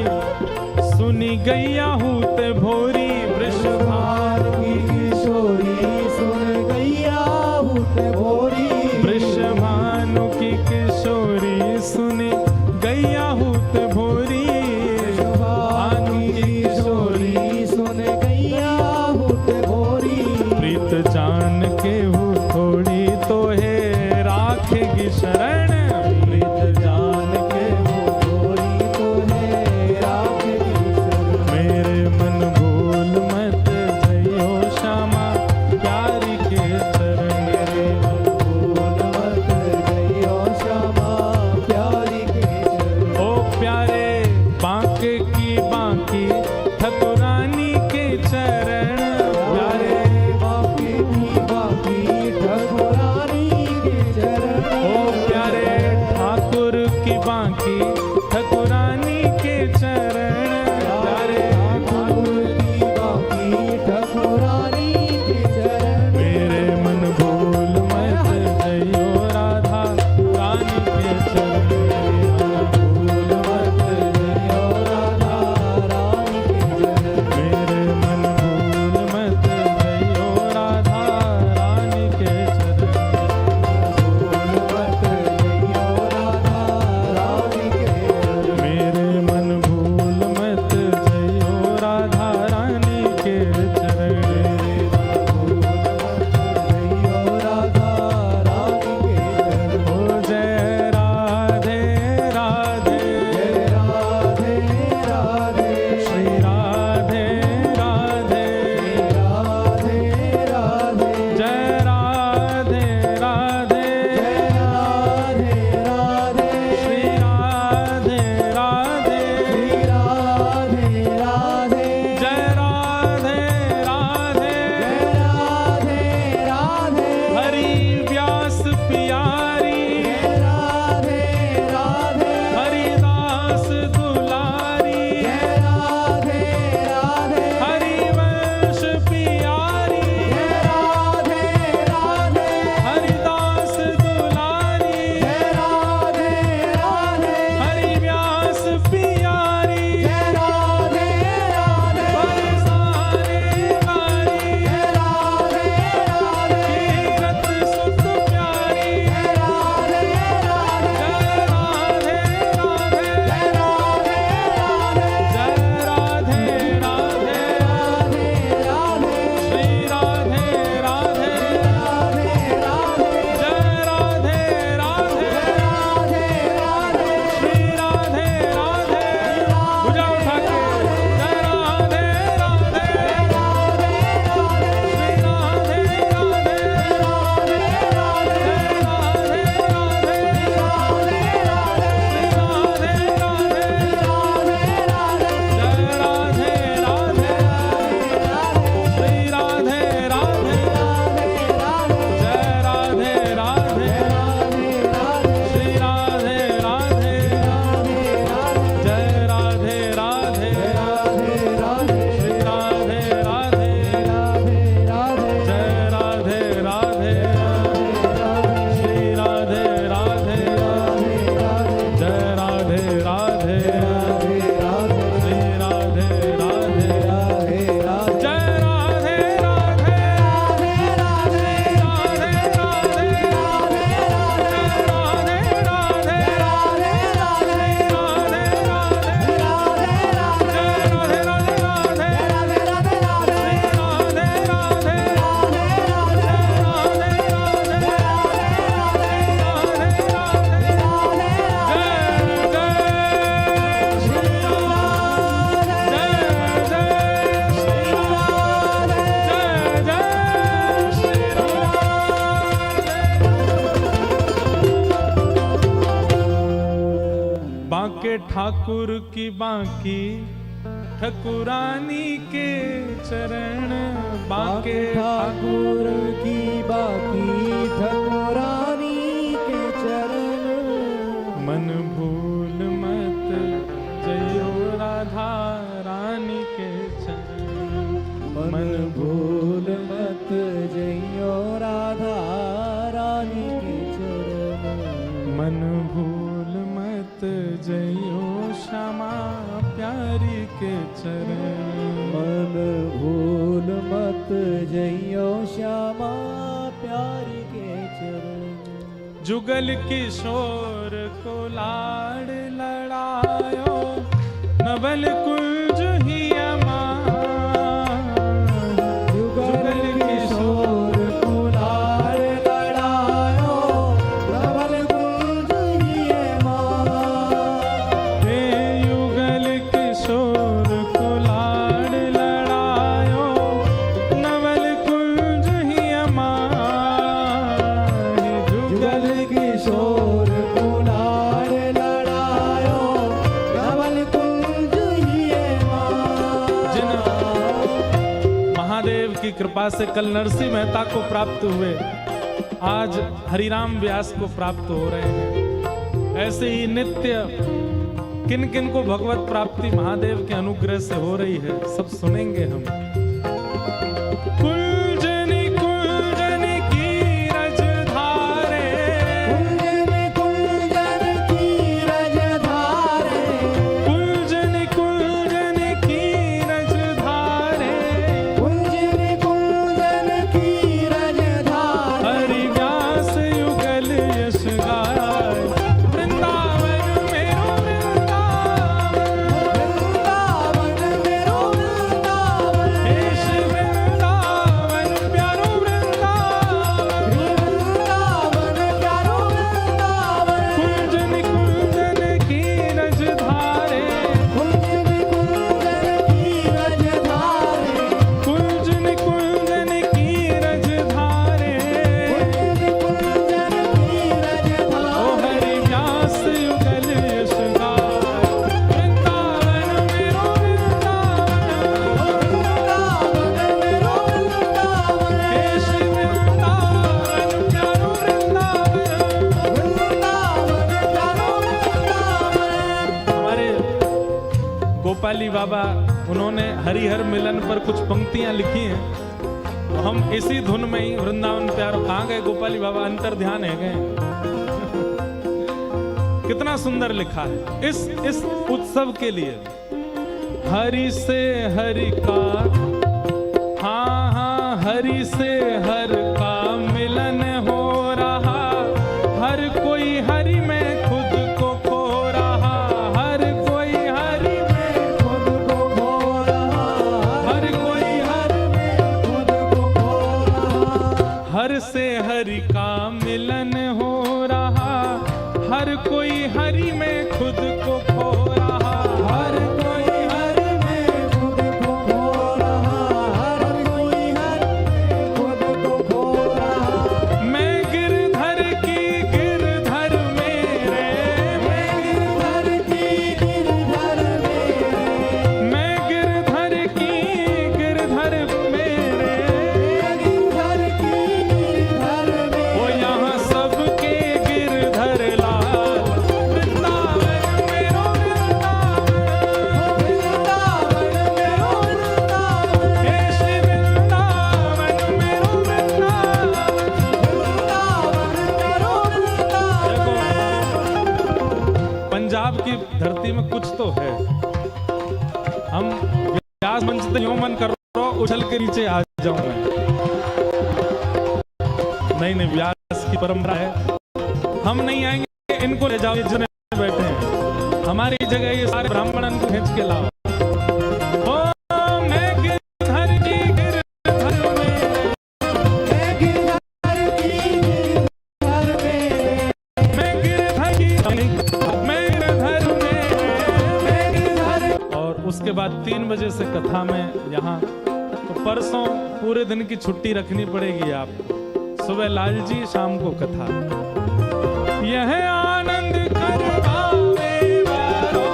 सुनी गैया हूत भोरी। वृषभानु की किशोरी सुन गैया हूत भोरी। वृषभानु की किशोरी सुनी गैया हूत भोरी। भानु की किशोरी सुन गैया हूत भोरी। प्रीत जान के हूँ थोड़ी तो है राखेगी शरण। प्रीत जान के वो थोड़ी तो है राखेगी शरण। मेरे मन भूल मत जइयो श्यामा प्यारी के चरण। भूल मत जइयो श्यामा प्यारी के चरण। ओ प्यारे बांके की बांकी ठकुरानी के चरण। प्यारे बाकी की बाकी ठकुरानी के चरण। ओ प्यारे ठाकुर की बांकी ठकुरानी के चरण। प्यारे ठाकुर की बाकी ठकुरानी के चरण। मेरे मन भूल मत जइयो राधा रानी के चरण। भूल मत जइयो राधा रानी के चरण। ठाकुर की बांकी ठकुरानी के चरण, बांके ठाकुर की बाकी ठकुरानी के चरण। मन भूल मत जयो राधा रानी के चरण, मन भूल मत जइयो राधा रानी के चरण। मन भूल मत जइयो श्यामा प्यारी के चरण, मन भूल मत जइयो श्यामा प्यारी के चरण। जुगल किशोर को लाड़ लड़ायो, नवल कुंज ही अमा। जुगल किशोर को लाड़ लड़ायो, नवल कुंज ही अमा। हे युगल किशोर को लाड़ लड़ायो, नवल कुंज ही अमा। जुगल किशोर को लाड़ लड़ायो, नवल कुंज ही अमा। महादेव की कृपा से कल नरसिंह मेहता को प्राप्त हुए, आज हरिराम व्यास को प्राप्त हो रहे हैं। ऐसे ही नित्य किन किन को भगवत प्राप्ति महादेव के अनुग्रह से हो रही है, सब सुनेंगे हम। कुंजनी कुंजनी की रजधारे, कुंजन कुंजन की रजधारे, कुंजनी कुंजनी की रजधारे, कुंजन कुंजन की रजधारे। हरि व्यास युगल यश गाय, वृंदावन मेरो वृंदावन, वृंदावन मेरो वृंदावन, हे श्री वृंदावन प्यारो वृंदावन। वृंदावन प्यारो वृंदावन। कुंजन कुंजन की रजधारे, कुंजन कुंजन की रजधारे, कुंजन कुंजन की रजधारे, कुंजन की ओ रजधारे। हरि व्यास युगल यश गाय, वृंदावन मेरो वृंदावन, वृंदावन मेरो वृंदावन, हे श्री वृंदावन प्यारो वृंदावन। वृंदावन प्यारो वृंदावन। हमारे गोपाली बाबा, उन्होंने हरिहर मिलन पर कुछ पंक्तियां लिखी हैं, तो हम इसी धुन में ही वृंदावन प्यारो। कहाँ गए गोपाली बाबा, अंतर ध्यान है गए। कितना सुंदर लिखा है इस उत्सव के लिए। हरि से हरि का, हाँ हाँ हरि से हर का मिलन हो रहा, हर कोई हरि में खुद को खो रहा, हर कोई हरि में खुद को खो रहा, हर कोई हर में खुद को खो रहा। हर से हरि का मिलन हो रहा, हर कोई हरि में खुद को खो रहा, हर कोई हर में खुद को खो रहा, हर कोई हर में खुद को खो रहा। मैं गिरधर की गिरधर मेरे, मैं गिरधर की गिरधर मेरे, मैं गिरधर की गिरधर मेरे, मैं गिरधर की गिरधर ओ मेरे। यहाँ सबके गिरधर लाल, वृंदावन मेरो वृंदावन, वृंदावन मेरो वृंदावन, हे श्री वृंदावन मेरो वृंदावन। वृंदावन मेरो वृंदावन। देखो, पंजाब की धरती में कुछ तो है। हम व्यास मंच से यूं मन कर रहा हूं, उछल के नीचे आ जाऊं मैं। नहीं नहीं, व्यास की परंपरा है, हम नहीं आएंगे, इनको ले जाओ, ये जितने बैठे हैं। हमारी जगह ये सारे ब्राह्मणन को खींच के लाओ। ओ मैं गिरधर की गिरधर में, मैं गिरधर की गिरधर मेरे, मैं गिरधर की मैं गिरधर में, मैं गिरधर। और उसके बाद 3 बजे से कथा में यहाँ, तो परसों पूरे दिन की छुट्टी रखनी पड़ेगी आपको। सुबह लाल जी, शाम को कथा। यह आनंद कर पावे वारो,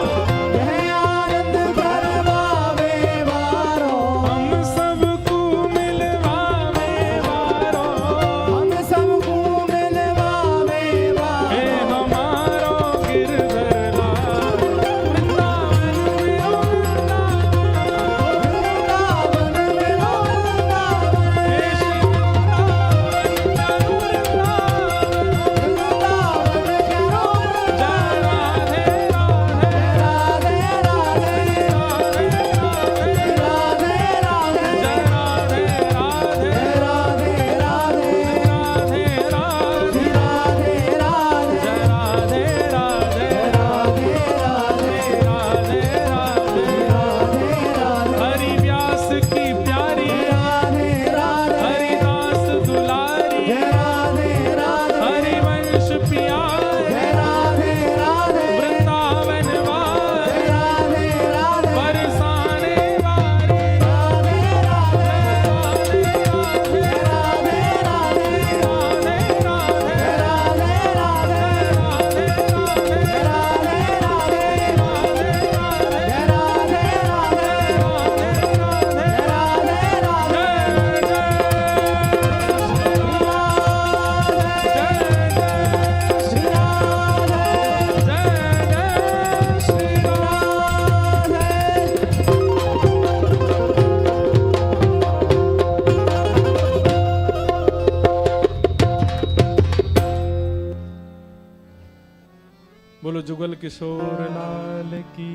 बोलो जुगल किशोर लाल की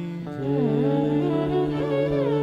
जय।